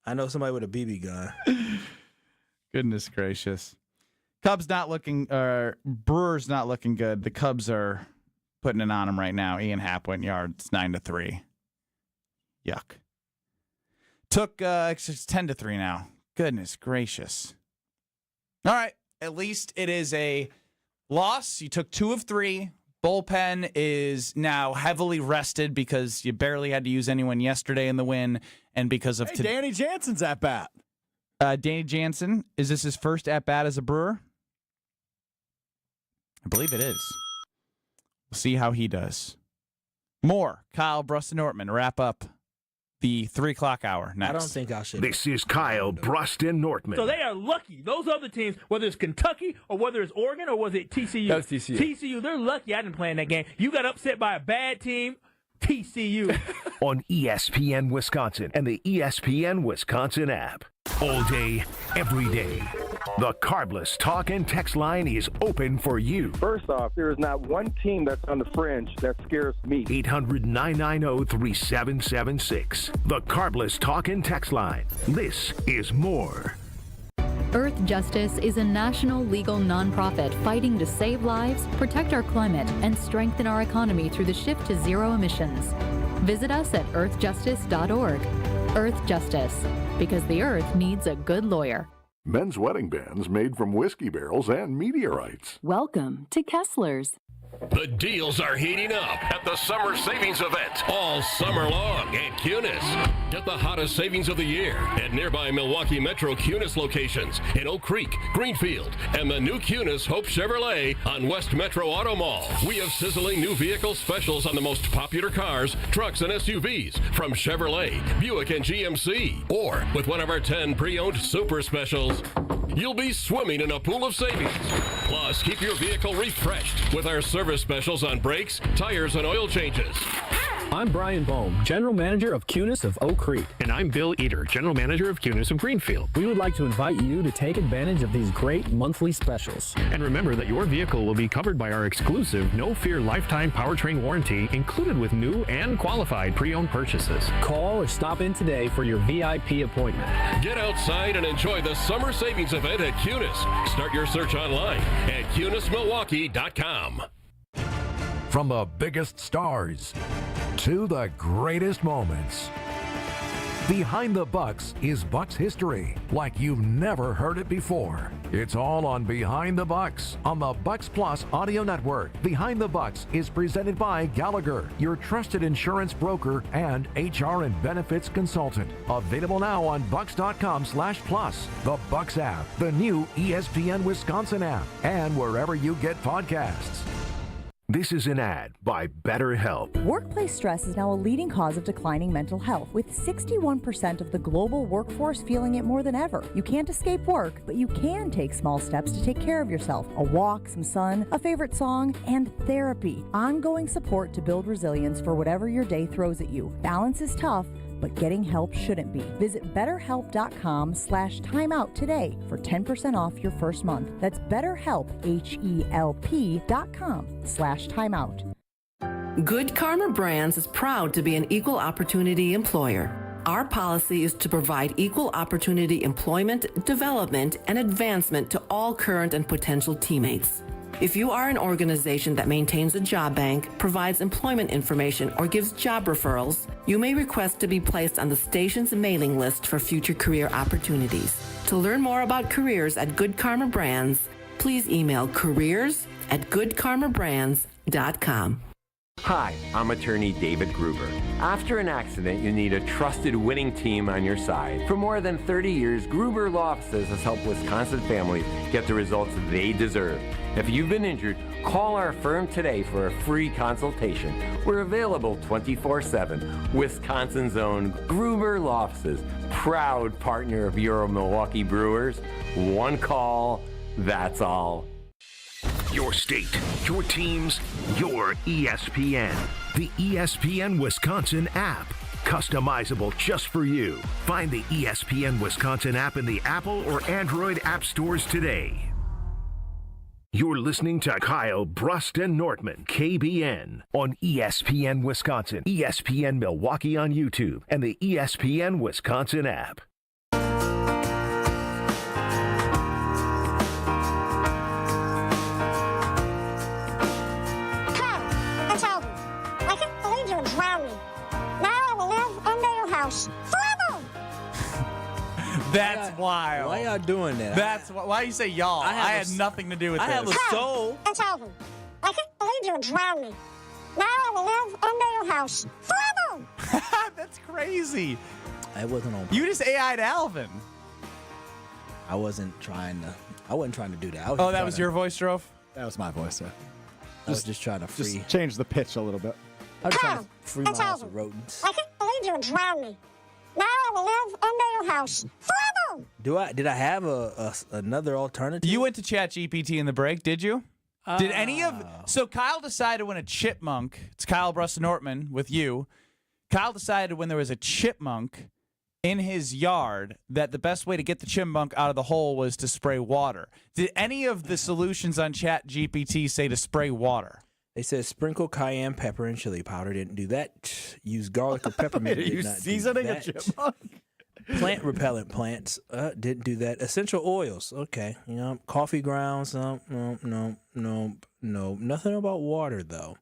I know somebody with a BB gun. Goodness gracious. Brewers not looking good. The Cubs are putting it on them right now. Ian Happ went yard. It's 9-3. Yuck. It's 10-3 now. Goodness gracious. All right. At least it is a loss. You took 2 of 3. Bullpen is now heavily rested because you barely had to use anyone yesterday in the win, and because of Danny Jansen's at bat. Danny Jansen, is this his first at bat as a Brewer? I believe it is. We'll see how he does. More Kyle, Brust, and Nortman wrap up the 3 o'clock hour next. I don't think I should. This is Kyle, Brust, and Nortman. So they are lucky. Those other teams, whether it's Kentucky or whether it's Oregon or was it TCU? That was TCU. TCU, they're lucky I didn't play in that game. You got upset by a bad team, TCU. On ESPN Wisconsin and the ESPN Wisconsin app. All day, every day. The Carbless talk and text line is open for you. First off, there is not one team that's on the fringe that scares me. 800-990-3776. The Carbless talk and text line. This is more. Earth Justice is a national legal nonprofit fighting to save lives, protect our climate, and strengthen our economy through the shift to zero emissions. Visit us at earthjustice.org. Earth Justice, because the earth needs a good lawyer. Men's wedding bands made from whiskey barrels and meteorites. Welcome to Kessler's. The deals are heating up at the Summer Savings Event all summer long at Cunis. Get the hottest savings of the year at nearby Milwaukee Metro Cunis locations in Oak Creek, Greenfield, and the new Cunis Hope Chevrolet on West Metro Auto Mall. We have sizzling new vehicle specials on the most popular cars, trucks, and SUVs from Chevrolet, Buick, and GMC. Or with one of our 10 pre-owned super specials, you'll be swimming in a pool of savings. Plus, keep your vehicle refreshed with our service specials on brakes, tires, and oil changes. I'm Brian Bohm, General Manager of Cunis of Oak Creek. And I'm Bill Eater, General Manager of Cunis of Greenfield. We would like to invite you to take advantage of these great monthly specials. And remember that your vehicle will be covered by our exclusive No Fear Lifetime Powertrain Warranty included with new and qualified pre-owned purchases. Call or stop in today for your VIP appointment. Get outside and enjoy the Summer Savings Event at Cunis. Start your search online at CunisMilwaukee.com. From the biggest stars to the greatest moments. Behind the Bucks is Bucks history like you've never heard it before. It's all on Behind the Bucks on the Bucks Plus audio network. Behind the Bucks is presented by Gallagher, your trusted insurance broker and HR and benefits consultant. Available now on bucks.com/plus, the Bucks app, the new ESPN Wisconsin app, and wherever you get podcasts. This is an ad by BetterHelp. Workplace stress is now a leading cause of declining mental health, with 61% of the global workforce feeling it more than ever. You can't escape work, but you can take small steps to take care of yourself. A walk, some sun, a favorite song, and therapy. Ongoing support to build resilience for whatever your day throws at you. Balance is tough, but getting help shouldn't be. Visit BetterHelp.com/timeout today for 10% off your first month. That's BetterHelp, HELP.com/timeout. Good Karma Brands is proud to be an equal opportunity employer. Our policy is to provide equal opportunity employment, development, and advancement to all current and potential teammates. If you are an organization that maintains a job bank, provides employment information, or gives job referrals, you may request to be placed on the station's mailing list for future career opportunities. To learn more about careers at Good Karma Brands, please email careers@goodkarmabrands.com. Hi, I'm attorney David Gruber. After an accident, you need a trusted winning team on your side. For more than 30 years, Gruber Law Offices has helped Wisconsin families get the results they deserve. If you've been injured, call our firm today for a free consultation. We're available 24/7. Wisconsin's own Gruber Law Offices, proud partner of your Milwaukee Brewers. One call, that's all. Your state, your teams, your ESPN. The ESPN Wisconsin app. Customizable just for you. Find the ESPN Wisconsin app in the Apple or Android app stores today. You're listening to Kyle, Brust, and Nortman, KBN, on ESPN Wisconsin, ESPN Milwaukee on YouTube, and the ESPN Wisconsin app. That's wild. Why y'all doing that? That's why you say y'all. I had nothing to do with this. I have a soul. It's over. I can't believe you drowned me. Now I will live under your house forever. That's crazy. I wasn't on. You just AI'd Alvin. I wasn't trying to do that. That was your voice, Stro? That was my voice, yeah. I was just trying to Just change the pitch a little bit. I was trying to free my house of rodents. I can't believe you drowned me. Now I will live under your house forever. Did I have another alternative? You went to ChatGPT in the break, did you? Did any of so Kyle decided when a chipmunk, it's Kyle, Brust, and Nortman with you. Kyle decided when there was a chipmunk in his yard that the best way to get the chipmunk out of the hole was to spray water. Did any of the solutions on ChatGPT say to spray water? They said sprinkle cayenne pepper and chili powder. Didn't do that. Use garlic or peppermint. Are you seasoning a chipmunk? Plant repellent plants. Didn't do that. Essential oils. Okay. Coffee grounds. No. Nothing about water, though.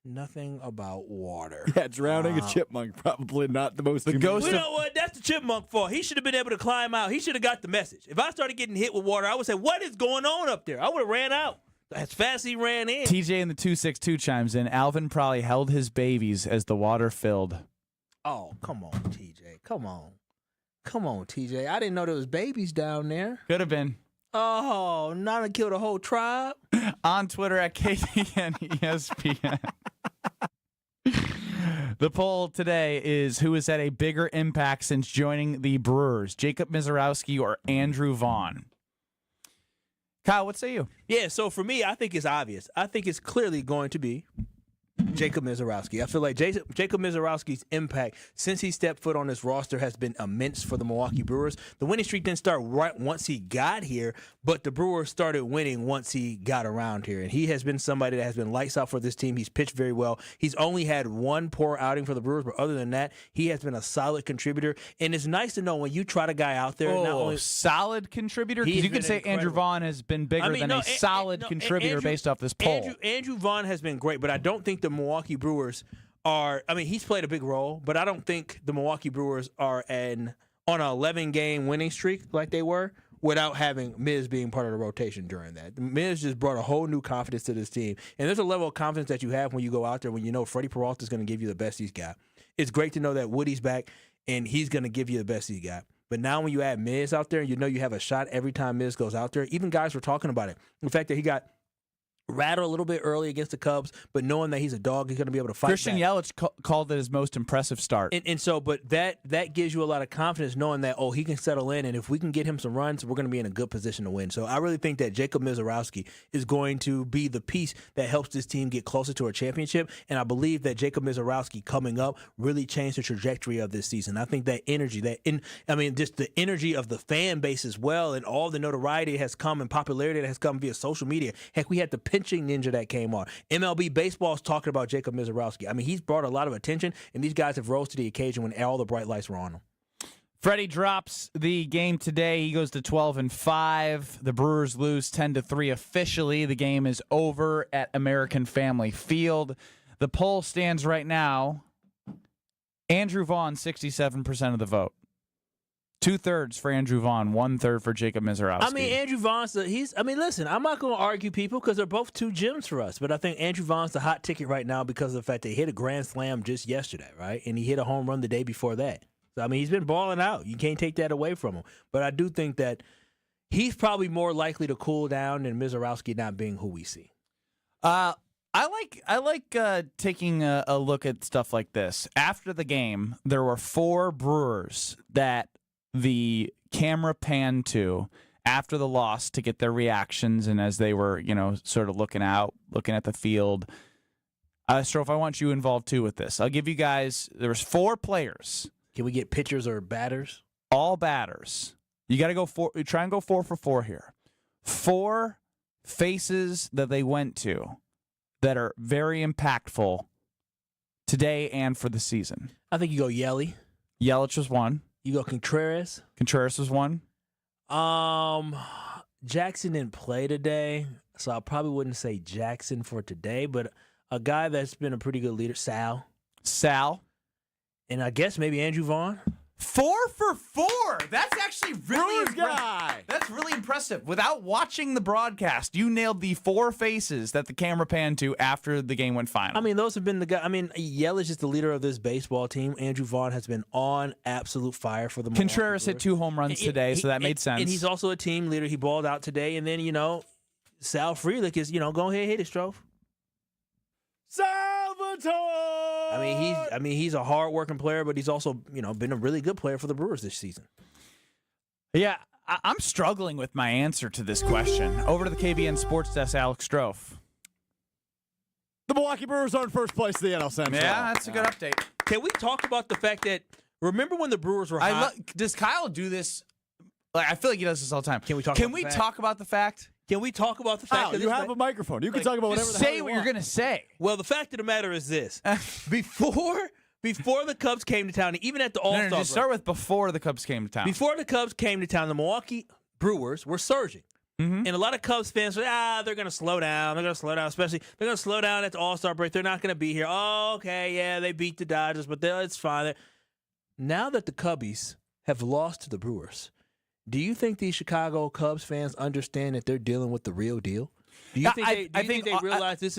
Nothing about water. Yeah, drowning a chipmunk, probably not the most. You know what? That's the chipmunk fault. He should have been able to climb out. He should have got the message. If I started getting hit with water, I would say, what is going on up there? I would have ran out. As fast as he ran in. TJ in the 262 chimes in. Alvin probably held his babies as the water filled. Oh, come on, TJ. Come on, TJ. I didn't know there was babies down there. Could have been. Oh, not to kill the whole tribe. On Twitter at KBN ESPN. The poll today is who has had a bigger impact since joining the Brewers, Jacob Mizorowski or Andrew Vaughn? Kyle, what say you? Yeah, so for me, I think it's obvious. I think it's clearly going to be Jacob Mizorowski. I feel like Jacob Mizorowski's impact since he stepped foot on this roster has been immense for the Milwaukee Brewers. The winning streak didn't start right once he got here, but the Brewers started winning once he got around here. And he has been somebody that has been lights out for this team. He's pitched very well. He's only had one poor outing for the Brewers, but other than that, he has been a solid contributor. And it's nice to know when you trot a guy out there. Not only solid contributor? Because you could say incredible. Andrew Vaughn has been bigger than a solid contributor based off this poll. Andrew Vaughn has been great, but I don't think the Milwaukee Brewers he's played a big role, but I don't think the Milwaukee Brewers are on an 11-game winning streak like they were without having Miz being part of the rotation during that. Miz just brought a whole new confidence to this team. And there's a level of confidence that you have when you go out there, when you know Freddie Peralta is going to give you the best he's got. It's great to know that Woody's back and he's going to give you the best he got. But now when you add Miz out there, you know you have a shot every time Miz goes out there. Even guys were talking about it. The fact that he got rattled a little bit early against the Cubs, but knowing that he's a dog, he's going to be able to fight Christian back. Yelich called it his most impressive start. And so, but that gives you a lot of confidence knowing that, he can settle in, and if we can get him some runs, we're going to be in a good position to win. So I really think that Jacob Mizorowski is going to be the piece that helps this team get closer to a championship, and I believe that Jacob Mizorowski coming up really changed the trajectory of this season. I think that energy, just the energy of the fan base as well, and all the notoriety has come and popularity that has come via social media. Heck, we had the pinching ninja that came on. MLB Baseball's talking about Jacob Mizorowski. I mean, he's brought a lot of attention, and these guys have rose to the occasion when all the bright lights were on him. Freddie drops the game today. He goes to 12-5. The Brewers lose 10-3 officially. The game is over at American Family Field. The poll stands right now. Andrew Vaughn, 67% of the vote. 2/3 for Andrew Vaughn, 1/3 for Jacob Mizorowski. I mean, Andrew Vaughn's listen, I'm not going to argue people because they're both two gems for us, but I think Andrew Vaughn's the hot ticket right now because of the fact that he hit a grand slam just yesterday, right? And he hit a home run the day before that. So, I mean, he's been balling out. You can't take that away from him. But I do think that he's probably more likely to cool down than Mizorowski not being who we see. I like taking a look at stuff like this. After the game, there were 4 Brewers that the camera panned to after the loss to get their reactions, and as they were, sort of looking at the field. Stro, I want you involved too with this. I'll give you guys. There was 4 players. Can we get pitchers or batters? All batters. You got to try and go 4 for 4 here. 4 faces that they went to that are very impactful today and for the season. I think you go Yelich. Yelich was one. You go Contreras. Contreras was one. Jackson didn't play today, so I probably wouldn't say Jackson for today, but a guy that's been a pretty good leader, Sal. And I guess maybe Andrew Vaughn. 4 for 4. That's actually really Brewers guy. That's really impressive. Without watching the broadcast, you nailed the 4 faces that the camera panned to after the game went final. I mean, those have been the guys. I mean, Yelich is the leader of this baseball team. Andrew Vaughn has been on absolute fire for the Milwaukee Contreras hit 2 home runs today, so that made sense. And he's also a team leader. He balled out today. And then, Sal Frelick is, go ahead and hit it, Stro. Salvatore! He's a hard-working player, but he's also, been a really good player for the Brewers this season. Yeah, I'm struggling with my answer to this question. Over to the KBN Sports Desk, Alex Strofe. The Milwaukee Brewers are in first place in the NL Central. Yeah, that's a good update. Can we talk about the fact that, remember when the Brewers were hot? Does Kyle do this? I feel like he does this all the time. Can we talk about the fact? Can we talk about the fact that you have a microphone? You can talk about whatever the hell say what you're going to say. Well, the fact of the matter is this. Before the Cubs came to town, even at the All-Star break. Just start with before the Cubs came to town. Before the Cubs came to town, the Milwaukee Brewers were surging. Mm-hmm. And a lot of Cubs fans said, they're going to slow down. They're going to slow down, especially they're going to slow down at the All-Star break. They're not going to be here. Oh, okay, yeah, they beat the Dodgers, but it's fine. Now that the Cubbies have lost to the Brewers, do you think these Chicago Cubs fans understand that they're dealing with the real deal? Do you think they realize this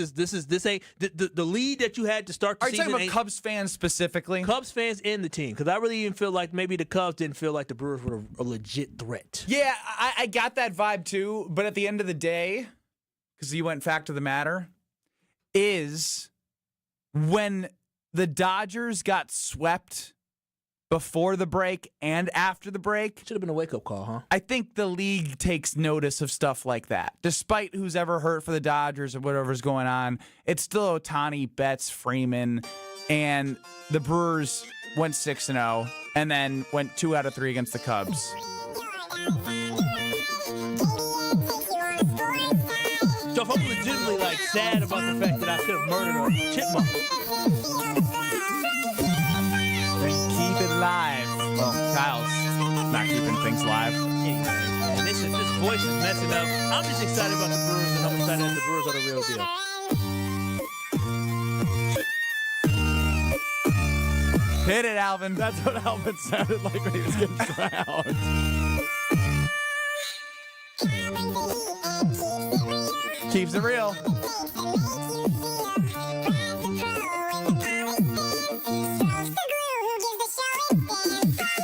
ain't the lead that you had to start the season? Are you talking about Cubs fans specifically? Cubs fans and the team, because I really even feel like maybe the Cubs didn't feel like the Brewers were a legit threat. Yeah, I got that vibe too. But at the end of the day, because you went fact of the matter, is when the Dodgers got swept before the break and after the break. Should have been a wake-up call, huh? I think the league takes notice of stuff like that. Despite who's ever hurt for the Dodgers or whatever's going on, it's still Ohtani, Betts, Freeman, and the Brewers went 6-0 and then went 2 out of 3 against the Cubs. So if I'm legitimately sad about the fact that I could have murdered a chipmunk. Keep it live. Well, Kyle's not keeping things live. And this voice is messing up. I'm just excited about the Brewers, and I'm excited that the Brewers are the real deal. Hit it, Alvin. That's what Alvin sounded like when he was getting drowned. Keeps it real.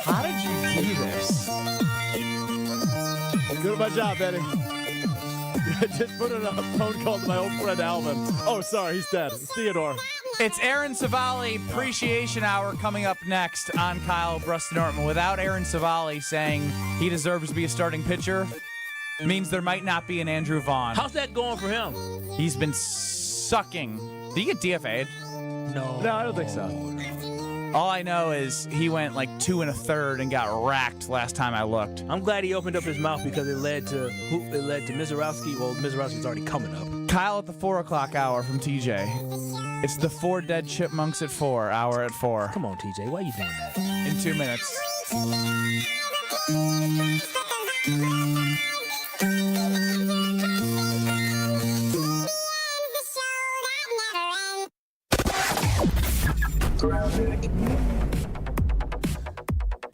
How did you do this? Good at my job, Eddie. I just put in a phone call to my old friend Alvin. Oh, sorry, he's dead. It's Theodore. It's Aaron Savali Appreciation Hour coming up next on Kyle, Brust, and Nortman. Without Aaron Savali saying he deserves to be a starting pitcher, means there might not be an Andrew Vaughn. How's that going for him? He's been sucking. Did he get DFA'd? No, I don't think so. All I know is he went 2 1/3 and got racked last time I looked. I'm glad he opened up his mouth because it led to Mizorowski. Well, Mizorowski's already coming up. Kyle at the 4 o'clock hour from TJ. It's the 4 Dead Chipmunks at 4, hour at 4. Come on, TJ. Why are you doing that? In 2 minutes.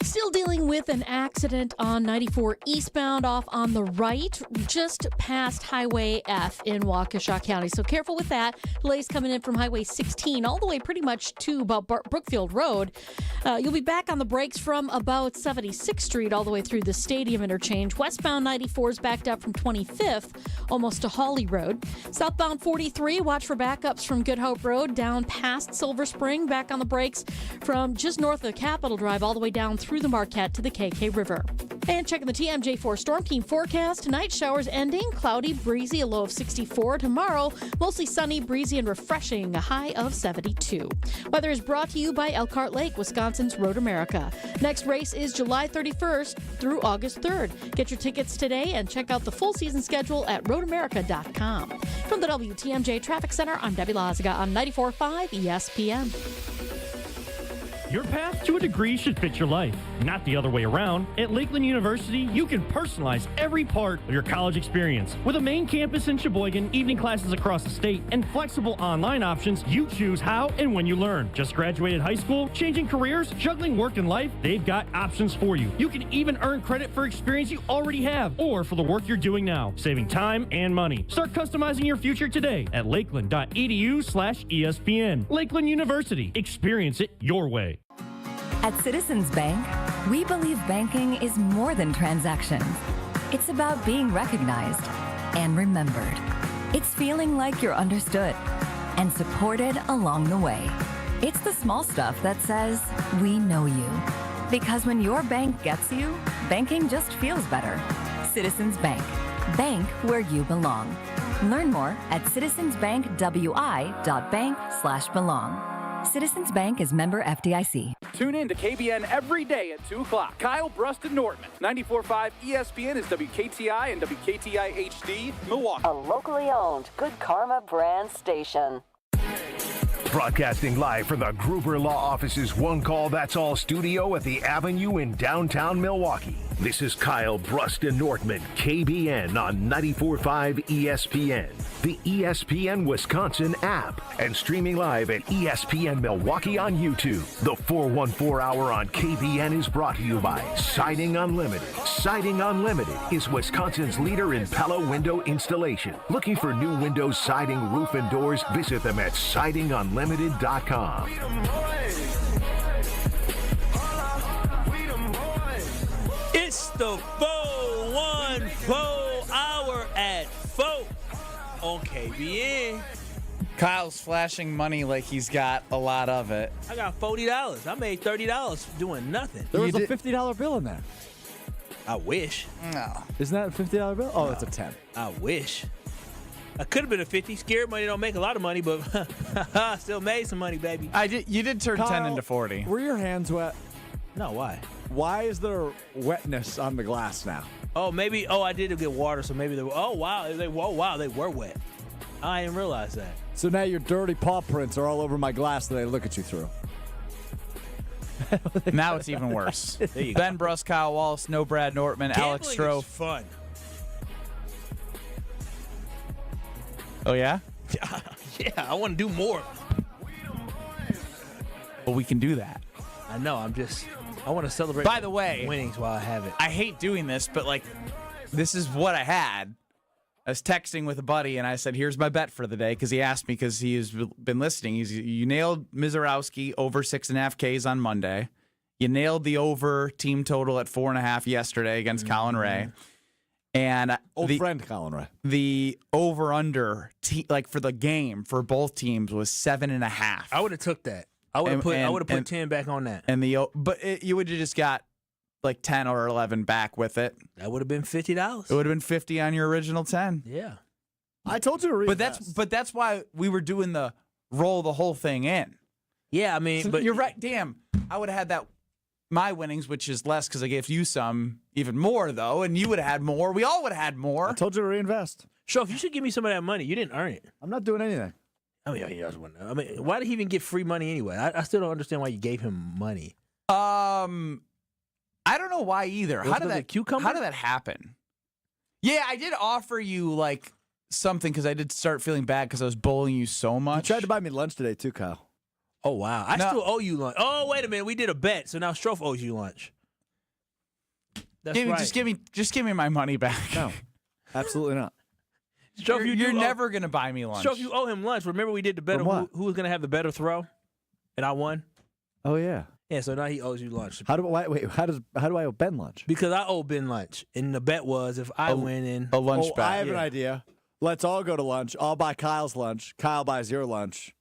Still dealing with an accident on 94 eastbound off on the right, just past Highway F in Waukesha County. So careful with that. Delays coming in from Highway 16 all the way pretty much to about Brookfield Road. You'll be back on the brakes from about 76th Street all the way through the Stadium interchange. Westbound 94 is backed up from 25th almost to Hawley Road. Southbound 43, watch for backups from Good Hope Road down past Silver Spring. Back on the brakes from just north of Capitol Drive all the way down through the Marquette to the KK River. And checking the TMJ4 Storm Team forecast. Tonight, showers ending. Cloudy, breezy, a low of 64. Tomorrow, mostly sunny, breezy, and refreshing, a high of 72. Weather is brought to you by Elkhart Lake, Wisconsin's Road America. Next race is July 31st through August 3rd. Get your tickets today and check out the full season schedule at roadamerica.com. From the WTMJ Traffic Center, I'm Debbie Lazaga on 94.5 ESPN. Your path to a degree should fit your life, not the other way around. At Lakeland University, you can personalize every part of your college experience. With a main campus in Sheboygan, evening classes across the state, and flexible online options, you choose how and when you learn. Just graduated high school, changing careers, juggling work and life, they've got options for you. You can even earn credit for experience you already have or for the work you're doing now, saving time and money. Start customizing your future today at lakeland.edu/ESPN. Lakeland University. Experience it your way. At Citizens Bank, we believe banking is more than transactions. It's about being recognized and remembered. It's feeling like you're understood and supported along the way. It's the small stuff that says, we know you. Because when your bank gets you, banking just feels better. Citizens Bank. Bank where you belong. Learn more at citizensbankwi.bank/belong. Citizens Bank is member FDIC. Tune in to KBN every day at 2 o'clock. Kyle, Brust, and Nortman. 94.5 ESPN is WKTI and WKTI HD, Milwaukee. A locally owned Good Karma brand station. Broadcasting live from the Gruber Law Office's One Call That's All studio at the Avenue in downtown Milwaukee. This is Kyle, Brust, and Nortman, KBN on 94.5 ESPN, the ESPN Wisconsin app, and streaming live at ESPN Milwaukee on YouTube. The 414 Hour on KBN is brought to you by Siding Unlimited. Siding Unlimited is Wisconsin's leader in Pella window installation. Looking for new windows, siding, roof, and doors? Visit them at sidingunlimited.com. It's the 414 Hour at 4 on KBN. Kyle's flashing money like he's got a lot of it. I got $40. I made $30 doing nothing. There was a $50 bill in there. I wish. No. Isn't that a $50 bill? Oh, no. It's a 10. I wish. I could have been a 50. Scared money don't make a lot of money, but still made some money, baby. You did turn Kyle, 10 into 40. Were your hands wet? No, why? Why is there wetness on the glass now? Oh, maybe. Oh, I did get water, so maybe they were. Oh, wow. They were wet. I didn't realize that. So now your dirty paw prints are all over my glass that I look at you through. Now it's even worse. Ben Brust, Kyle Wallace, no Brad Nortman, Alex Stro. Fun. Oh, yeah? Yeah, I want to do more. Well, we can do that. I know. I want to celebrate. By the way, winnings while I have it. I hate doing this, but this is what I had. I was texting with a buddy, and I said, here's my bet for the day, because he asked me, because he's been listening. You nailed Mizorowski over 6.5 Ks on Monday. You nailed the over team total at 4.5 yesterday against Colin Ray. And friend Colin Ray. The over-under, for the game for both teams was 7.5. I would have took that. I would have put 10 back on that. And you would have just got 10 or 11 back with it. That would have been $50. It would have been 50 on your original 10. Yeah. I told you to read. But that's why we were doing the roll the whole thing in. Yeah, I mean, but you're right. Damn, I would have had that. My winnings, which is less because I gave you some, even more though, and you would have had more. We all would have had more. I told you to reinvest. If you should give me some of that money. You didn't earn it. I'm not doing anything. I mean, why did he even get free money anyway? I still don't understand why you gave him money. I don't know why either. How did that happen? Yeah, I did offer you something because I did start feeling bad because I was bullying you so much. You tried to buy me lunch today too, Kyle. Oh, wow. I still owe you lunch. Oh, wait a minute. We did a bet, so now Stro owes you lunch. That's right. Just give me my money back. No, absolutely not. Stro, you're never going to buy me lunch. Stro, you owe him lunch. Remember we did the bet of who was going to have the better throw, and I won? Oh, yeah. Yeah, so now he owes you lunch. How do I owe Ben lunch? Because I owe Ben lunch, and the bet was if I win in a lunch bet. I have an idea. Let's all go to lunch. I'll buy Kyle's lunch. Kyle buys your lunch.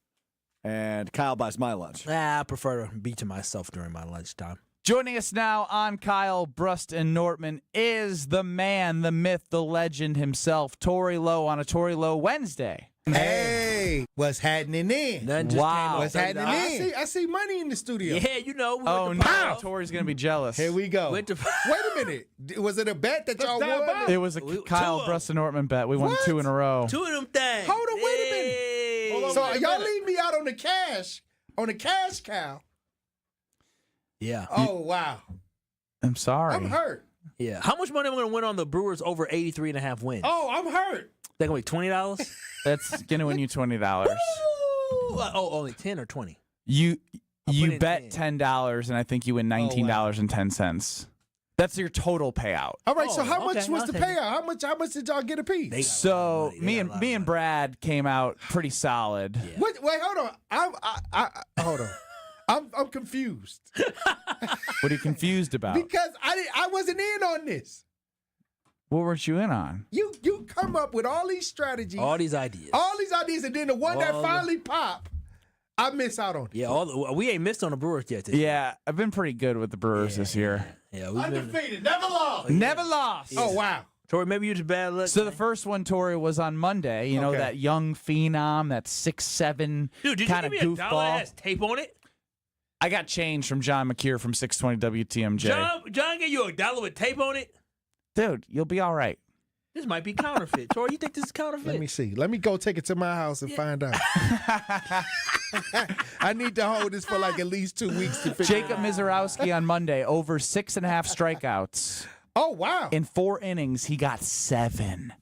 And Kyle buys my lunch. I prefer to be to myself during my lunchtime. Joining us now on Kyle, Brust, and Nortman is the man, the myth, the legend himself, Tory Lo, on a Tory Lo Wednesday. Hey, what's happening in? Wow. What's happening in? I see money in the studio. Yeah, you know. Oh, no. Tory's going to be jealous. Here we go. Wait a minute. Was it a bet that y'all won? It was a Kyle, Brust, and Nortman bet. We won 2 in a row. 2 of them things. Hold on, wait a minute. Hold on, so y'all leave me out on the cash cow. Yeah. Oh, wow. I'm sorry. I'm hurt. Yeah. How much money am I going to win on the Brewers over 83.5 wins? Oh, I'm hurt. They're going to be $20? That's going to win you $20. Oh, only 10 or 20? You bet $10, and I think you win $19.10. That's your total payout. All right, so how much was the payout? How much did y'all get a piece? So me and Brad came out pretty solid. Yeah. Wait, hold on. Hold on. I'm confused. What are you confused about? Because I wasn't in on this. What weren't you in on? You come up with all these strategies. All these ideas. And then the one that finally popped, I miss out on it. Yeah, we ain't missed on the Brewers yet. Yeah, I've been pretty good with the Brewers this year. Yeah, undefeated, never lost. Never lost. Oh, wow. Tory, maybe you're just bad luck. So the first one, Tory, was on Monday. You know, that young phenom, that 6'7" kind of Dude, did you give me a goofball. dollar-ass tape on it? I got change from John McKeer from 620 WTMJ. John gave you a dollar with tape on it? Dude, you'll be all right. This might be counterfeit. Tory, you think this is counterfeit? Let me see. Let me go take it to my house and find out. I need to hold this for like at least 2 weeks to figure Jacob Mizorowski on Monday, over 6.5 strikeouts. Oh, wow. In 4 innings, he got 7.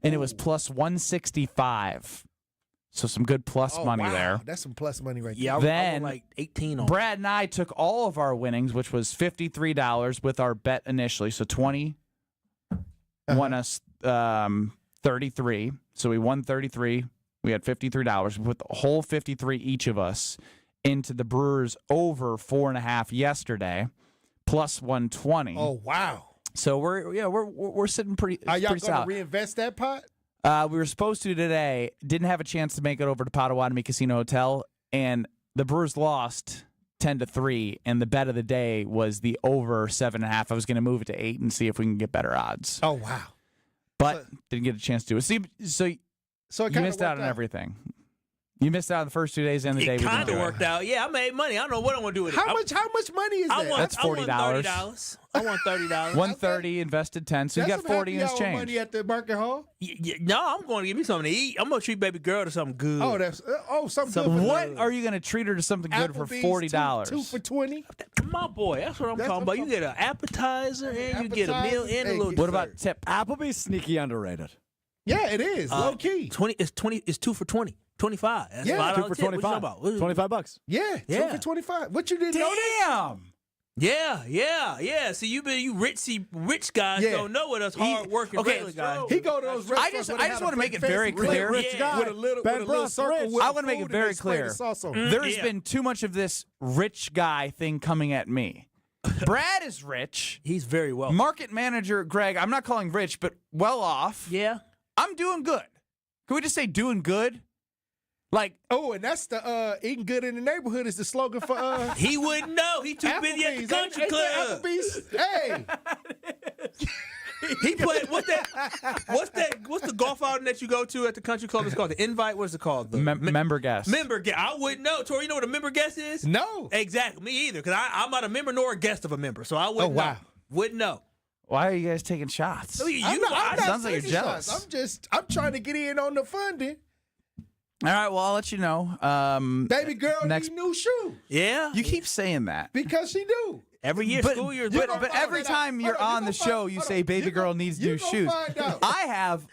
And it was plus 165. So some good plus money there. That's some plus money right there. Yeah, then I like 18 on Brad and I took all of our winnings, which was $53 with our bet initially. So 20 won us 33. So we won 33. We had $53. We put the whole 53 each of us into the Brewers over 4.5 yesterday, plus 120. Oh, wow. So we're sitting pretty. Are y'all pretty going to solid. reinvest that pot? We were supposed to today. Didn't have a chance to make it over to Potawatomi Casino Hotel, and the Brewers lost 10-3. And the bet of the day was the over 7.5. I was going to move it to 8 and see if we can get better odds. Oh, wow! But didn't get a chance to. So you missed out on everything. You missed out on the first 2 days and the day. It kind of worked out. Yeah, I made money. I don't know what I'm going to do with it. How much money is that? That's $40. I won $30. $130, invested 10, so you got 40 in his change. Money at the market hall? No, I'm going to give me something to eat. I'm going to treat baby girl to something good. Oh, something good. What are you going to treat her to something good for $40? 2 for $20. My boy, that's what I'm talking about. You get an appetizer and you get a meal and a little dessert. What about tip? Applebee's sneaky underrated. Yeah, it is. Low key. 20. It's 2 for 20. 25. That's Yeah, 2 for 25. $25. Yeah, 2 for 25. What you didn't know that? Yeah. See, you rich guys don't know what us hard working regular guys. He go to those restaurants. I just want to make it very clear. With a little circle. I want to make it very clear. There's been too much of this rich guy thing coming at me. Brad is rich. He's very well. Market manager Greg, I'm not calling rich, but well off. Yeah. I'm doing good. Can we just say doing good? Like, and that's the eating good in the neighborhood is the slogan for He wouldn't know. He too busy at the country club. Hey. He played what's the golf outing that you go to at the country club? It's called the Invite. What's it called? The member guest. Member guest. I wouldn't know. Tori, you know what a member guest is? No. Exactly. Me either. Because I'm not a member nor a guest of a member. So I wouldn't know. Wouldn't know. Why are you guys taking shots? I'm not sounds like you're jealous. I'm trying to get in on the funding. All right, well, I'll let you know. Baby girl needs new shoes. Yeah. You keep saying that. Because she do. Every year, school year. But every time you're on the show, you say baby girl needs new shoes. I have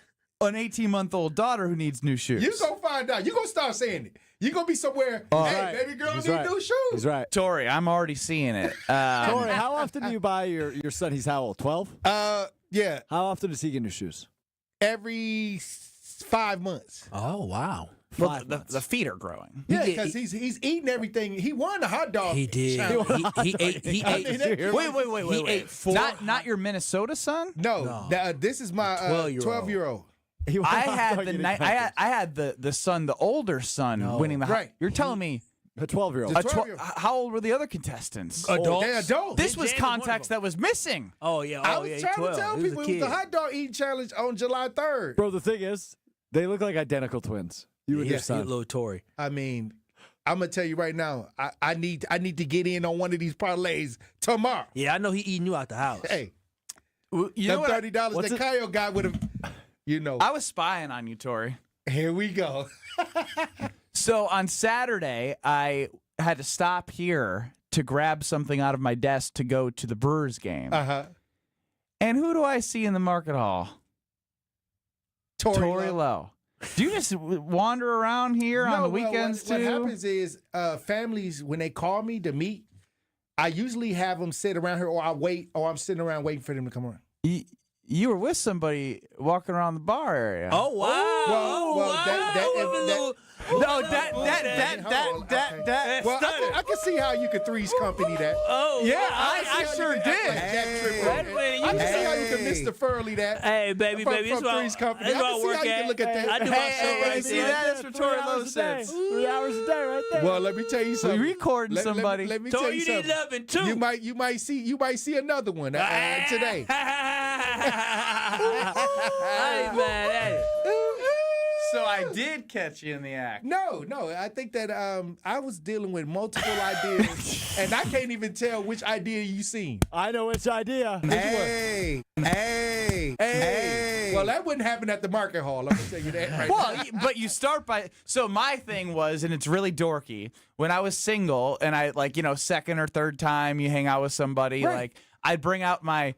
an 18-month-old daughter who needs new shoes. You gonna find out. You gonna start saying it. You gonna be somewhere. Hey, baby girl needs new shoes. He's right. Tori, I'm already seeing it. Tori, how often do you buy your son? He's how old? 12? Yeah. How often does he get new shoes? Every 5 months. Oh, wow. Well, the feet are growing. Yeah, because he's eating everything. He won the hot dog. He did. He ate. Wait. He ate 4. Not your Minnesota son? No. This is my 12-year-old. I had the son, the older son, winning the. Right. You're telling me A 12-year-old. How old were the other contestants? Adults. They're adults. This was context that was missing. Oh, yeah. I was trying 12. to tell people it was the hot dog eating challenge on July 3rd. Bro, the thing is, they look like identical twins. You and your son. Little Tory. I mean, I'm gonna tell you right now, I need to get in on one of these parlays tomorrow. Yeah, I know he eating you out the house. Hey, you know that $30 that it? Kyle got with him, you know. I was spying on you, Tory. Here we go. So on Saturday, I had to stop here to grab something out of my desk to go to the Brewers game. Uh-huh. And who do I see in the market hall? Tory Lo. Do you just wander around here on the weekends what too? What happens is families, when they call me to meet, I usually have them sit around here, or I wait, or I'm sitting around waiting for them to come around. You were with somebody walking around the bar area. Oh, wow. I can see how you could Three's Company that. Oh, yeah, I sure did. I can see how you could Mr. Furley that. Hey, baby, from it's Three's Company. I can see how you can look at that. I do my show right see there. That's what Tory Lo says. 3 hours a day right there. Well, let me tell you something. We recording somebody. Let me tell you something. need loving too. You might see another one today. I ain't mad at it. So I did catch you in the act. No. I think that I was dealing with multiple ideas, and I can't even tell which idea you seen. I know which idea. Hey. Well, that wouldn't happen at the market hall. I'm gonna tell you that right Well, now. but you start by. So my thing was, and it's really dorky. When I was single, and I second or third time you hang out with somebody, Right. I'd bring out my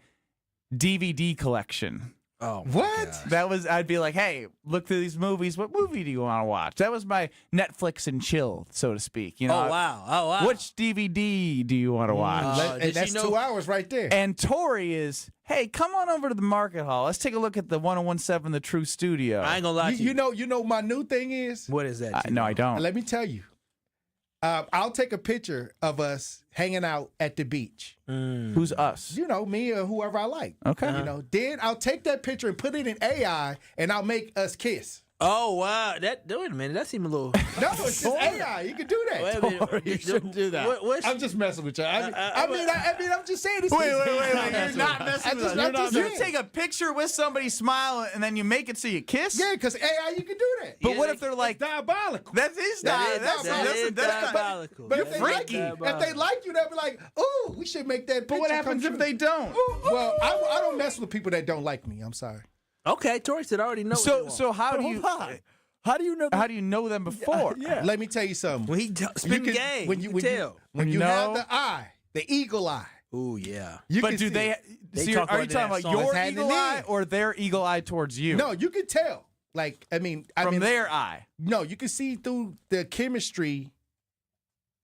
DVD collection. Oh, what? That was, I'd be like, hey, look through these movies. What movie do you want to watch? That was my Netflix and chill, so to speak. Oh, wow. Which DVD do you want to watch? And that's 2 hours right there. And Tory is, hey, come on over to the market hall. Let's take a look at the 1017 The True Studio. I ain't gonna lie to you. You know my new thing is? What is that? No, I don't. Let me tell you. I'll take a picture of us hanging out at the beach. Who's us? You know, me or whoever I like. Okay. You know, then I'll take that picture and put it in AI, and I'll make us kiss. Oh, wow. Wait a minute. That seemed a little... No, it's just AI. You can do that. Wait a minute. You shouldn't do that. I'm just messing with you. I mean, I'm just saying this. Wait. You're not messing with us. You saying. take a picture with somebody smiling, and then you make it so you kiss? Yeah, because AI, you can do that. But what if they're like... diabolical. That is diabolical. But You're if they freaky. if they like you, they'll be like, "Ooh, we should make that." But what happens if they don't? Well, I don't mess with people that don't like me. I'm sorry. Okay, Tory said I already know. So how do you... How do you know? How do you know them before? Yeah. Let me tell you something. When he spin the game, when you tell. When you have the eye, the eagle eye. Ooh, yeah. But do they? Are you talking about your eagle eye or their eagle eye towards you? No, you can tell. Like, I mean, their eye. No, you can see through the chemistry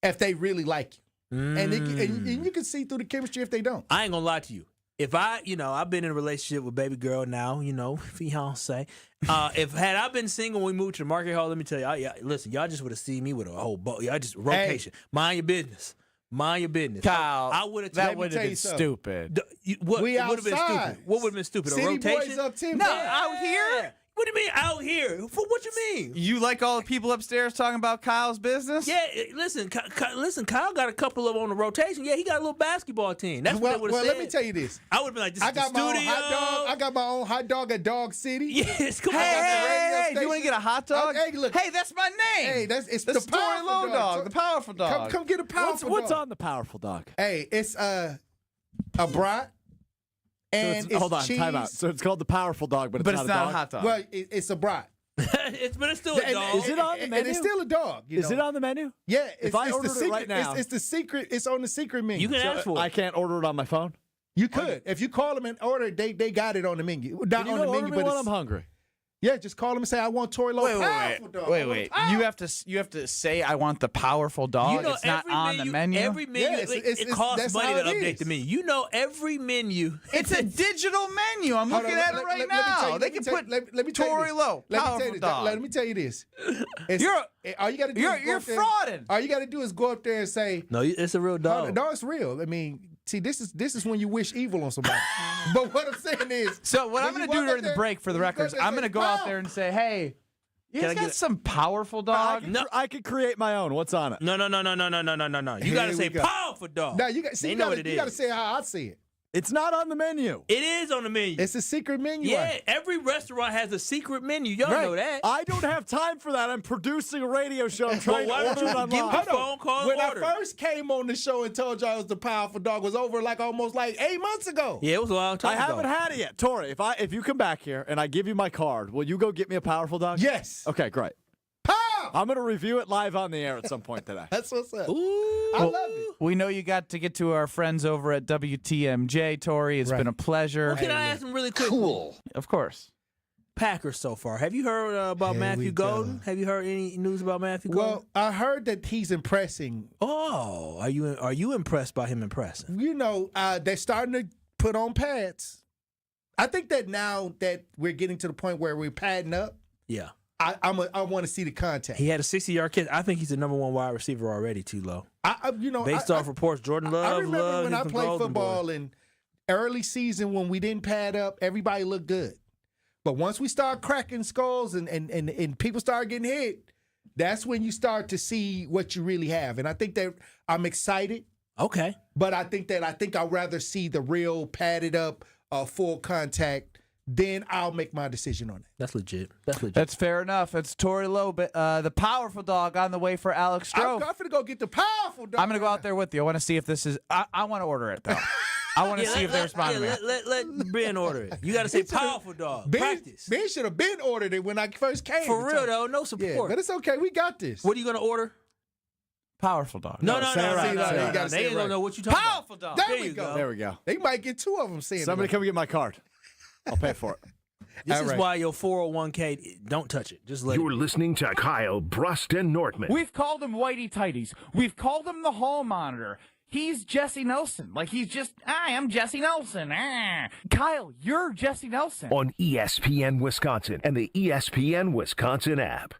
if they really like you, and you can see through the chemistry if they don't. I ain't gonna lie to you. If I've been in a relationship with baby girl now, fiance. Had I been single when we moved to the market hall, let me tell you, listen, y'all just would have seen me with a whole y'all just rotation. Hey. Mind your business. Kyle, I would have. That would have been stupid. What would have been stupid? What would have been stupid? City a rotation? Boys up 10. No, out here. What do you mean out here? What you mean? You like all the people upstairs talking about Kyle's business? Yeah, listen, Kyle got a couple of on the rotation. Yeah, he got a little basketball team. That's what they would have said. Let me tell you this. I would have been like, this is the studio. I got my own hot dog at Dog City. Yes, come on. Hey, do you want to get a hot dog? Hey, that's my name. Hey, it's the Tory Lo dog, the powerful dog. Come get a powerful dog. What's on the powerful dog? Hey, it's a brat. And hold on, cheese. time out. So it's called the powerful dog, but it's not a hot dog. Well, it's a brat. But it's still a dog. Is it on the menu? And it's still a dog. Is it on the menu? Yeah. If I order it right now, it's the secret. It's on the secret menu. You can ask for it. I can't order it on my phone. You could if you call them and order. They got it on the menu. Not on the menu, but when I'm hungry. Yeah, just call them and say I want Tory Lo. Wait. You have to say I want the powerful dog. It's not on the menu. Every menu, it costs money to update the menu. You know, every menu. It's a digital menu. I'm looking at it right now. They can put Tory Lo, powerful dog. Let me tell you this. All you got to do you're frauding. All you got to do is go up there and say, "No, it's a real dog." No, it's real. I mean. See, this is when you wish evil on somebody. But what I'm saying is... So what I'm going to do during the break, for the records, I'm going to go out there and say, hey, He's got some powerful dog. I could create my own. What's on it? No. You got to say powerful dog. Now you got you got to say how I see it. It's not on the menu. It is on the menu. It's a secret menu. Yeah, every restaurant has a secret menu. Y'all know that. I don't have time for that. I'm producing a radio show. I'm trying to order it online. Give a phone call When and order. I first came on the show and told y'all it was the powerful dog, was over almost 8 months ago. Yeah, it was a long time ago. I haven't had it yet. Tori, if you come back here and I give you my card, will you go get me a powerful dog? Yes. Okay, great. I'm going to review it live on the air at some point today. That's what's up. Ooh. I love it. We know you got to get to our friends over at WTMJ, Tori. It's been a pleasure. Well, can I ask them really quick? Cool. Of course. Packers so far. Have you heard about Matthew Golden? Have you heard any news about Matthew Golden? Well, I heard that he's impressing. Oh, are you impressed by him impressing? You know, they're starting to put on pads. I think that now that we're getting to the point where we're padding up, yeah, I want to see the contact. He had a 60-yard catch. I think he's the number one wide receiver already, too, Lo. Based off reports, Jordan Love. I remember when I his played Golden football boy. in early season when we didn't pad up, everybody looked good. But once we start cracking skulls and people start getting hit, that's when you start to see what you really have. And I think that I'm excited. Okay. But I think I'd rather see the real padded up, full contact. Then I'll make my decision on it. That's legit. That's fair enough. It's Tory Lo, the powerful dog on the way for Alex Stro. I'm going to go get the powerful dog. I'm going to go out there with you. I want to see if this is. I want to order it though. I want to see if they respond to me. Let Ben order it. You got to say powerful dog. Practice. Ben should have been ordered it when I first came. For real though, no support. Yeah, but it's okay. We got this. What are you going to order? Powerful dog. No. They They ain't gonna know what you talking powerful about. dog. There we go. There we go. They might get two of them saying Somebody come get my card. I'll pay for it. This is why your 401k, don't touch it. Just let You're listening to Kyle, Brust, and Nortman. We've called him Whitey Tighties. We've called him the Hall Monitor. He's Jesse Nelson. He's just, I am Jesse Nelson. Kyle, you're Jesse Nelson. On ESPN Wisconsin and the ESPN Wisconsin app.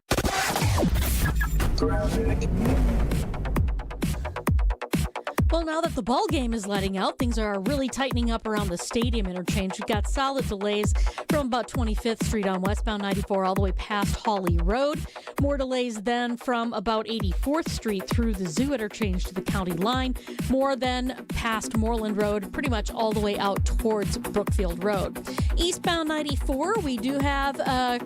Well, now that the ball game is letting out, things are really tightening up around the stadium interchange. We've got solid delays from about 25th Street on westbound 94 all the way past Hawley Road. More delays then from about 84th Street through the Zoo interchange to the county line. More than past Moreland Road, pretty much all the way out towards Brookfield Road. Eastbound 94, we do have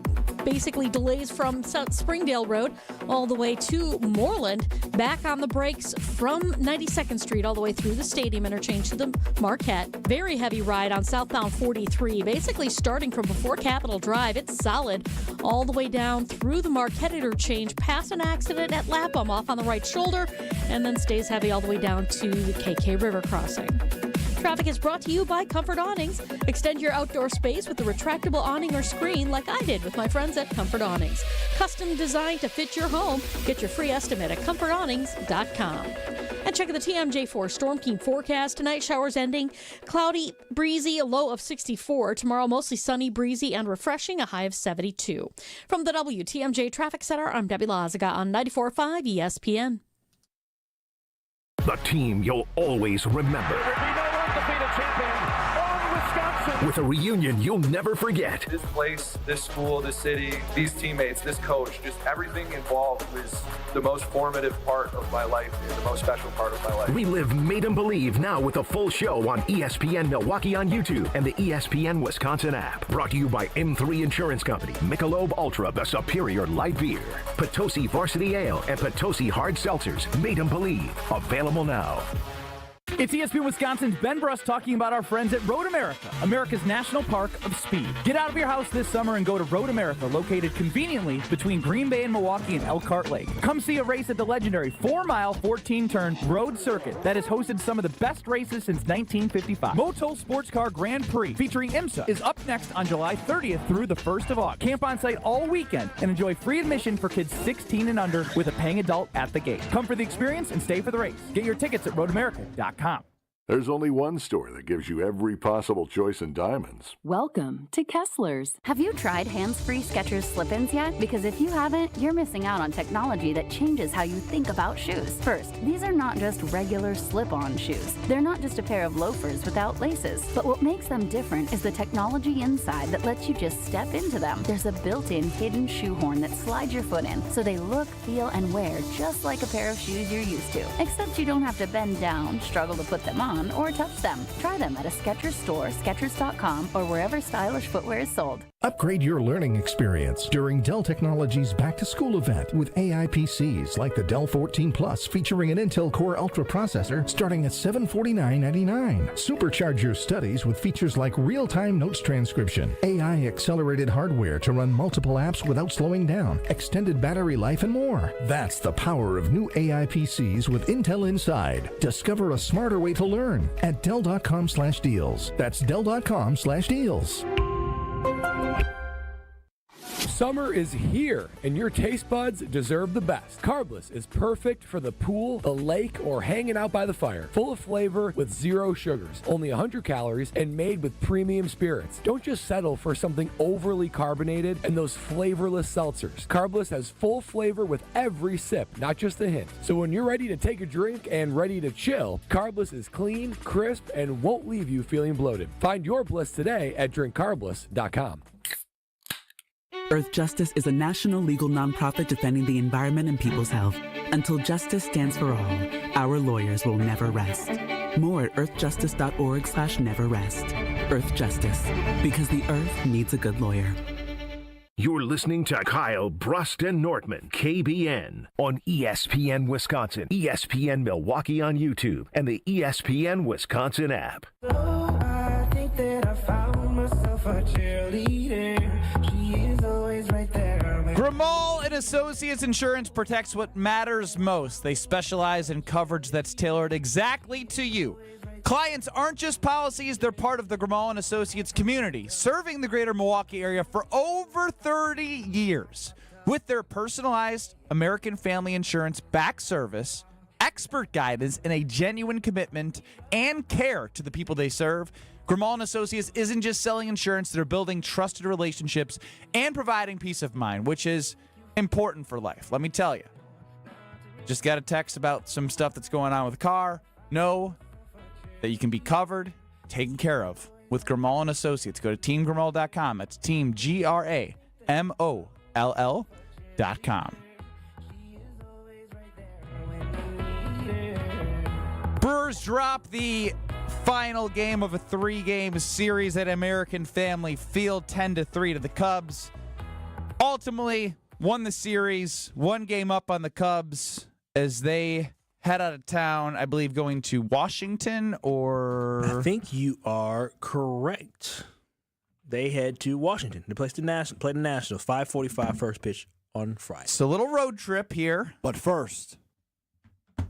basically delays from South Springdale Road all the way to Moreland. Back on the brakes from 92nd Street all the way through the stadium interchange to the Marquette. Very heavy ride on southbound 43, basically starting from before Capitol Drive. It's solid all the way down through the Marquette interchange, past an accident at Lapham off on the right shoulder, and then stays heavy all the way down to the KK River crossing. Traffic is brought to you by Comfort Awnings. Extend your outdoor space with a retractable awning or screen like I did with my friends at Comfort Awnings. Custom designed to fit your home. Get your free estimate at comfortawnings.com. And check the TMJ4 Storm Team forecast. Tonight, showers ending. Cloudy, breezy, a low of 64. Tomorrow, mostly sunny, breezy, and refreshing, a high of 72. From the WTMJ Traffic Center, I'm Debbie Lazaga on 94.5 ESPN. The team you'll always remember. With a reunion you'll never forget. This place, this school, this city, these teammates, this coach, just everything involved was the most formative part of my life and the most special part of my life. Relive Made 'em Believe now with a full show on ESPN Milwaukee on YouTube and the ESPN Wisconsin app. Brought to you by M3 Insurance Company, Michelob Ultra, the superior light beer, Potosi Varsity Ale, and Potosi Hard Seltzers. Made 'em Believe. Available now. It's ESPN Wisconsin's Ben Brust talking about our friends at Road America, America's National Park of Speed. Get out of your house this summer and go to Road America, located conveniently between Green Bay and Milwaukee and Elkhart Lake. Come see a race at the legendary 4-mile, 14-turn road circuit that has hosted some of the best races since 1955. Motul Sports Car Grand Prix featuring IMSA is up next on July 30th through the 1st of August. Camp on site all weekend and enjoy free admission for kids 16 and under with a paying adult at the gate. Come for the experience and stay for the race. Get your tickets at roadamerica.com. There's only one store that gives you every possible choice in diamonds. Welcome to Kessler's. Have you tried hands-free Skechers slip-ins yet? Because if you haven't, you're missing out on technology that changes how you think about shoes. First, these are not just regular slip-on shoes. They're not just a pair of loafers without laces. But what makes them different is the technology inside that lets you just step into them. There's a built-in hidden shoehorn that slides your foot in, so they look, feel, and wear just like a pair of shoes you're used to. Except you don't have to bend down, struggle to put them on, or touch them. Try them at a Skechers store, Skechers.com, or wherever stylish footwear is sold. Upgrade your learning experience during Dell Technologies Back to School event with AI PCs like the Dell 14 Plus featuring an Intel Core Ultra processor starting at $749.99. Supercharge your studies with features like real-time notes transcription, AI accelerated hardware to run multiple apps without slowing down, extended battery life, and more. That's the power of new AI PCs with Intel inside. Discover a smarter way to learn at Dell.com/deals. That's Dell.com/deals. Summer is here, and your taste buds deserve the best. Carbless is perfect for the pool, the lake, or hanging out by the fire. Full of flavor with 0 sugars, only 100 calories, and made with premium spirits. Don't just settle for something overly carbonated and those flavorless seltzers. Carbless has full flavor with every sip, not just a hint. So when you're ready to take a drink and ready to chill, Carbless is clean, crisp, and won't leave you feeling bloated. Find your bliss today at drinkcarbless.com. Earth Justice is a national legal nonprofit defending the environment and people's health. Until justice stands for all, our lawyers will never rest. More at earthjustice.org/neverrest. Earth Justice, because the earth needs a good lawyer. You're listening to Kyle, Brust, and Nortman, KBN, on ESPN Wisconsin, ESPN Milwaukee on YouTube, and the ESPN Wisconsin app. I think that I found myself a cheerleader. She is always right there. Grimal and Associates Insurance protects what matters most. They specialize in coverage that's tailored exactly to you. Clients aren't just policies, they're part of the Grimal and Associates community, serving the greater Milwaukee area for over 30 years. With their personalized American Family Insurance back service, expert guidance, and a genuine commitment and care to the people they serve, Grimal and Associates isn't just selling insurance, they're building trusted relationships and providing peace of mind, which is important for life. Let me tell you. Just got a text about some stuff that's going on with the car. Know that you can be covered, taken care of with Grimal and Associates. Go to teamgrimal.com. That's team GRAMOLL.com. Brewers drop the final game of a 3-game series at American Family Field, 10-3 to the Cubs. Ultimately, won the series, 1 game up on the Cubs as they head out of town, I believe going to Washington or... I think you are correct. They head to Washington. They played the National, 5:45 first pitch on Friday. It's a little road trip here. But first,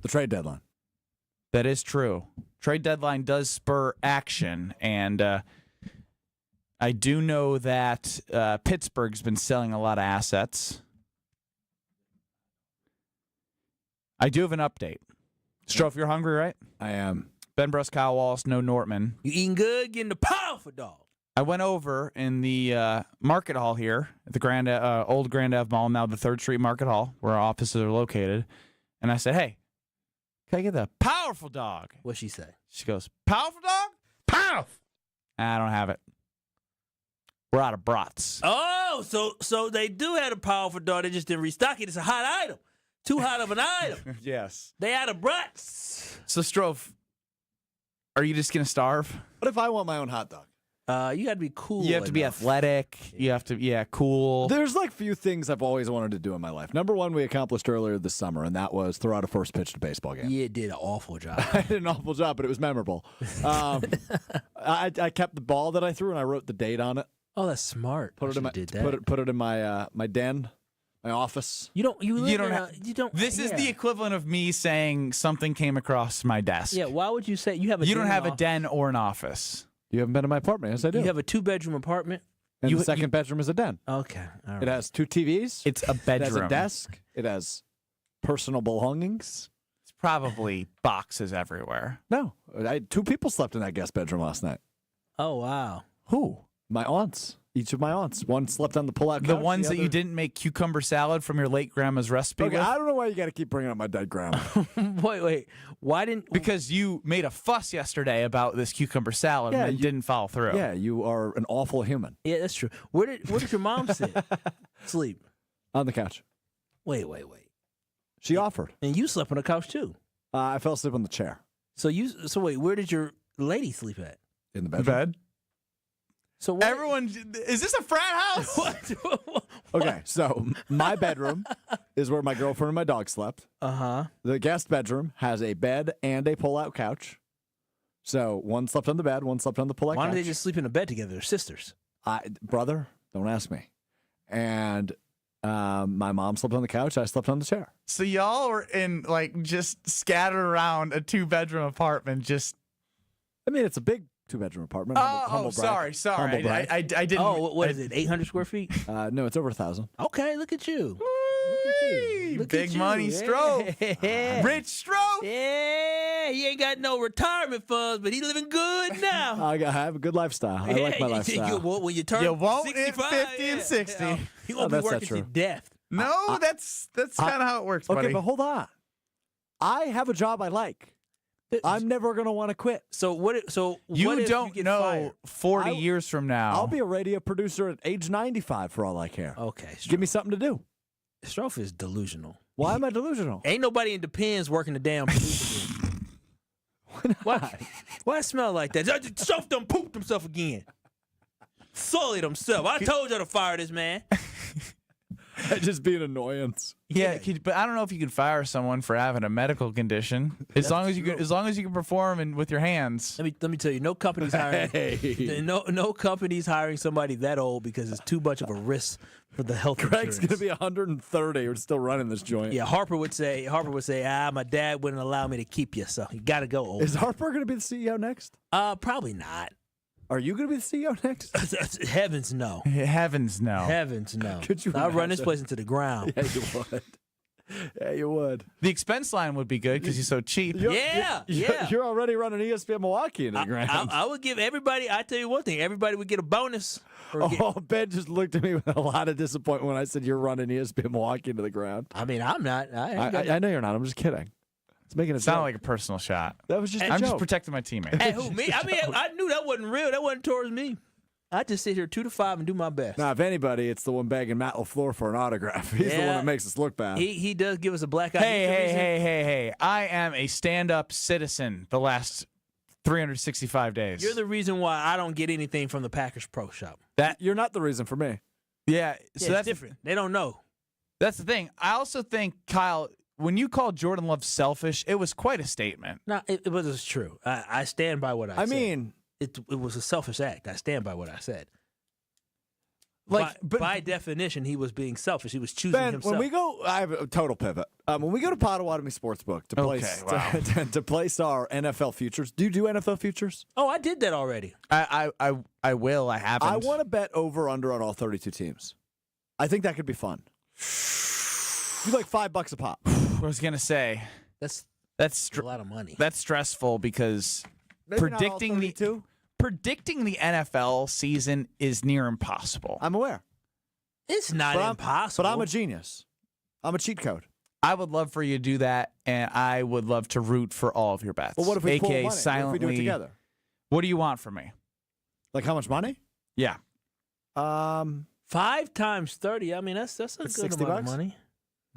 the trade deadline. That is true. Trade deadline does spur action, and I do know that Pittsburgh's been selling a lot of assets. I do have an update. Stro, if you're hungry, right? I am. Ben Brust, Kyle Wallace, no Nortman. You eating good? Getting the powerful dog. I went over in the market hall here at the old Grand Ave Mall, now the 3rd Street Market Hall, where our offices are located, and I said, hey, can I get the powerful dog? What'd she say? She goes, powerful dog? Powerful. I don't have it. We're out of brats. Oh, so they do have a powerful dog. They just didn't restock it. It's a hot item. Too hot of an item. Yes. They out of brats. So, Strove, are you just going to starve? What if I want my own hot dog? You got to be cool. You have to be athletic. You have to, cool. There's like few things I've always wanted to do in my life. Number one, we accomplished earlier this summer, and that was throw out a first pitch to baseball game. You did an awful job. I did an awful job, but it was memorable. I kept the ball that I threw, and I wrote the date on it. Oh, that's smart. Put it in my my den, my office. You don't. This is the equivalent of me saying something came across my desk. Yeah. Why would you say you have a? You don't have a den or an office. You haven't been in my apartment. Yes, I do. You have a 2-bedroom apartment. And the second bedroom is a den. Okay. All right. It has 2 TVs. It's a bedroom. It has a desk. It has personal belongings. probably boxes everywhere. No, two people slept in that guest bedroom last night. Oh, wow. Who? My aunts. Each of my aunts. One slept on the pull-out couch. The ones that you didn't make cucumber salad from your late grandma's recipe Okay, with? I don't know why you got to keep bringing up my dead grandma. Wait. Why didn't... Because you made a fuss yesterday about this cucumber salad and didn't follow through. Yeah, you are an awful human. Yeah, that's true. Where did your mom sit? Sleep? On the couch. Wait. She offered. And you slept on the couch, too? I fell asleep on the chair. So wait, where did your lady sleep at? In the bedroom. Bed? So everyone, is this a frat house? What? Okay, so my bedroom is where my girlfriend and my dog slept. Uh-huh. The guest bedroom has a bed and a pull-out couch. So one slept on the bed, one slept on the pull-out couch. Why don't they just sleep in a bed together? They're sisters. Brother, don't ask me. And my mom slept on the couch. I slept on the chair. So y'all were in, just scattered around a 2-bedroom apartment, just... I mean, it's a big 2-bedroom apartment. Humble brag. Sorry. Humble brag. I didn't... Oh, what is it, 800 square feet? No, it's over 1,000. Okay, look at you. Big money, Stro. Yeah. Rich Stro. Yeah, he ain't got no retirement funds, but he living good now. I have a good lifestyle. I like my lifestyle. When you turn You won't 65, 50 and 60. You won't be working to death. No, that's kind of how it works, buddy. Okay, but hold on. I have a job I like. I'm never going to want to quit. So what? So you what if don't get know fired? 40 years from now. I'll be a radio producer at age 95 for all I care. Okay, give me something to do. Strofe is delusional. Why am I delusional? Ain't nobody in Depends working the damn producer booth. Why it smell like that? Strofe done pooped himself again. Sullied himself. I told you to fire this man. Just be an annoyance. Yeah, but I don't know if you could fire someone for having a medical condition. As long as you can perform with your hands. Let me tell you, no company's hiring. No company's hiring somebody that old because it's too much of a risk for the health Greg's insurance. going to be 130. We're still running this joint. Yeah, Harper would say, my dad wouldn't allow me to keep you, so you got to go old. Is Harper going to be the CEO next? Probably not. Are you going to be the CEO next? Heavens no. Heavens no. Heavens no. Could you I'll run this imagine? place into the ground. Yeah, you would. Yeah, you would. The expense line would be good because he's so cheap. You're already running ESPN Milwaukee into the ground. I would give everybody, I tell you one thing, everybody would get a bonus. Ben just looked at me with a lot of disappointment when I said you're running ESPN Milwaukee into the ground. I mean, I'm not. I know you're not. I'm just kidding. It's making it sound like a personal shot. That was just a I'm joke. just protecting my teammate. Hey, who, me? I mean, I knew that wasn't real. That wasn't towards me. I just sit here 2 to 5 and do my best. Now, if anybody, it's the one begging Matt LaFleur for an autograph. He's the one that makes us look bad. He does give us a black eye. Hey. I am a stand-up citizen the last 365 days. You're the reason why I don't get anything from the Packers Pro Shop. You're not the reason for me. Yeah, so it's that's different. They don't know. That's the thing. I also think, Kyle, when you called Jordan Love selfish, it was quite a statement. No, it was true. I stand by what I said. I mean, it was a selfish act. I stand by what I said. Like, by definition, he was being selfish. He was choosing himself. When we go, I have a total pivot. When we go to Potawatomi Sportsbook to place our NFL futures, do you do NFL futures? Oh, I did that already. I will. I haven't. I want to bet over/under on all 32 teams. I think that could be fun. Do like $5 a pop. I was gonna say that's a lot of money. That's stressful because predicting the NFL season is near impossible. I'm aware. It's not impossible. But I'm a genius. I'm a cheat code. I would love for you to do that, and I would love to root for all of your bets. Well, what if we pull money? Silently, What if we do it together? What do you want from me? Like how much money? Yeah. 5 times 30. I mean, that's a good $60 amount of money.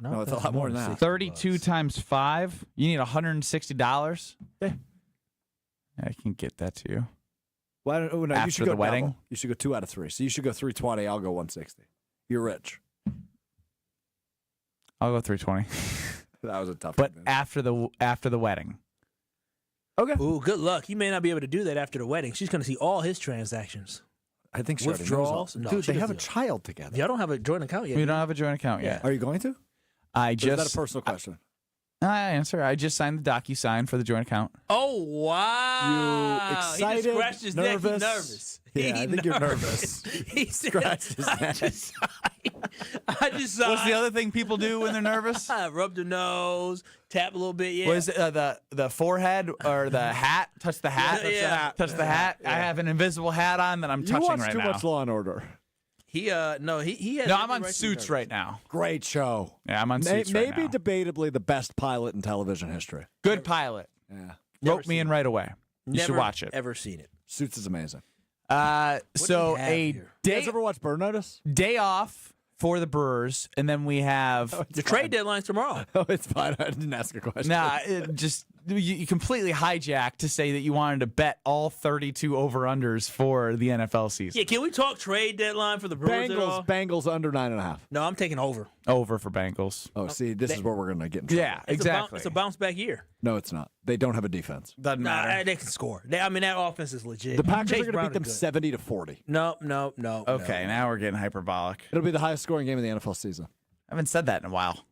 No, it's a lot more than that. 32 times 5. You need $160. Yeah. I can get that to you. Why don't, no, After you should go the wedding? double. You should go 2 out of 3. So you should go 320. I'll go 160. You're rich. I'll go 320. That was a tough But one. after the wedding. Okay. Ooh, good luck. He may not be able to do that after the wedding. She's going to see all his transactions. I think she already knows all. Withdrawals. No, Dude, she they have a doesn't. child together. Y'all don't have a joint account yet. We don't have a joint account yet. Are you going to? I Or just is that a personal question? I answer. I just signed the DocuSign for the joint account. Oh, wow. You excited, he just scratched his neck. He's nervous. Yeah, I think you're nervous. He said, Scratched his neck. I just signed. What's the other thing people do when they're nervous? Rub their nose, tap a little bit, yeah. What is it, the forehead or the hat? Touch the hat? Touch the hat. I have an invisible hat on that I'm touching right now. You watch too much Law and Order. He has. No, I'm on Suits right now. Great show. Yeah, I'm on Suits right now. Maybe debatably the best pilot in television history. Good pilot. Yeah. Wrote me in right away. You should watch it. Ever seen it? Suits is amazing. So a You guys ever watch Burn Notice? day off for the Brewers, and then we have The trade deadline's tomorrow. Oh, it's fine. I didn't ask a question. Nah, you completely hijacked to say that you wanted to bet all 32 over-unders for the NFL season. Yeah, can we talk trade deadline for the Brewers at all? Bengals under 9.5. No, I'm taking over. Over for Bengals. Oh, see, this is where we're going to get in trouble. Yeah, exactly. It's a bounce back year. No, it's not. They don't have a defense. Doesn't matter. They can score. That offense is legit. The Packers Chase are going to beat them Brown is good. 70-40. No. Okay, now we're getting hyperbolic. It'll be the highest scoring game of the NFL season. I haven't said that in a while.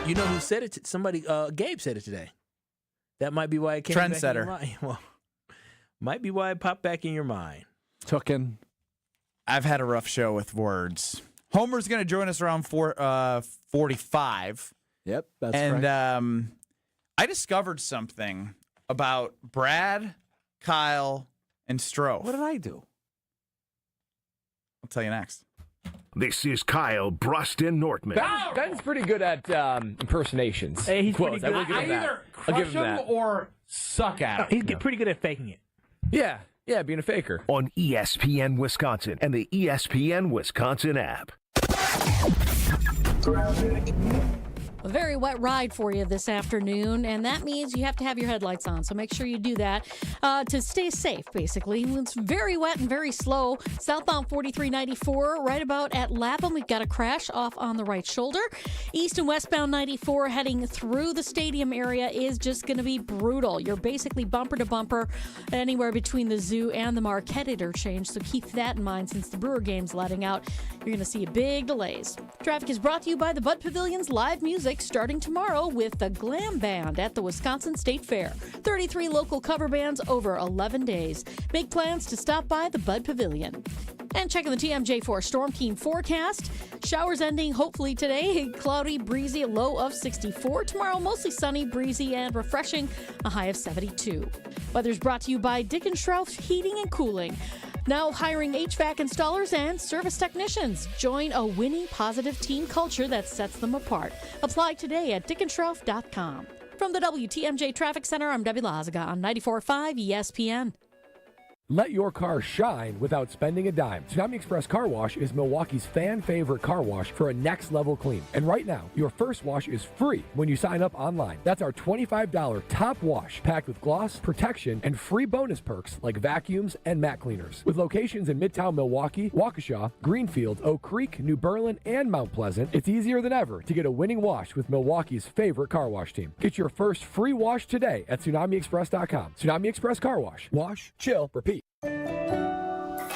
You know who said it? Somebody, Gabe said it today. That might be why it came back in your Trendsetter. mind. Well, might be why it popped back in your mind. Tooken. I've had a rough show with words. Homer's going to join us around 45. Yep, that's and correct. I discovered something about Brad, Kyle, and Stro. What did I do? I'll tell you next. This is Kyle, Brust, and Nortman. Ben's pretty good at impersonations. Hey, he's pretty Quotes. good. I will give him that. Either I'll give crush him him that. or suck at him. He's pretty good at faking it. Yeah, being a faker. On ESPN Wisconsin and the ESPN Wisconsin app. A very wet ride for you this afternoon, and that means you have to have your headlights on, so make sure you do that to stay safe, basically. It's very wet and very slow. Southbound 4394, right about at Lapham, we've got a crash off on the right shoulder. East and westbound 94 heading through the stadium area is just going to be brutal. You're basically bumper to bumper anywhere between the Zoo and the Marquette interchange, so keep that in mind since the Brewer game's letting out. You're going to see big delays. Traffic is brought to you by the Bud Pavilion's live music starting tomorrow with the Glam Band at the Wisconsin State Fair. 33 local cover bands over 11 days. Make plans to stop by the Bud Pavilion. And checking the TMJ4 Storm Team forecast. Showers ending hopefully today. Cloudy, breezy, a low of 64. Tomorrow, mostly sunny, breezy, and refreshing, a high of 72. Weather's brought to you by Dick & Strauss Heating and Cooling. Now hiring HVAC installers and service technicians. Join a winning, positive team culture that sets them apart. Apply today at dickandschroff.com. From the WTMJ Traffic Center, I'm Debbie Lazaga on 94.5 ESPN. Let your car shine without spending a dime. Tsunami Express Car Wash is Milwaukee's fan-favorite car wash for a next-level clean. And right now, your first wash is free when you sign up online. That's our $25 top wash, packed with gloss, protection, and free bonus perks like vacuums and mat cleaners. With locations in Midtown Milwaukee, Waukesha, Greenfield, Oak Creek, New Berlin, and Mount Pleasant, it's easier than ever to get a winning wash with Milwaukee's favorite car wash team. Get your first free wash today at TsunamiExpress.com. Tsunami Express Car Wash. Wash, chill, repeat.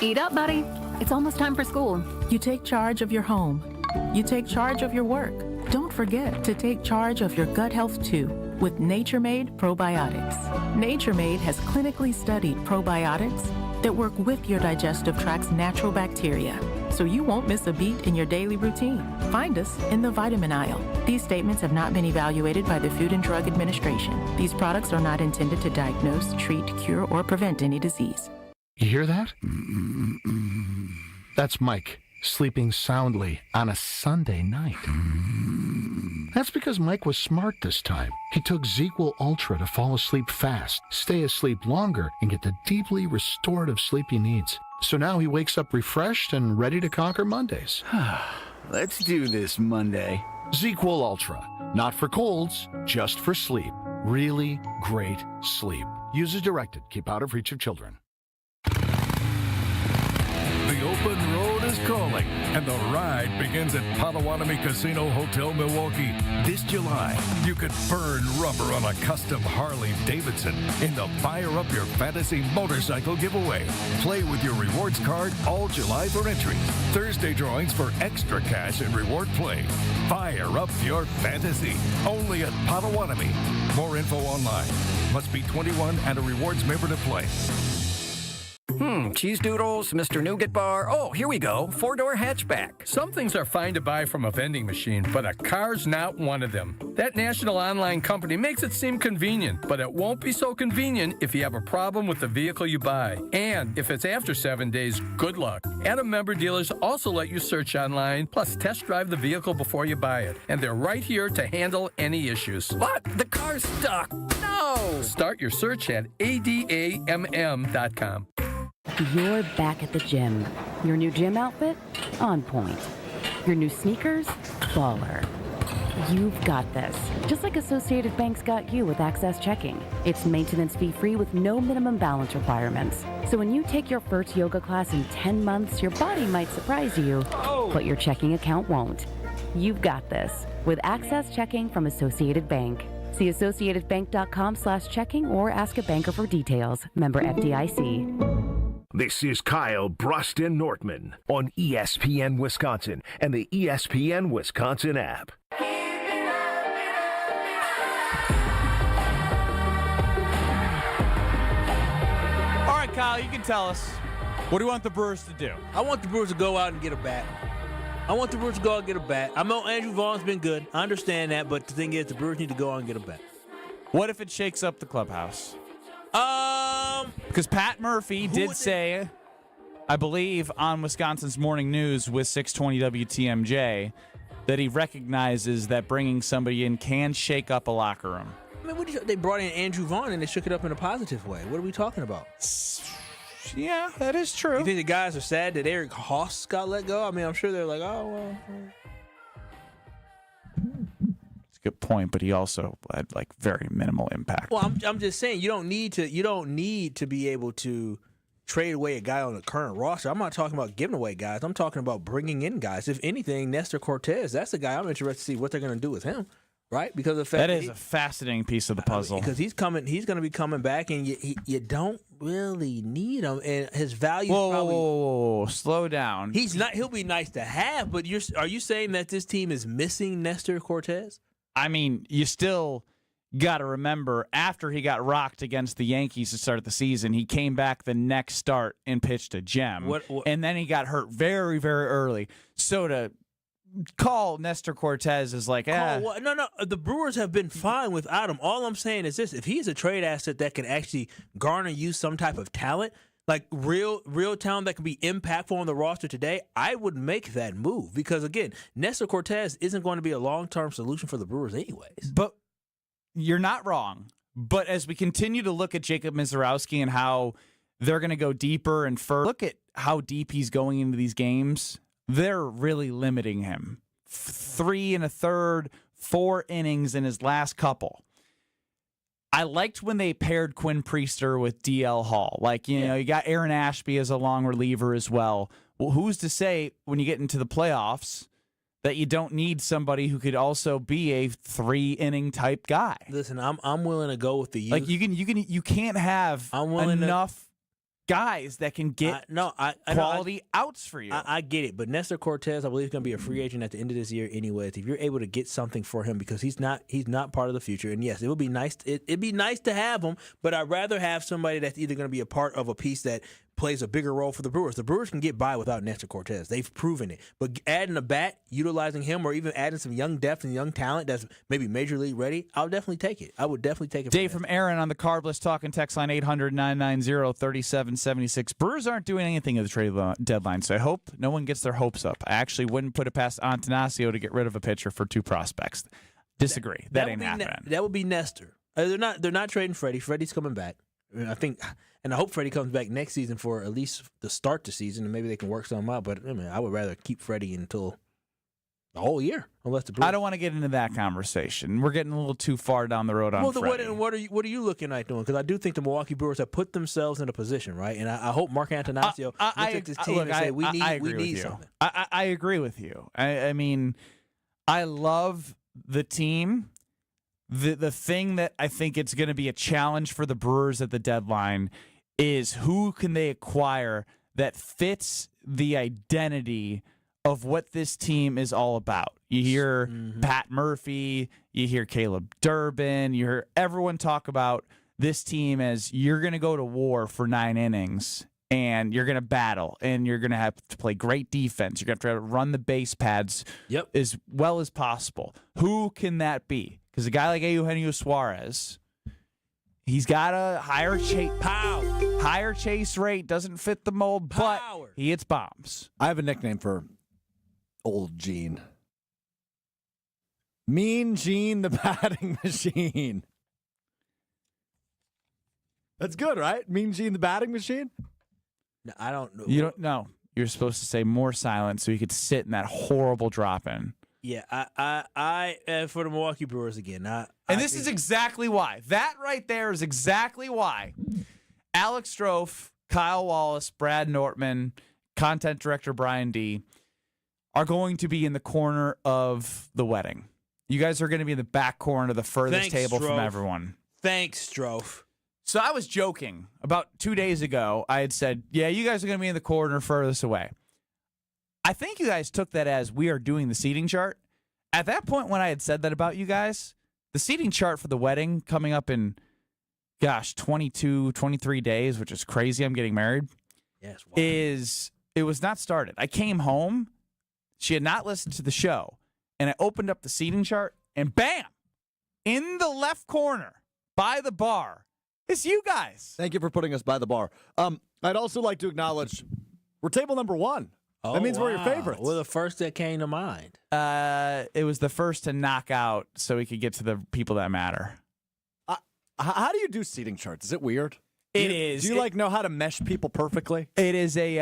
Eat up, buddy. It's almost time for school. You take charge of your home. You take charge of your work. Don't forget to take charge of your gut health too with Nature Made probiotics. Nature Made has clinically studied probiotics that work with your digestive tract's natural bacteria, so you won't miss a beat in your daily routine. Find us in the vitamin aisle. These statements have not been evaluated by the Food and Drug Administration. These products are not intended to diagnose, treat, cure, or prevent any disease. You hear that? That's Mike, sleeping soundly on a Sunday night. That's because Mike was smart this time. He took ZzzQuil Ultra to fall asleep fast, stay asleep longer, and get the deeply restorative sleep he needs. So now he wakes up refreshed and ready to conquer Mondays. Let's do this Monday. ZzzQuil Ultra. Not for colds, just for sleep. Really great sleep. Use as directed. Keep out of reach of children. The open road is calling, and the ride begins at Potawatomi Casino Hotel Milwaukee. This July, you could burn rubber on a custom Harley-Davidson in the Fire Up Your Fantasy motorcycle giveaway. Play with your rewards card all July for entries. Thursday drawings for extra cash and reward play. Fire up your fantasy. Only at Potawatomi. More info online. Must be 21 and a rewards member to play. Cheese doodles, Mr. Nougat Bar. Oh, here we go. 4-door hatchback. Some things are fine to buy from a vending machine, but a car's not one of them. That national online company makes it seem convenient, but it won't be so convenient if you have a problem with the vehicle you buy. And if it's after 7 days, good luck. Adam member dealers also let you search online, plus test drive the vehicle before you buy it. And they're right here to handle any issues. What? The car's stuck. No! Start your search at adamm.com. You're back at the gym. Your new gym outfit? On point. Your new sneakers? Baller. You've got this. Just like Associated Bank's got you with Access Checking. It's maintenance fee-free with no minimum balance requirements. So when you take your first yoga class in 10 months, your body might surprise you, but your checking account won't. You've got this with Access Checking from Associated Bank. See associatedbank.com/checking or ask a banker for details. Member FDIC. This is Kyle, Brust, and Nortman on ESPN Wisconsin and the ESPN Wisconsin app. All right, Kyle, you can tell us. What do you want the Brewers to do? I want the Brewers to go out and get a bat. I know Andrew Vaughn's been good. I understand that, but the thing is, the Brewers need to go out and get a bat. What if it shakes up the clubhouse? Because Pat Murphy did say, I believe, on Wisconsin's Morning News with 620 WTMJ, that he recognizes that bringing somebody in can shake up a locker room. I mean, they brought in Andrew Vaughn and they shook it up in a positive way. What are we talking about? Yeah, that is true. You think the guys are sad that Eric Haas got let go? I mean, I'm sure they're like, oh, well. It's a good point, but he also had like very minimal impact. Well, I'm just saying you don't need to be able to trade away a guy on the current roster. I'm not talking about giving away guys. I'm talking about bringing in guys. If anything, Nestor Cortez, that's the guy I'm interested to see what they're going to do with him. Right, because of the fact that is a fascinating piece of the puzzle. Because he's going to be coming back, and you don't really need him, and his value. Whoa, slow down. He'll be nice to have, but are you saying that this team is missing Nestor Cortez? I mean, you still got to remember after he got rocked against the Yankees to start the season, he came back the next start and pitched a gem, and then he got hurt very, very early. So to call Nestor Cortez is like, no. The Brewers have been fine without him. All I'm saying is this: if he's a trade asset that can actually garner you some type of talent, like real talent that can be impactful on the roster today, I would make that move because again, Nestor Cortez isn't going to be a long-term solution for the Brewers, anyways. But you're not wrong. But as we continue to look at Jacob Mizorowski and how they're going to go deeper and further, look at how deep he's going into these games. They're really limiting him. 3 1/3, 4 innings in his last couple. I liked when they paired Quinn Priester with DL Hall. Like, you know, you got Aaron Ashby as a long reliever as well. Well, who's to say when you get into the playoffs that you don't need somebody who could also be a 3-inning type guy? Listen, I'm willing to go with the youth. Like you can't have enough guys that can get quality outs for you. I get it, but Nestor Cortez, I believe, is going to be a free agent at the end of this year anyways. If you're able to get something for him because he's not part of the future, and yes, it would be nice. It'd be nice to have him, but I'd rather have somebody that's either going to be a part of a piece that plays a bigger role for the Brewers. The Brewers can get by without Nestor Cortez. They've proven it. But adding a bat, utilizing him, or even adding some young depth and young talent that's maybe major league ready, I'll definitely take it. I would definitely take it. Dave from Aaron on the Carb List talking text line 800-990-3776. Brewers aren't doing anything at the trade deadline, so I hope no one gets their hopes up. I actually wouldn't put it past Antanasio to get rid of a pitcher for 2 prospects. Disagree. That ain't happening. That would be Nestor. They're not trading Freddie. Freddie's coming back. I think, and I hope Freddie comes back next season for at least the start the season, and maybe they can work something out. But I mean, I would rather keep Freddie until The whole year, unless the Brewers. I don't want to get into that conversation. We're getting a little too far down the road on Freddie. What are you looking at doing? Because I do think the Milwaukee Brewers have put themselves in a position, right? And I hope Mark Antonaccio looks at this team and say, we need something. I agree with you. I mean, I love the team. The thing that I think it's going to be a challenge for the Brewers at the deadline is who can they acquire that fits the identity of what this team is all about. You hear Pat Murphy, you hear Caleb Durbin, you hear everyone talk about this team as you're going to go to war for 9 innings and you're going to battle and you're going to have to play great defense. You're going to have to run the base pads as well as possible. Who can that be? Because a guy like Eugenio Suarez, he's got a higher chase rate, doesn't fit the mold, but he hits bombs. I have a nickname for old Gene. Mean Gene, the batting machine. That's good, right? Mean Gene, the batting machine? No, I don't know. You don't know. You're supposed to say more silent so you could sit in that horrible drop-in. Yeah, I for the Milwaukee Brewers again. And this is exactly why. That right there is exactly why Alex Strofe, Kyle Wallace, Brad Nortman, content director Brian D. are going to be in the corner of the wedding. You guys are going to be in the back corner, the furthest table from everyone. Thanks, Strofe. So I was joking. About 2 days ago, I had said, yeah, you guys are going to be in the corner furthest away. I think you guys took that as we are doing the seating chart. At that point when I had said that about you guys, the seating chart for the wedding coming up in, 22, 23 days, which is crazy. I'm getting married. Yes. It was not started. I came home. She had not listened to the show. And I opened up the seating chart, and bam! In the left corner, by the bar, it's you guys. Thank you for putting us by the bar. I'd also like to acknowledge we're table number 1. That means we're your favorites. We're the first that came to mind. It was the first to knock out so we could get to the people that matter. How do you do seating charts? Is it weird? It is. Do you know how to mesh people perfectly? It is a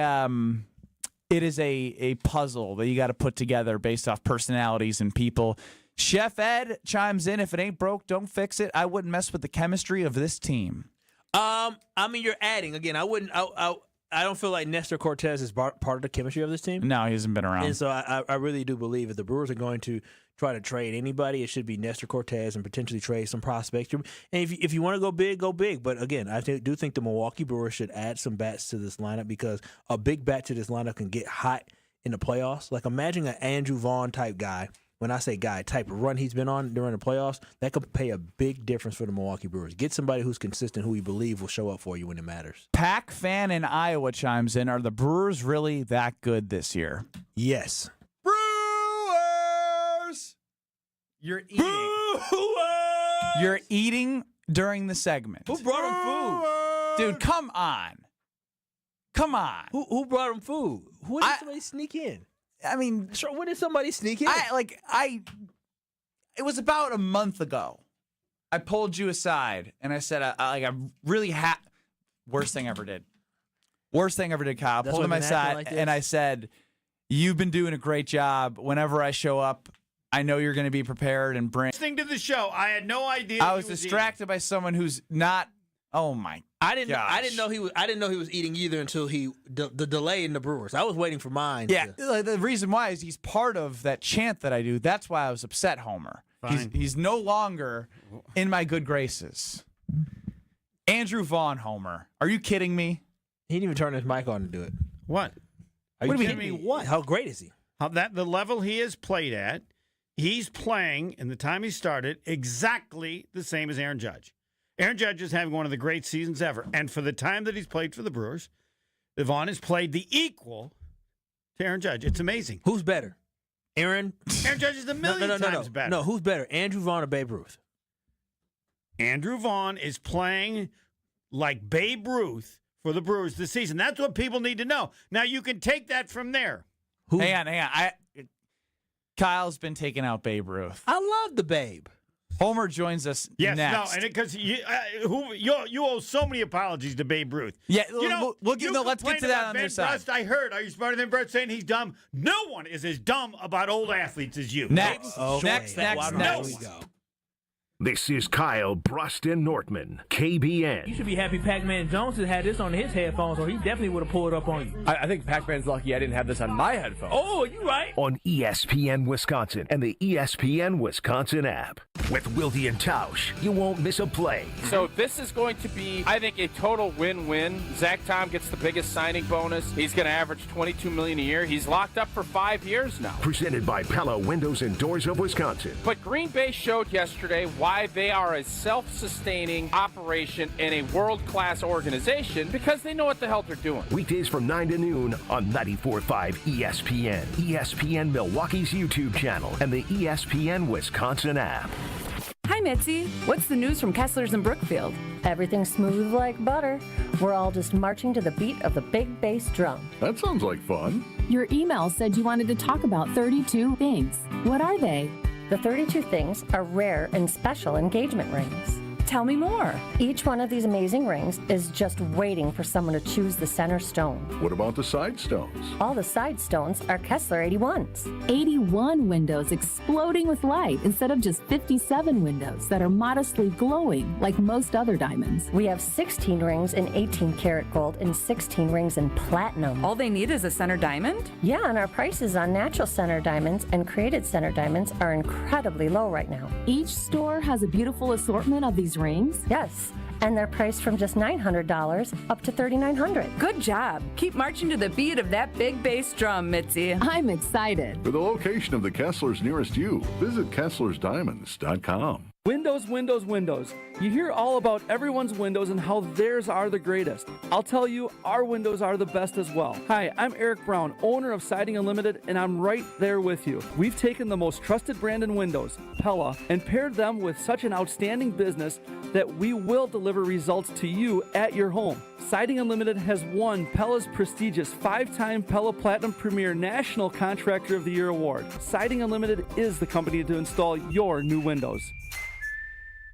puzzle that you got to put together based off personalities and people. Chef Ed chimes in, if it ain't broke, don't fix it. I wouldn't mess with the chemistry of this team. I mean, you're adding again. I don't feel like Nestor Cortez is part of the chemistry of this team. No, he hasn't been around. And so I really do believe if the Brewers are going to try to trade anybody, it should be Nestor Cortez and potentially trade some prospects. And if you want to go big, go big. But again, I do think the Milwaukee Brewers should add some bats to this lineup because a big bat to this lineup can get hot in the playoffs. Like imagine an Andrew Vaughn type guy. When I say guy, type of run he's been on during the playoffs, that could pay a big difference for the Milwaukee Brewers. Get somebody who's consistent, who you believe will show up for you when it matters. Pack fan in Iowa chimes in. Are the Brewers really that good this year? Yes. Brewers! You're eating. Brewers! You're eating during the segment. Who brought him food? Dude, come on. Come on. Who brought him food? Who did somebody sneak in? I mean, when did somebody sneak in? It was about a month ago. I pulled you aside and I said, I'm really worst thing I ever did. Worst thing I ever did, Kyle. That's Pulled him aside like and I said, you've been doing a great job. Whenever I show up, I know you're going to be prepared and bring. Listening to the show, I had no idea. I was distracted by someone who's not. Oh my! I didn't know he was eating either until the delay in the Brewers. I was waiting for mine. Yeah, the reason why is he's part of that chant that I do. That's why I was upset, Homer. He's no longer in my good graces. Andrew Vaughn, Homer. Are you kidding me? He didn't even turn his mic on to do it. What? Are you kidding me? What? How great is he? The level he has played at, he's playing in the time he started exactly the same as Aaron Judge. Aaron Judge is having one of the great seasons ever. And for the time that he's played for the Brewers, Vaughn has played the equal to Aaron Judge. It's amazing. Who's better? Aaron Judge is a million times better. No, who's better? Andrew Vaughn or Babe Ruth? Andrew Vaughn is playing like Babe Ruth for the Brewers this season. That's what people need to know. Now, you can take that from there. Hang on. Kyle's been taking out Babe Ruth. I love the Babe. Homer joins us Yes, next. no, and because you owe so many apologies to Babe Ruth. Yeah, let's get to that on their side. Brust, I heard. Are you smarter than Brust saying he's dumb? No one is as dumb about old athletes as you. Next. Next. This is Kyle, Brust, and Nortman, KBN. You should be happy Pac-Man Jones had this on his headphones, or he definitely would have pulled up on you. I think Pac-Man's lucky I didn't have this on my headphones. Oh, you right. On ESPN Wisconsin and the ESPN Wisconsin app. With Wilde and Tausch, you won't miss a play. So this is going to be, I think, a total win-win. Zach Tom gets the biggest signing bonus. He's going to average $22 million a year. He's locked up for 5 years now. Presented by Pella Windows and Doors of Wisconsin. But Green Bay showed yesterday why they are a self-sustaining operation and a world-class organization, because they know what the hell they're doing. Weekdays from 9 to noon on 94.5 ESPN, ESPN Milwaukee's YouTube channel, and the ESPN Wisconsin app. Hi, Mitzi. What's the news from Kessler's in Brookfield? Everything's smooth like butter. We're all just marching to the beat of the big bass drum. That sounds like fun. Your email said you wanted to talk about 32 things. What are they? The 32 things are rare and special engagement rings. Tell me more. Each one of these amazing rings is just waiting for someone to choose the center stone. What about the side stones? All the side stones are Kessler 81s. 81 windows exploding with light instead of just 57 windows that are modestly glowing like most other diamonds. We have 16 rings in 18 karat gold and 16 rings in platinum. All they need is a center diamond? Yeah, and our prices on natural center diamonds and created center diamonds are incredibly low right now. Each store has a beautiful assortment of these rings? Yes, and they're priced from just $900 up to $3,900. Good job. Keep marching to the beat of that big bass drum, Mitzi. I'm excited. For the location of the Kesslers nearest you, visit KesslersDiamonds.com. Windows, windows, windows. You hear all about everyone's windows and how theirs are the greatest. I'll tell you, our windows are the best as well. Hi, I'm Eric Brown, owner of Siding Unlimited, and I'm right there with you. We've taken the most trusted brand in windows, Pella, and paired them with such an outstanding business that we will deliver results to you at your home. Siding Unlimited has won Pella's prestigious 5-time Pella Platinum Premier National Contractor of the Year award. Siding Unlimited is the company to install your new windows.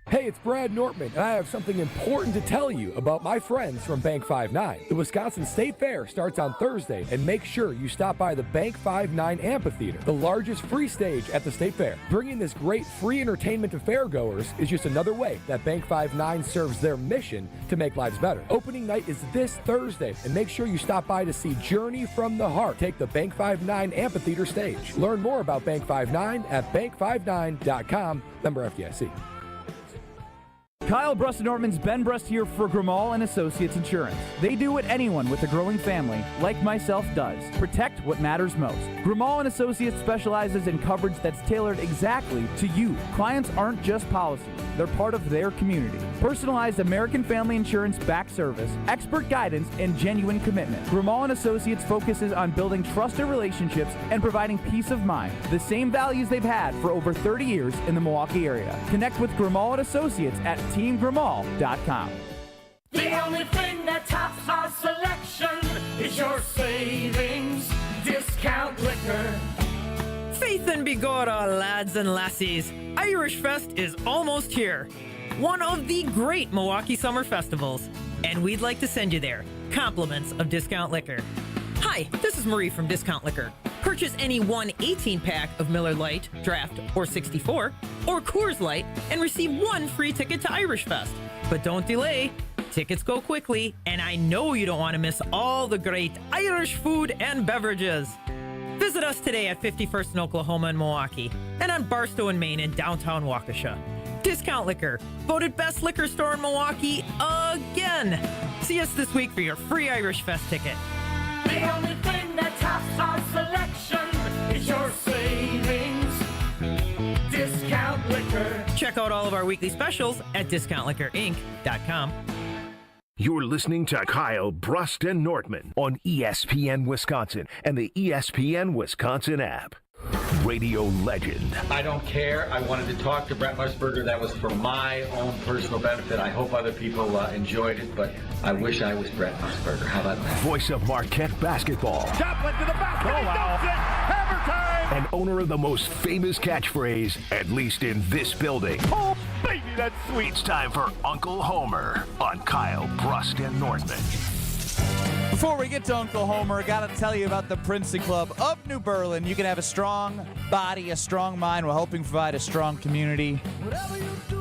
Hey, it's Brad Nortman, and I have something important to tell you about my friends from Bank 5-9. The Wisconsin State Fair starts on Thursday, and make sure you stop by the Bank 5-9 Amphitheater, the largest free stage at the State Fair. Bringing this great free entertainment to fairgoers is just another way that Bank 5-9 serves their mission to make lives better. Opening night is this Thursday, and make sure you stop by to see Journey from the Heart take the Bank 5-9 Amphitheater stage. Learn more about Bank 5-9 at bank59.com, member FDIC. Kyle, Brust, and Nortman's Ben Brust here for Grimal and Associates Insurance. They do what anyone with a growing family, like myself, does. Protect what matters most. Grimal and Associates specializes in coverage that's tailored exactly to you. Clients aren't just policies. They're part of their community. Personalized American Family Insurance back service, expert guidance, and genuine commitment. Grimal and Associates focuses on building trusted relationships and providing peace of mind. The same values they've had for over 30 years in the Milwaukee area. Connect with Grimal and Associates at teamgrimal.com. The only thing that tops our selection is your savings discount liquor. Faith and Bigora, lads and lassies. Irish Fest is almost here. One of the great Milwaukee summer festivals. And we'd like to send you there. Compliments of Discount Liquor. Hi, this is Marie from Discount Liquor. Purchase any one 18-pack of Miller Lite, Draft, or 64, or Coors Light, and receive one free ticket to Irish Fest. But don't delay. Tickets go quickly, and I know you don't want to miss all the great Irish food and beverages. Visit us today at 51st in Oklahoma and Milwaukee, and on Barstow and Main in downtown Waukesha. Discount Liquor, voted best liquor store in Milwaukee again. See us this week for your free Irish Fest ticket. The only thing that tops our selection is your savings discount liquor. Check out all of our weekly specials at discountliquorinc.com. You're listening to Kyle, Brust, and Nortman on ESPN Wisconsin and the ESPN Wisconsin app. radio legend. I don't care. I wanted to talk to Brent Musburger. That was for my own personal benefit. I hope other people enjoyed it, but I wish I was Brent Musburger. How about that? Voice of Marquette basketball. Joplin to the basket. Oh, wow. Hammer time. And owner of the most famous catchphrase, at least in this building. Oh, baby, that's sweet. It's time for Uncle Homer on Kyle, Brust, and Nortman. Before we get to Uncle Homer, I got to tell you about the Princeton Club of New Berlin. You can have a strong body, a strong mind while helping provide a strong community.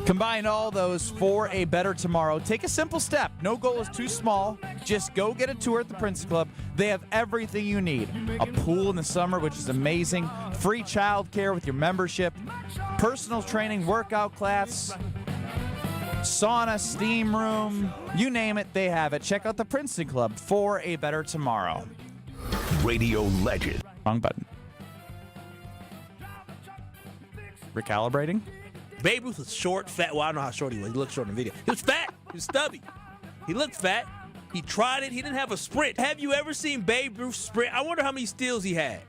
Combine all those for a better tomorrow. Take a simple step. No goal is too small. Just go get a tour at the Princeton Club. They have everything you need. A pool in the summer, which is amazing. Free childcare with your membership. Personal training, workout class. Sauna, steam room, you name it, they have it. Check out the Princeton Club for a better tomorrow. Radio legend. Wrong button. Recalibrating? Babe Ruth was short, fat. Well, I don't know how short he was. He looked short in the video. He was fat. He was stubby. He looked fat. He tried it. He didn't have a sprint. Have you ever seen Babe Ruth sprint? I wonder how many steals he had.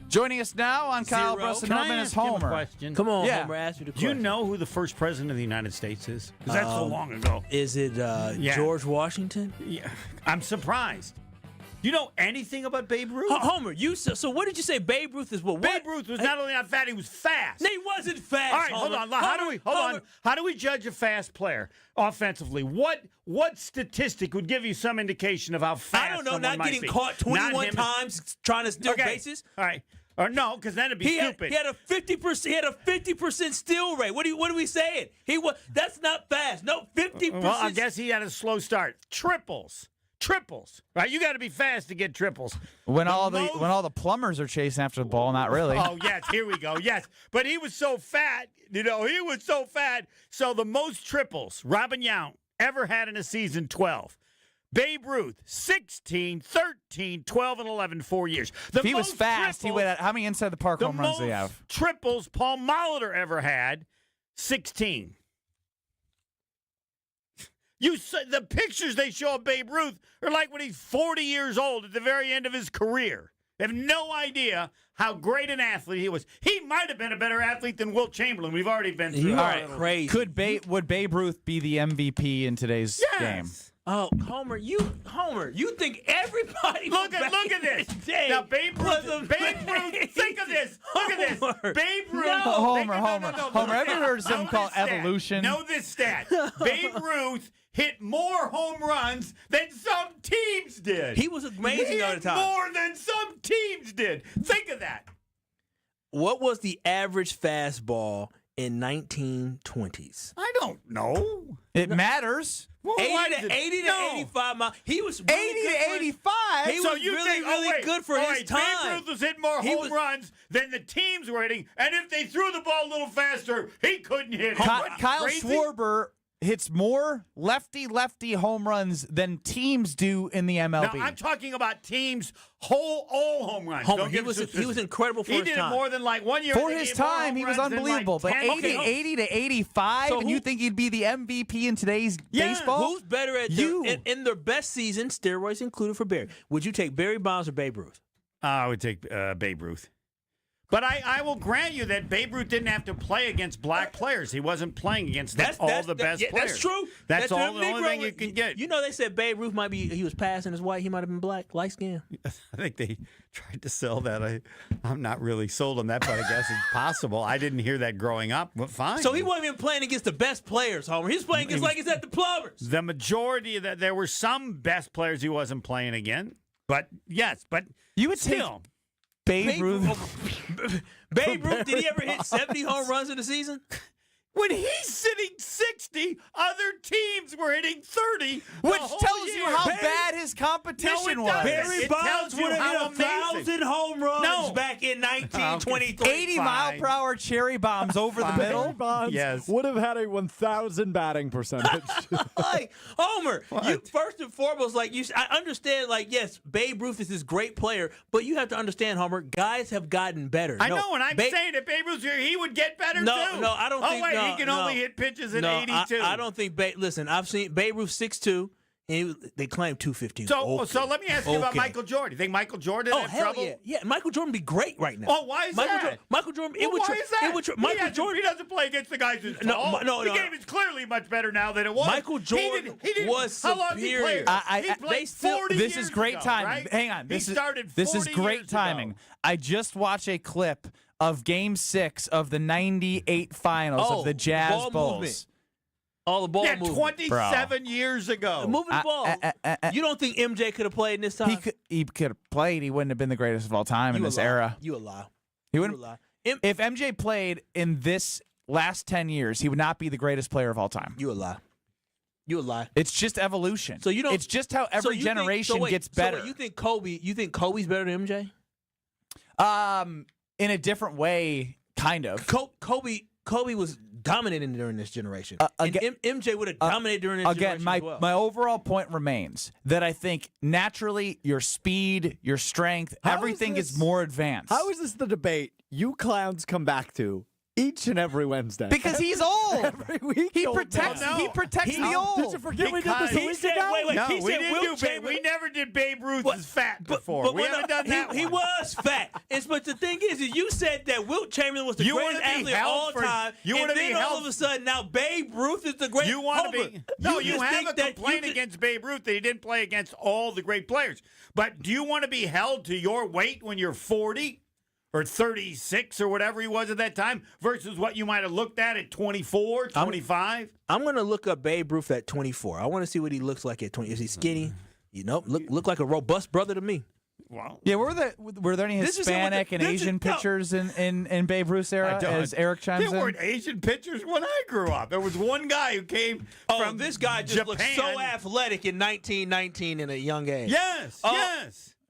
Joining us now on Kyle, Brust, and Nortman is Homer. Question? Come on, Homer, ask me the Do question. you know who the first president of the United States is? Because that's so long ago. Is it George Washington? Yeah. I'm surprised. Do you know anything about Babe Ruth? Homer, so what did you say? Babe Ruth is what? Babe Ruth was not only not fat, he was fast. No, he wasn't fast. All right, Homer. hold on. How do we judge a fast player offensively? What statistic would give you some indication of how fast? I don't know. someone Not might getting be? caught 21 times trying to steal bases. All right. Or no, because then it'd be stupid. He had a 50%. He had a 50% steal rate. What are we saying? That's not fast. No, 50%. Well, I guess he had a slow start. Triples, right? You got to be fast to get triples. When all the plumbers are chasing after the ball, not really. Oh yes, here we go. Yes, but he was so fat. He was so fat. So the most triples Robin Yount ever had in a season, 12. Babe Ruth, 16, 13, 12, and 11, 4 years. If he was fast, he would have. How many inside the park home runs do you have? The most triples Paul Molitor ever had, 16. The pictures they show of Babe Ruth are like when he's 40 years old at the very end of his career. They have no idea how great an athlete he was. He might have been a better athlete than Wilt Chamberlain. We've already been through that. All right, crazy. Would Babe Ruth be the MVP in today's game? Oh, Homer, you think everybody? Look at this. Now, Babe Ruth. Think of this. Look at this. Babe Ruth. No. Homer. Have you heard of something called evolution? Know this stat. Babe Ruth hit more home runs than some teams did. He was amazing all the time. More than some teams did. Think of that. What was the average fastball in 1920s? I don't know. It matters. Well, 80 to 85 miles. He was really 80 to 85. He was really good for his time. Babe Ruth was hitting more home runs than the teams were hitting, and if they threw the ball a little faster, he couldn't hit it. Kyle Schwarber hits more lefty home runs than teams do in the MLB. Now, I'm talking about teams all home runs. Homer, he was incredible for his time. He did it more than like 1 year. For his time, he was unbelievable. But 80 to 85, and you think he'd be the MVP in today's baseball? Who's better at in their best season, steroids included for Barry? Would you take Barry Bonds or Babe Ruth? I would take Babe Ruth. But I will grant you that Babe Ruth didn't have to play against black players. He wasn't playing against all the best players. That's true. That's the only thing you can get. You know, they said Babe Ruth he was passing as white. He might have been black, light skin. I think they tried to sell that. I'm not really sold on that, but I guess it's possible. I didn't hear that growing up, but fine. So he wasn't even playing against the best players, Homer. He was playing against like he's at the Plumbers. The majority of that, there were some best players he wasn't playing against. But yes, but you would still. Babe Ruth. Babe Ruth, did he ever hit 70 home runs in a season? When he's sitting 60, other teams were hitting 30. Which tells you how bad his competition was. Barry Bonds would have hit 1,000 home runs back in 1923. 80-mile-per-hour cherry bombs over the middle. Barry Bonds would have had a 1,000 batting percentage. Like, Homer, you first and foremost, I understand, yes, Babe Ruth is this great player, but you have to understand, Homer, guys have gotten better. I know, and I'm saying that Babe Ruth, he would get better too. No, I don't think. He can only hit pitches at 82. I don't think. Listen, I've seen Babe Ruth 6'2". And they claim 215. So let me ask you about Michael Jordan. You think Michael Jordan have trouble? Yeah, Michael Jordan be great right now. Oh, why is that? Michael Jordan. Why is that? Michael Jordan. He doesn't play against the guys who's tall. No. The game is clearly much better now than it was. Michael Jordan was How long did he play? superior. He played 40 This years is great ago, timing. right? Hang on. This is great timing. I just watched a clip of Game 6 of the '98 finals of the Jazz ball Bulls. movement. All the ball movement. 27 years ago. Moving the ball. You don't think MJ could have played in this time? He could have played. He wouldn't have been the greatest of all time in this era. You a lie. He wouldn't. If MJ played in this last 10 years, he would not be the greatest player of all time. You a lie. You a lie. It's just evolution. So you don't. It's just how every generation gets better. So you think Kobe's better than MJ? In a different way, kind of. Kobe was dominating during this generation. And MJ would have dominated during this generation as well. My overall point remains that I think naturally your speed, your strength, everything is more advanced. How is this the debate you clowns come back to each and every Wednesday? Because he's old. Every week He protects the old. Did you forget we did this a week ago? We never did Babe Ruth as fat before. We haven't done that. He was fat. But the thing is you said that Wilt Chamberlain was the greatest athlete of all time. And then all of a sudden now Babe Ruth is the greatest. You want to be? No, you have a complaint against Babe Ruth that he didn't play against all the great players. But do you want to be held to your weight when you're 40? Or 36 or whatever he was at that time versus what you might have looked at 24, 25? I'm going to look up Babe Ruth at 24. I want to see what he looks like at 20. Is he skinny? Look like a robust brother to me. Wow. Yeah, were there any Hispanic and Asian pitchers in Babe Ruth's era, as Eric chimes in? There weren't Asian pitchers when I grew up. There was one guy who came from this guy just Japan. looked so athletic in 1919 in a young age. Yes.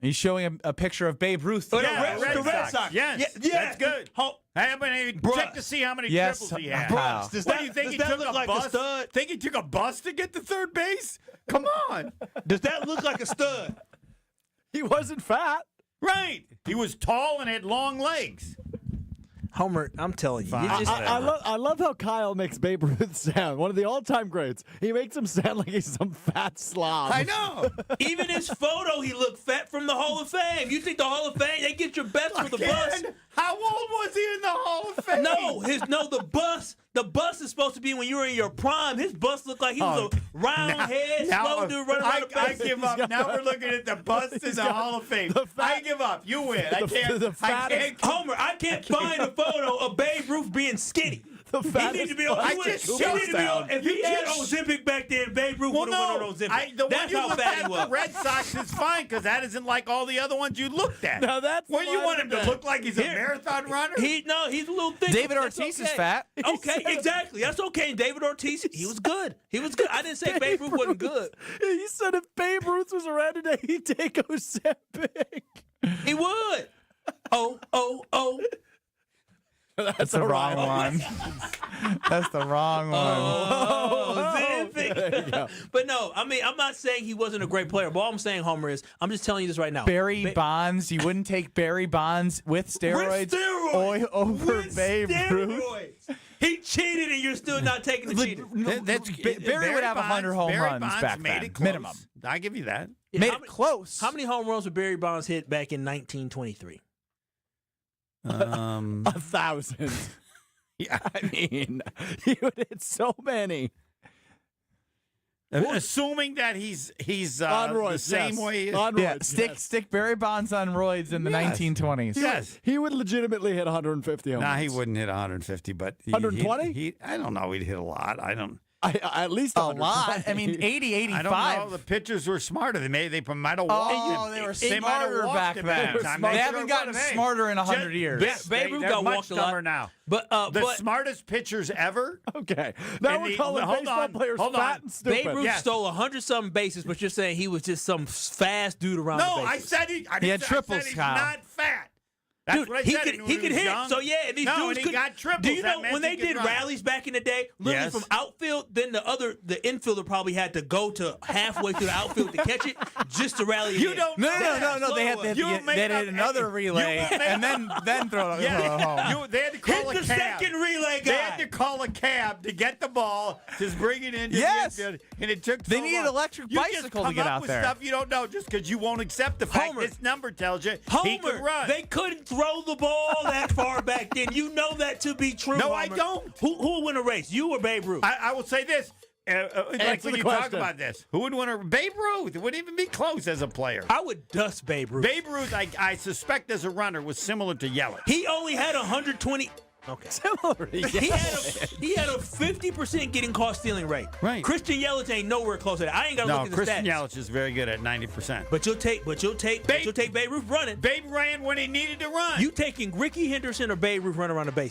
He's showing a picture of Babe Ruth. The Red Sox. Yes, that's good. I'm going to check to see how many triples he had. Brust. What do you think he took a bus? Think he took a bus to get to third base? Come on. Does that look like a stud? He wasn't fat. Right. He was tall and had long legs. Homer, I'm telling you. I love how Kyle makes Babe Ruth sound. One of the all-time greats. He makes him sound like he's some fat slob. I know. Even his photo, he looked fat from the Hall of Fame. You think the Hall of Fame, they get your best for the bus? How old was he in the Hall of Fame? The bus. The bus is supposed to be when you were in your prime. His bus looked like he was a round head, slow dude running around the base. I give up. Now we're looking at the bust in the Hall of Fame. I give up. You win. I can't. Homer, I can't find a photo of Babe Ruth being skinny. He needs to be on. If he had Ozempic back then, Babe Ruth would have won on Ozempic. That's how fat he was. The Red Sox is fine because that isn't like all the other ones you looked at. No, that's what you want him to look like. He's a marathon runner. He's a little thick. David Ortiz is fat. Okay, exactly. That's okay. David Ortiz, he was good. I didn't say Babe Ruth wasn't good. He said if Babe Ruth was around today, he'd take Ozempic. He would. Oh. That's the wrong one. That's the wrong one. But no, I mean, I'm not saying he wasn't a great player. But all I'm saying, Homer, is I'm just telling you this right now. Barry Bonds, you wouldn't take Barry Bonds with steroids, over Babe Ruth. He cheated, and you're still not taking the cheater. Barry would have 100 home runs back then, minimum. I give you that. Made it close. How many home runs would Barry Bonds hit back in 1923? 1,000. Yeah, I mean, he would hit so many. Assuming that he's on roids, the same way he is. On roids, stick Barry Bonds on roids in the 1920s. Yes. He would legitimately hit 150 home runs. He wouldn't hit 150, but 120? I don't know. He'd hit a lot. At least a lot. I mean, 80, 85. I don't know. The pitchers were smarter. They might have walked him. They were smarter back then. They haven't gotten smarter in 100 years. Babe Ruth got walked a lot. Now. But the smartest pitchers ever. Okay. Now we're calling baseball players fat and stupid. Babe Ruth stole 100-something bases, but you're saying he was just some fast dude around the bases. I said he had triples, he's Kyle. not fat. That's Dude, what I he said. could hit. Young. So yeah, and these no, dudes and he could. got triples. Do you That know meant when he they could did run. rallies back in the day? Literally Yes. from outfield, then the infielder probably had to go to halfway through the outfield to catch it just to rally. You in. don't. No. They had to hit another relay and then throw it home. They had to call Hit a the cab. second relay guy. They had to call a cab to get the ball, just bring it into Yes. the infield, and it took. They so needed long. electric You just bicycle to come get up out with there. Stuff you don't know just because you won't accept the fact Homer. this number tells you he could Homer, run. they couldn't throw the ball that far back then. You know that to be true. No, I Homer. don't. Who would win a race? You or Babe Ruth? I will say this. Like Answer when the you talk question. about this, who would win a Babe Ruth? It wouldn't even be close as a player. I would dust Babe Ruth. Babe Ruth, I suspect as a runner, was similar to Yelich. He only had 120. Okay. Similar. He had a 50% getting caught stealing rate. Right. Christian Yelich ain't nowhere close to that. I ain't got to No, look at the Christian stats. Yelich is very good at 90%. But you'll take Babe Ruth running. Babe ran when he needed to run. You taking Ricky Henderson or Babe Ruth running around the base?